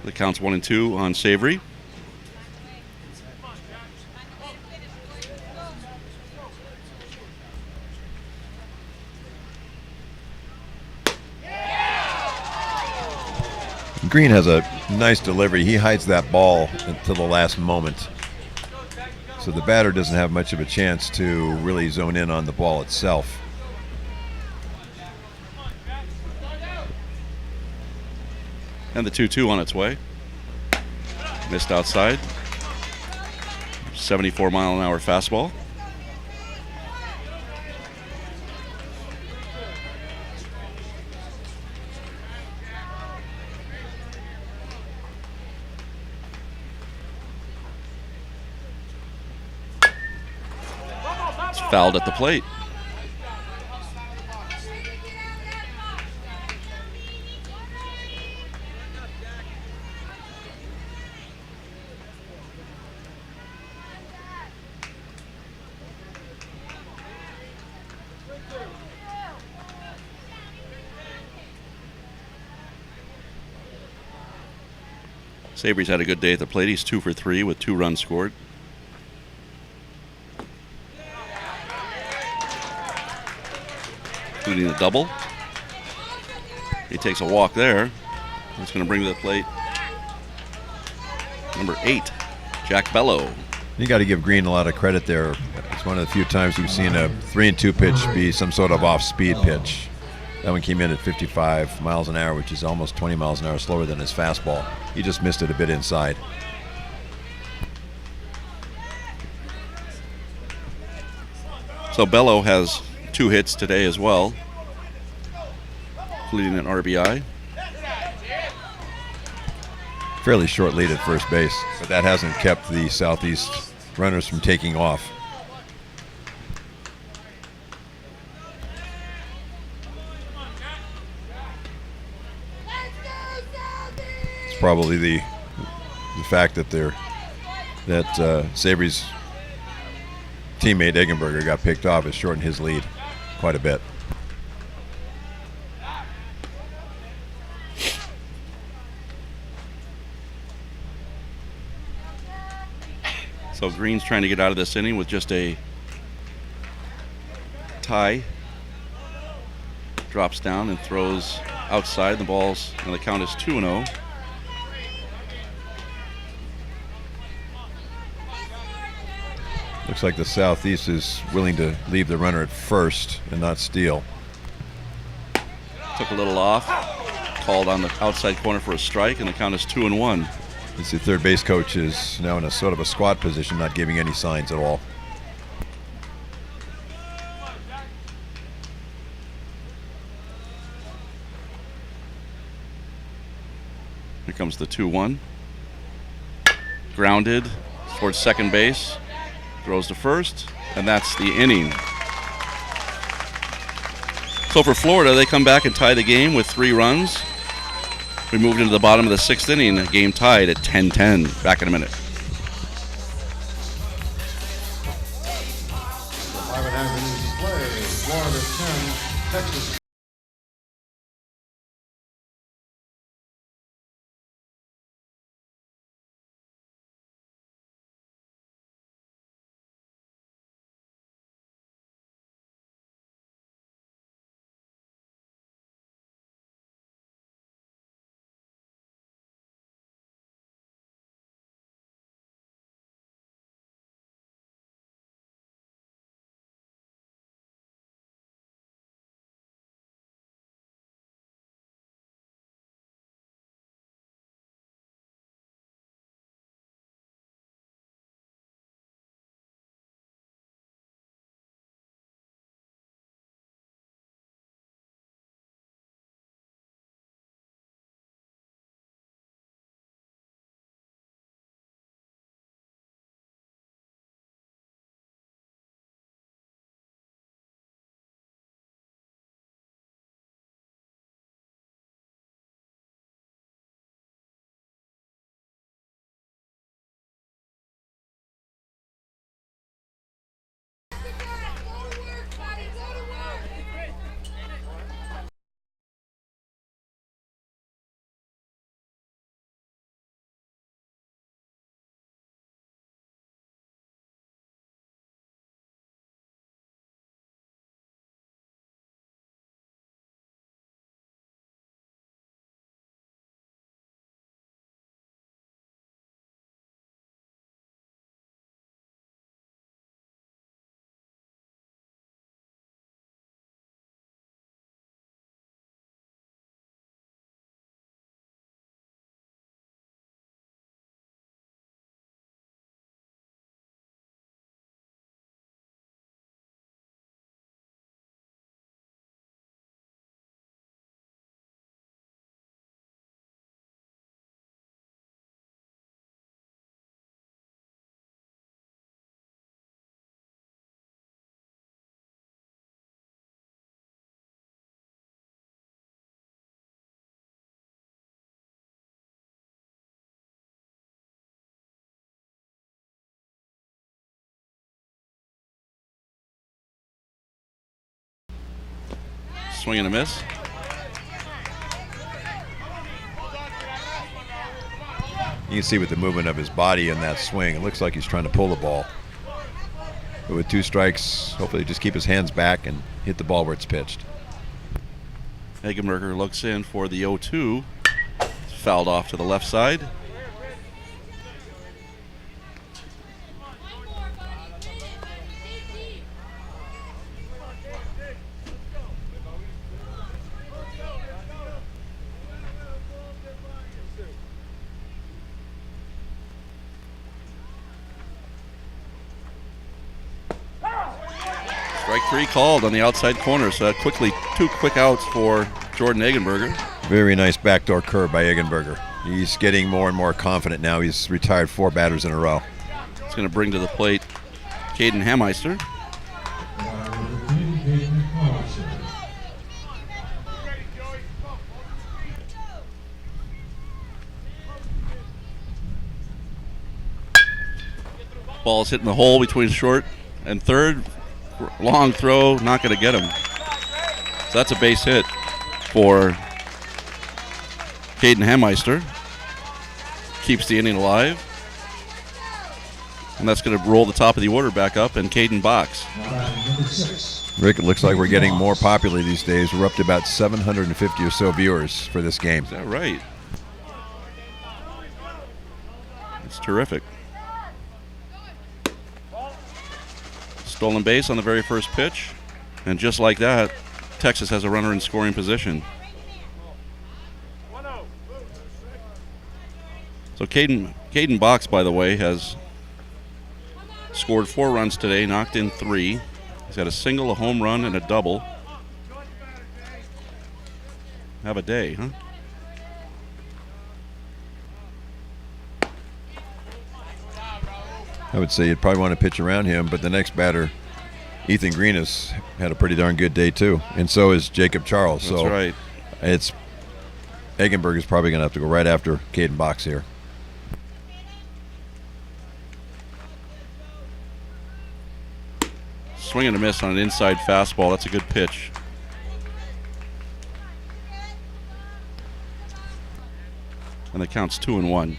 The count's 1-2 on Savory. Green has a nice delivery. He hides that ball until the last moment. So the batter doesn't have much of a chance to really zone in on the ball itself. And the 2-2 on its way. Missed outside. 74-mile-an-hour fastball. It's fouled at the plate. Savory's had a good day at the plate. He's 2 for 3 with 2 runs scored. Including a double. He takes a walk there. That's going to bring to the plate number 8, Jack Bello. You got to give Green a lot of credit there. It's one of the few times we've seen a 3-2 pitch be some sort of off-speed pitch. That one came in at 55 miles an hour, which is almost 20 miles an hour slower than his fastball. He just missed it a bit inside. So Bello has 2 hits today as well, including an RBI. Fairly short lead at first base, but that hasn't kept the Southeast runners from taking off. It's probably the fact that Savory's teammate Eggenberger got picked off has shortened his lead quite a bit. So Green's trying to get out of this inning with just a tie. Drops down and throws outside. The ball's, and the count is 2-0. Looks like the Southeast is willing to leave the runner at first and not steal. Took a little off. Called on the outside corner for a strike, and the count is 2-1. The third base coach is now in a sort of a squat position, not giving any signs at all. Here comes the 2-1. Grounded towards second base. Throws to first, and that's the inning. So for Florida, they come back and tie the game with 3 runs. We moved into the bottom of the 6th inning, a game tied at 10-10. Back in a minute. 5.5 innings of play. Swing and a miss. You can see with the movement of his body in that swing, it looks like he's trying to pull the ball. But with 2 strikes, hopefully just keep his hands back and hit the ball where it's pitched. Eggenberger looks in for the 0-2. Fouled off to the left side. Strike 3 called on the outside corner, so that quickly 2 quick outs for Jordan Eggenberger. Very nice backdoor curve by Eggenberger. He's getting more and more confident now. He's retired 4 batters in a row. It's going to bring to the plate Caden Hammeister. Caden Hameister. Ball's hitting the hole between short and third. Long throw, not going to get him. So that's a base hit for Caden Hammeister. Keeps the inning alive. And that's going to roll the top of the order back up, and Caden Box. Number 6. Rick, it looks like we're getting more popular these days. We're up to about 750 or so viewers for this game. Is that right? It's terrific. Stolen base on the very first pitch. And just like that, Texas has a runner in scoring position. So Caden Box, by the way, has scored 4 runs today, knocked in 3. He's got a single, a home run, and a double. Have a day, huh? I would say you'd probably want to pitch around him, but the next batter, Ethan Green, has had a pretty darn good day too, and so is Jacob Charles. That's so right. it's Eggenberger's probably going to have to go right after Caden Box here. Swing and a miss on an inside fastball. That's a good pitch. And the count's 2-1.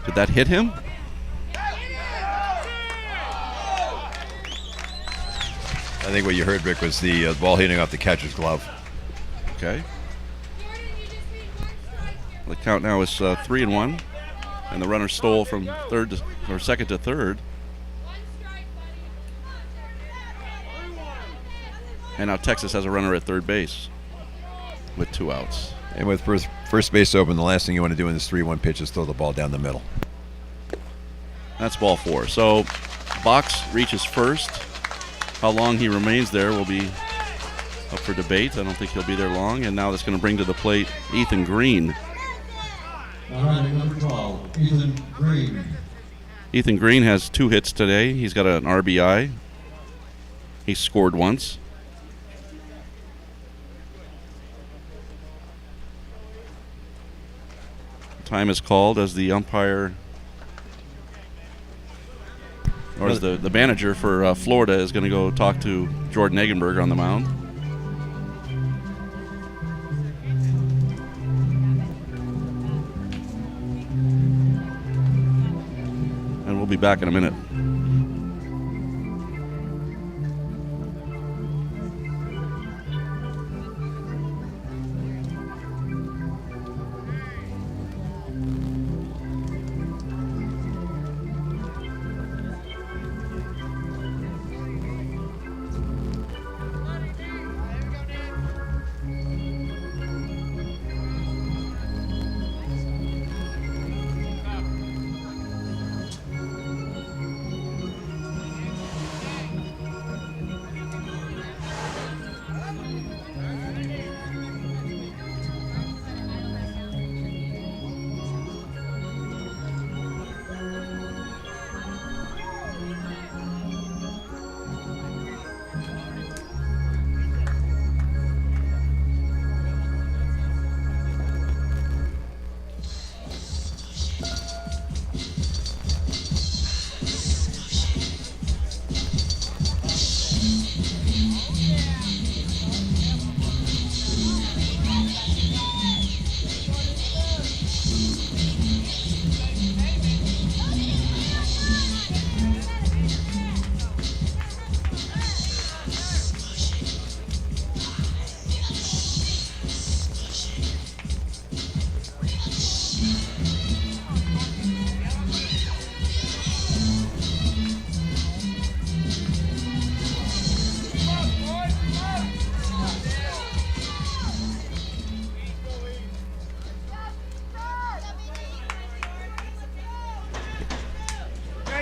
Did that hit him? I think what you heard, Rick, was the ball hitting off the catcher's glove. Okay. The count now is 3-1, and the runner stole from second to third. And now Texas has a runner at third base with 2 outs. And with first base open, the last thing you want to do in this 3-1 pitch is throw the ball down the middle. That's ball 4. So Box reaches first. How long he remains there will be up for debate. I don't think he'll be there long. And now that's going to bring to the plate Ethan Green. Number 12, Ethan Green. Ethan Green has 2 hits today. He's got an RBI. He scored once. Time is called as the umpire, or as the manager for Florida is going to go talk to Jordan Eggenberger on the mound. And we'll be back in a minute.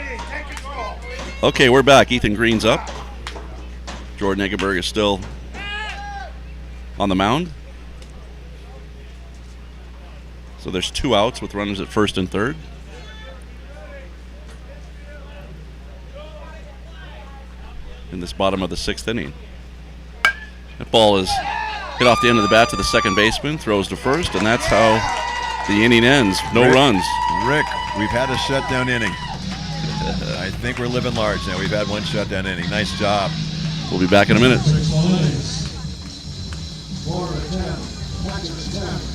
inning. Take control. Okay, we're back. Ethan Green's up. Jordan Eggenberg is still on the mound. So there's 2 outs with runners at first and third. In this bottom of the 6th inning. That ball is hit off the end of the bat to the second baseman, throws to first, and that's how the inning ends. No runs. Rick, we've had a shutdown inning. I think we're living large now. We've had one shutdown inning. Nice job. We'll be back in a minute. Florida 10, Texas 10.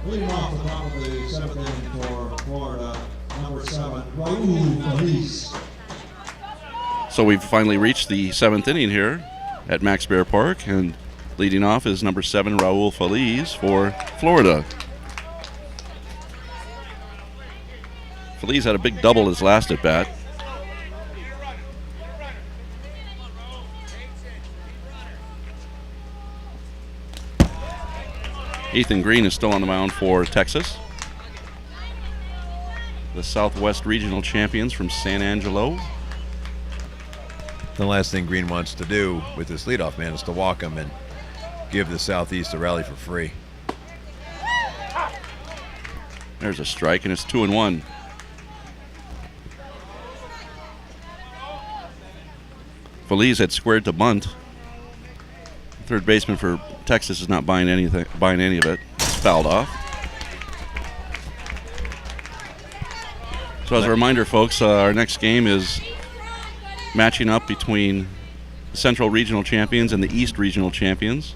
Leading off the top of the 7th inning for Florida, number 7, Raul Feliz. So we've finally reached the 7th inning here at Max Bear Park, and leading off is number 7, Raul Feliz for Florida. Feliz had a big double his last at bat. Ethan Green is still on the mound for Texas. The Southwest Regional Champions from San Angelo. The last thing Green wants to do with this leadoff man is to walk him and give the Southeast a rally for free. There's a strike, and it's 2-1. Feliz had squared to bunt. Third baseman for Texas is not buying any of it. It's fouled off. So as a reminder, folks, our next game is matching up between the Central Regional Champions and the East Regional Champions.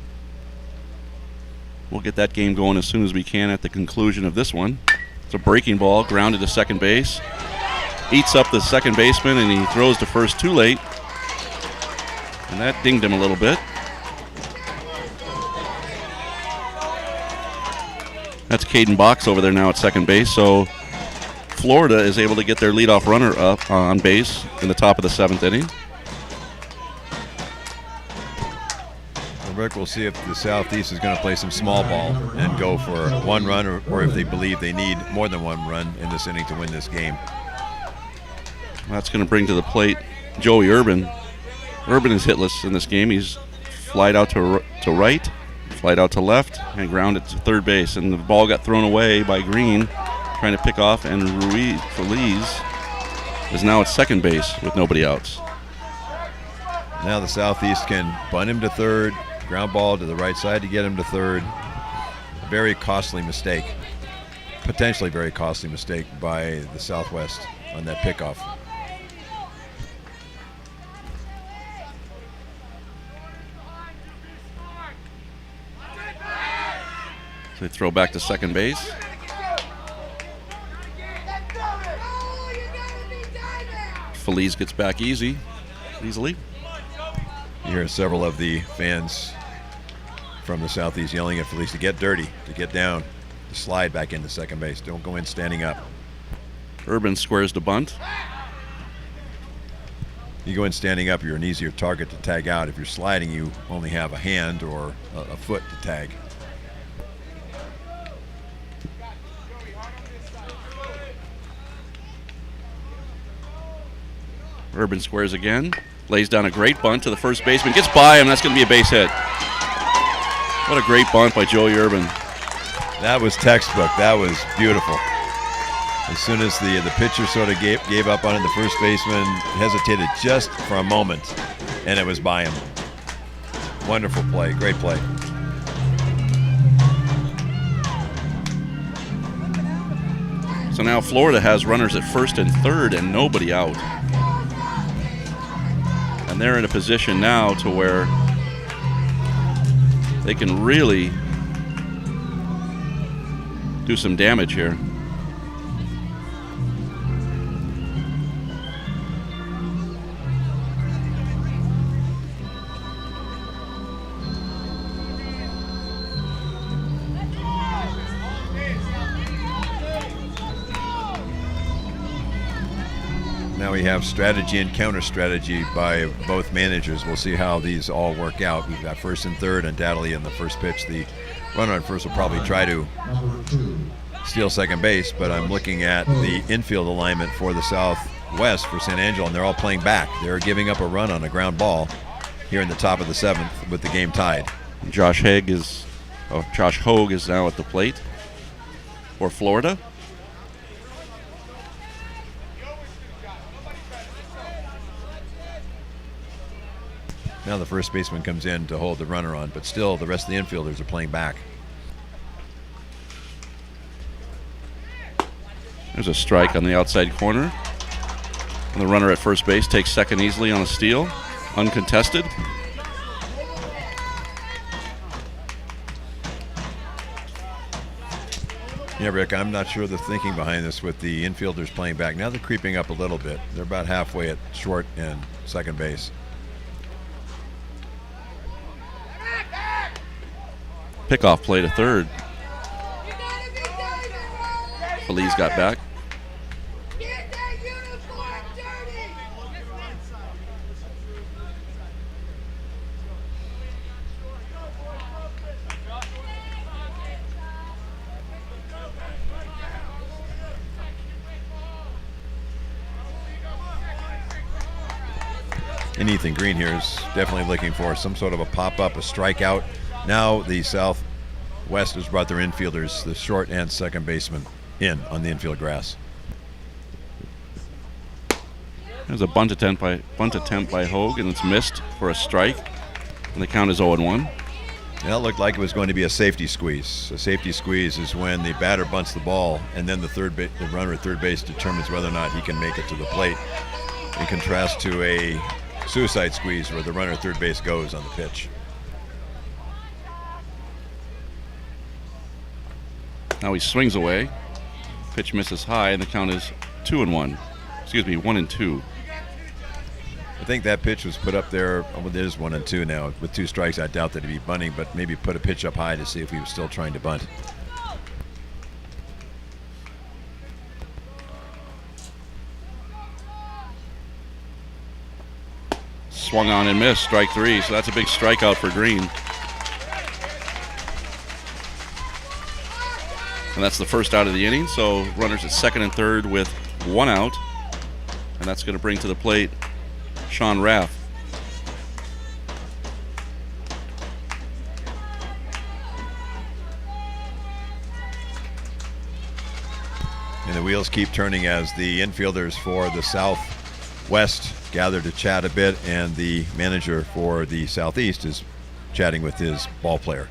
We'll get that game going as soon as we can at the conclusion of this one. It's a breaking ball, grounded to second base. Eats up the second baseman, and he throws to first too late. And that dinged him a little bit. That's Caden Box over there now at second base. So Florida is able to get their leadoff runner up on base in the top of the 7th inning. Well, Rick, we'll see if the Southeast is going to play some small ball and go for 1 run, or if they believe they need more than 1 run in this inning to win this game. That's going to bring to the plate Joey Urban. Urban is hitless in this game. He's flied out to right, flied out to left, and grounded to third base. And the ball got thrown away by Green, trying to pick off, and Feliz is now at second base with nobody outs. Now the Southeast can bunt him to third, ground ball to the right side to get him to third. A very costly mistake, potentially very costly mistake by the Southwest on that pickoff. So they throw back to second base. Feliz gets back easily. You hear several of the fans from the Southeast yelling at Feliz to get dirty, to get down, to slide back into second base. Don't go in standing up. Urban squares to bunt. You go in standing up, you're an easier target to tag out. If you're sliding, you only have a hand or a foot to tag. Urban squares again. Lays down a great bunt to the first baseman. Gets by him. That's going to be a base hit. What a great bunt by Joey Urban. That was textbook. That was beautiful. As soon as the pitcher sort of gave up on it, the first baseman hesitated just for a moment, and it was by him. Wonderful play. Great play. So now Florida has runners at first and third and nobody out. And they're in a position now to where they can really do some damage here. Now we have strategy and counter strategy by both managers. We'll see how these all work out. We've got first and third, undoubtedly in the first pitch. The runner on first will probably try to steal second base, but I'm looking at the infield alignment for the Southwest for San Angelo, and they're all playing back. They're giving up a run on a ground ball here in the top of the seventh with the game tied. Josh Hogue is now at the plate for Florida. Now the first baseman comes in to hold the runner on, but still the rest of the infielders are playing back. There's a strike on the outside corner. And the runner at first base takes second easily on a steal, uncontested. Yeah, Rick, I'm not sure the thinking behind this with the infielders playing back. Now they're creeping up a little bit. They're about halfway at short and second base. Pickoff play to third. Feliz got back. And Ethan Green here is definitely looking for some sort of a pop-up, a strikeout. Now the Southwest has brought their infielders, the short and second baseman, in on the infield grass. There's a bunt attempt by Hogue, and it's missed for a strike. And the count is 0-1. That looked like it was going to be a safety squeeze. A safety squeeze is when the batter bunts the ball, and then the runner at third base determines whether or not he can make it to the plate. In contrast to a suicide squeeze where the runner at third base goes on the pitch. Now he swings away. Pitch misses high, and the count is 2-1. Excuse me, 1-2. I think that pitch was put up there. Well, it is 1-2 now. With two strikes, I doubt that he'd be bunting, but maybe put a pitch up high to see if he was still trying to bunt. Swung on and missed, strike three. So that's a big strikeout for Green. And that's the first out of the inning. So runners at second and third with one out. And that's going to bring to the plate Sean Raff. And the wheels keep turning as the infielders for the Southwest gather to chat a bit, and the manager for the Southeast is chatting with his ball player.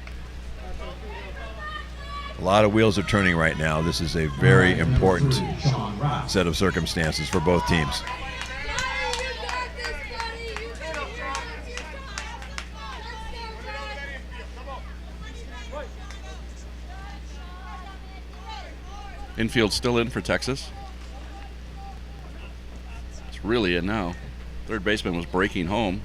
A lot of wheels are turning right now. This is a very important set of circumstances for both teams. Infield still in for Texas. It's really in now. Third baseman was breaking home.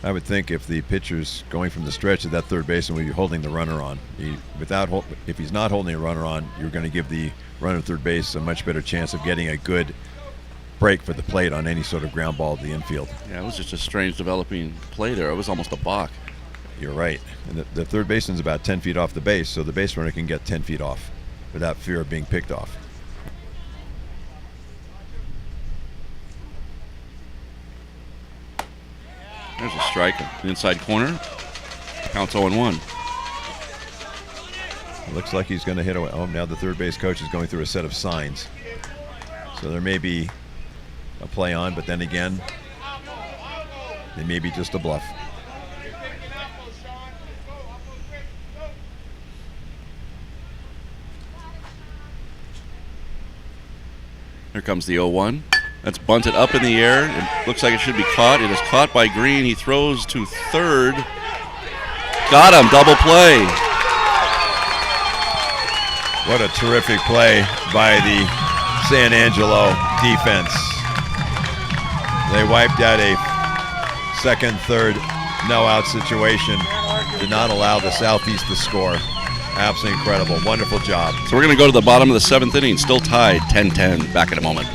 I would think if the pitcher's going from the stretch at that third baseman would be holding the runner on. If he's not holding a runner on, you're going to give the runner at third base a much better chance of getting a good break for the plate on any sort of ground ball to the infield. Yeah, it was just a strange developing play there. It was almost a balk. You're right. And the third baseman's about 10 feet off the base, so the base runner can get 10 feet off without fear of being picked off. There's a strike in the inside corner. Counts 0-1. It looks like he's going to hit away. Oh, now the third base coach is going through a set of signs. So there may be a play on, but then again, it may be just a bluff. Here comes the 0-1. That's bunted up in the air. It looks like it should be caught. It is caught by Green. He throws to third. Got him. Double play. What a terrific play by the San Angelo defense. They wiped out a second, third, no-out situation. Did not allow the Southeast to score. Absolutely incredible. Wonderful job. So we're going to go to the bottom of the 7th inning. Still tied 10-10. Back in a moment.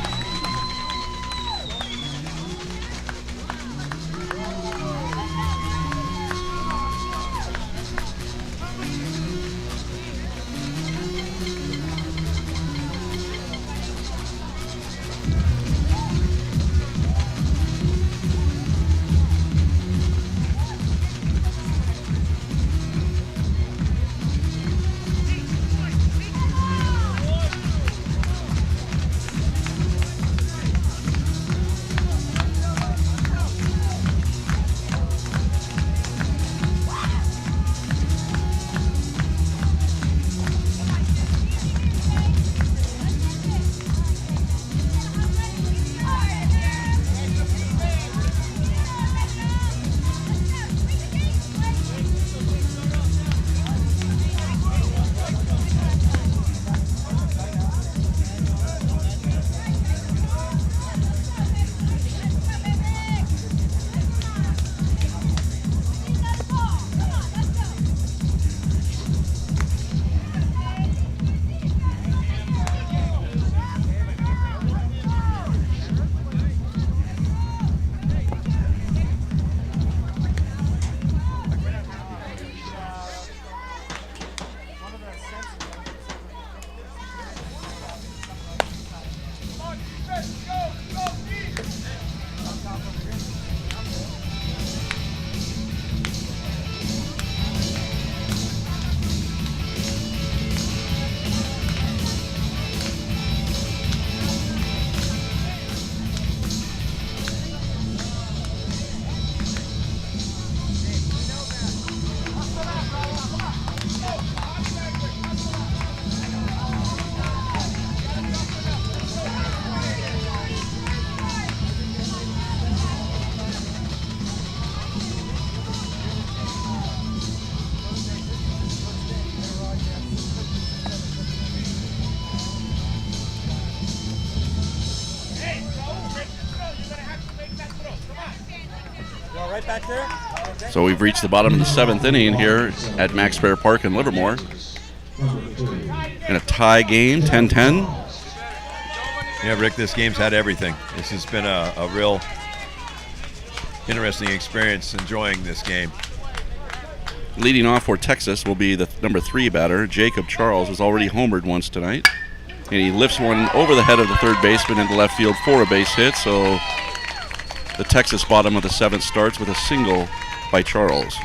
So we've reached the bottom of the 7th inning here at Max Fair Park in Livermore. In a tie game, 10-10. Yeah, Rick, this game's had everything. This has been a real interesting experience enjoying this game. Leading off for Texas will be the number 3 batter, Jacob Charles, who's already homered once tonight. And he lifts one over the head of the third baseman into left field for a base hit. So the Texas bottom of the 7th starts with a single by Charles.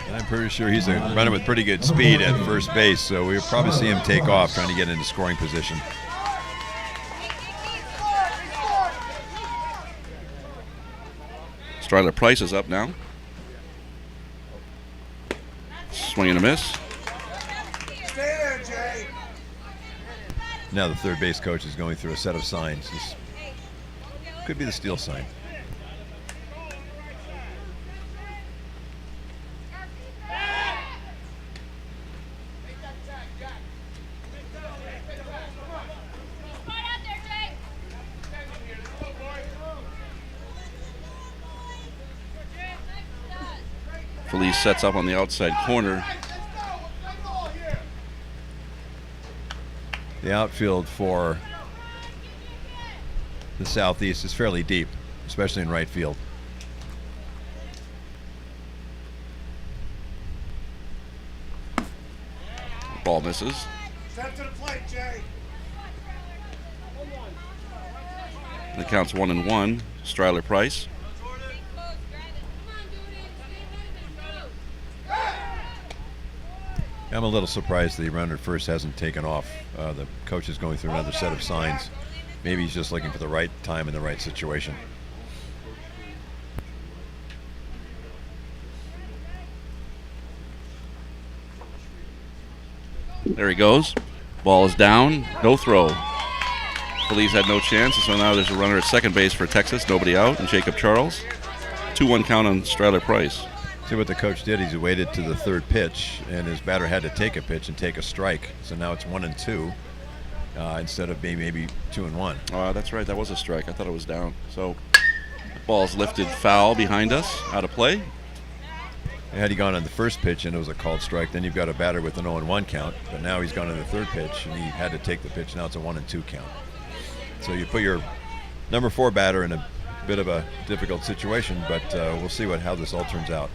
And I'm pretty sure he's a runner with pretty good speed at first base, so we'll probably see him take off trying to get into scoring position. Striler Price is up now. Swing and a miss. Stay there, Jay. Now the third base coach is going through a set of signs. This could be the steal sign. Felice sets up on the outside corner. The outfield for the Southeast is fairly deep, especially in right field. Ball misses. Step to the plate, Jay. The count's 1-1. Stryler Price. I'm a little surprised the runner at first hasn't taken off. The coach is going through another set of signs. Maybe he's just looking for the right time and the right situation. There he goes. Ball is down. No throw. Felice had no chance, so now there's a runner at second base for Texas. Nobody out, and Jacob Charles. 2-1 count on Stryler Price. See what the coach did? He's waited to the third pitch, and his batter had to take a pitch and take a strike. So now it's 1-2 instead of being maybe 2-1. That's right. That was a strike. I thought it was down. So the ball's lifted foul behind us, out of play. Had he gone on the first pitch and it was a called strike, then you've got a batter with an 0-1 count. But now he's gone on the third pitch and he had to take the pitch. Now it's a 1-2 count. So you put your number 4 batter in a bit of a difficult situation, but we'll see how this all turns out.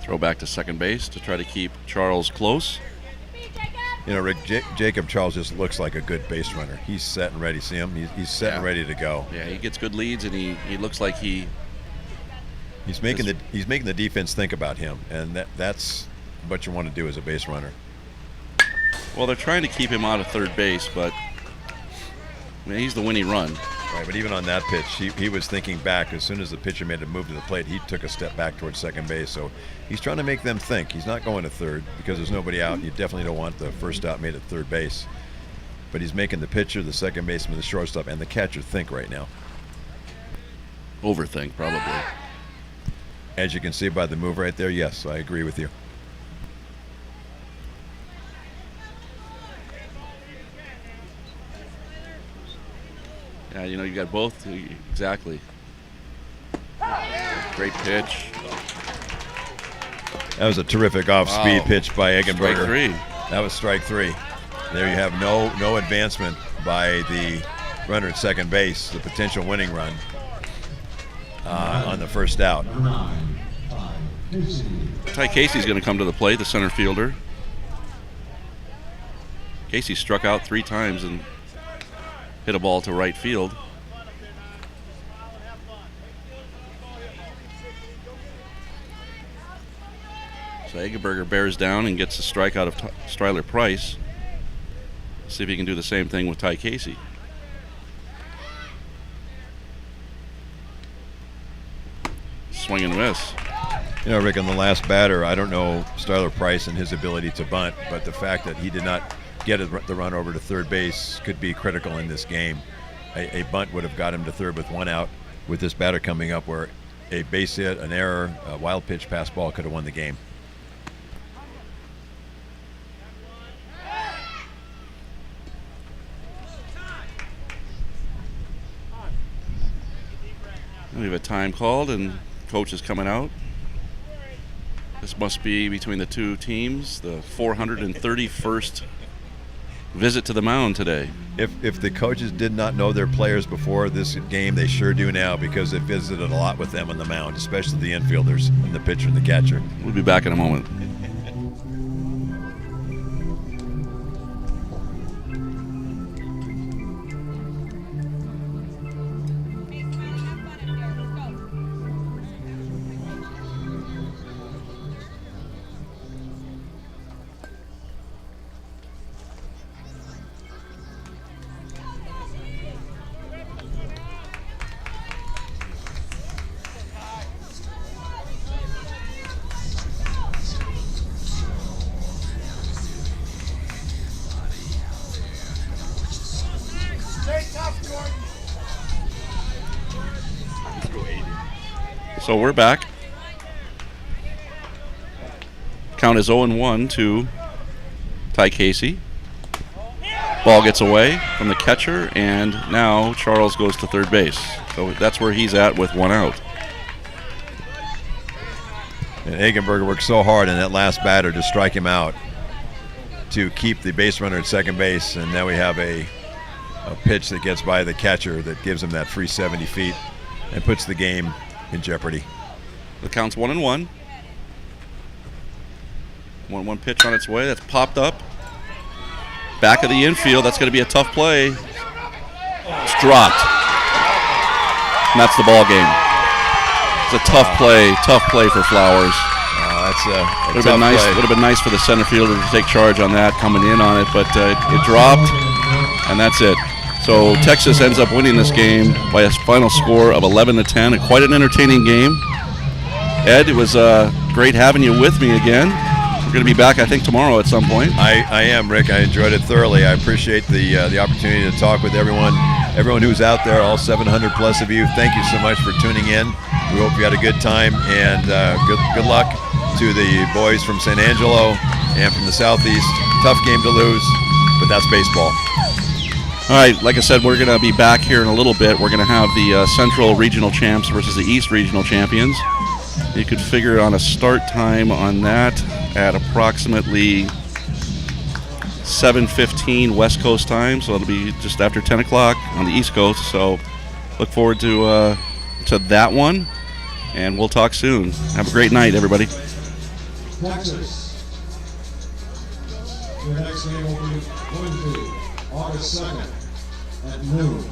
Throw back to second base to try to keep Charles close. You know, Rick, Jacob Charles just looks like a good base runner. He's set and ready. See him? He's set and ready to go. Yeah, he gets good leads, and he looks like he's making the defense think about him, and that's what you want to do as a base runner. Well, they're trying to keep him out of third base, but he's the winning run. Right, but even on that pitch, he was thinking back. As soon as the pitcher made a move to the plate, he took a step back towards second base. So he's trying to make them think. He's not going to third because there's nobody out. You definitely don't want the first out made at third base. But he's making the pitcher, the second baseman, the shortstop, and the catcher think right now. Overthink, probably. As you can see by the move right there, yes, I agree with you. Yeah, you know, you got both. Exactly. Great pitch. That was a terrific off-speed pitch by Eggenberger. Strike 3. That was strike 3. There you have no advancement by the runner at second base, the potential winning run on the first out. Ty Casey's going to come to the plate, the center fielder. Casey struck out 3 times and hit a ball to right field. So Eggenberger bears down and gets a strike out of Stryler Price. See if he can do the same thing with Ty Casey. Swing and miss. You know, Rick, on the last batter, I don't know Stryler Price and his ability to bunt, but the fact that he did not get the run over to third base could be critical in this game. A bunt would have got him to third with 1 out. With this batter coming up, where a base hit, an error, a wild pitch pass ball could have won the game. We have a time called, and coach is coming out. This must be between the two teams, the 431st visit to the mound today. If the coaches did not know their players before this game, they sure do now, because they visited a lot with them on the mound, especially the infielders and the pitcher and the catcher. We'll be back in a moment. So we're back. Count is 0-1 to Ty Casey. Ball gets away from the catcher, and now Charles goes to third base. So that's where he's at with 1 out. And Hagenberger worked so hard in that last batter to strike him out to keep the base runner at second base, and now we have a pitch that gets by the catcher that gives him that free 70 feet and puts the game in jeopardy. The count's 1-1. 1-1 pitch on its way. That's popped up. Back of the infield. That's going to be a tough play. It's dropped. And that's the ball game. It's a tough play for Flowers. That's a Would tough play. have been nice for the center fielder to take charge on that, coming in on it, but it dropped, and that's it. So Texas ends up winning this game by a final score of 11-10. Quite an entertaining game. Ed, it was great having you with me again. We're going to be back, I think, tomorrow at some point. I am, Rick. I enjoyed it thoroughly. I appreciate the opportunity to talk with everyone who's out there, all 700 plus of you. Thank you so much for tuning in. We hope you had a good time, and good luck to the boys from San Angelo and from the Southeast. Tough game to lose, but that's baseball. All right, like I said, we're going to be back here in a little bit. We're going to have the Central Regional Champs versus the East Regional Champions. You could figure on a start time on that at approximately 7:15 West Coast time, so it'll be just after 10 o'clock on the East Coast. So look forward to that one, and we'll talk soon. Have a great night, everybody. Texas. Your next game will be Wednesday, August 2nd at noon.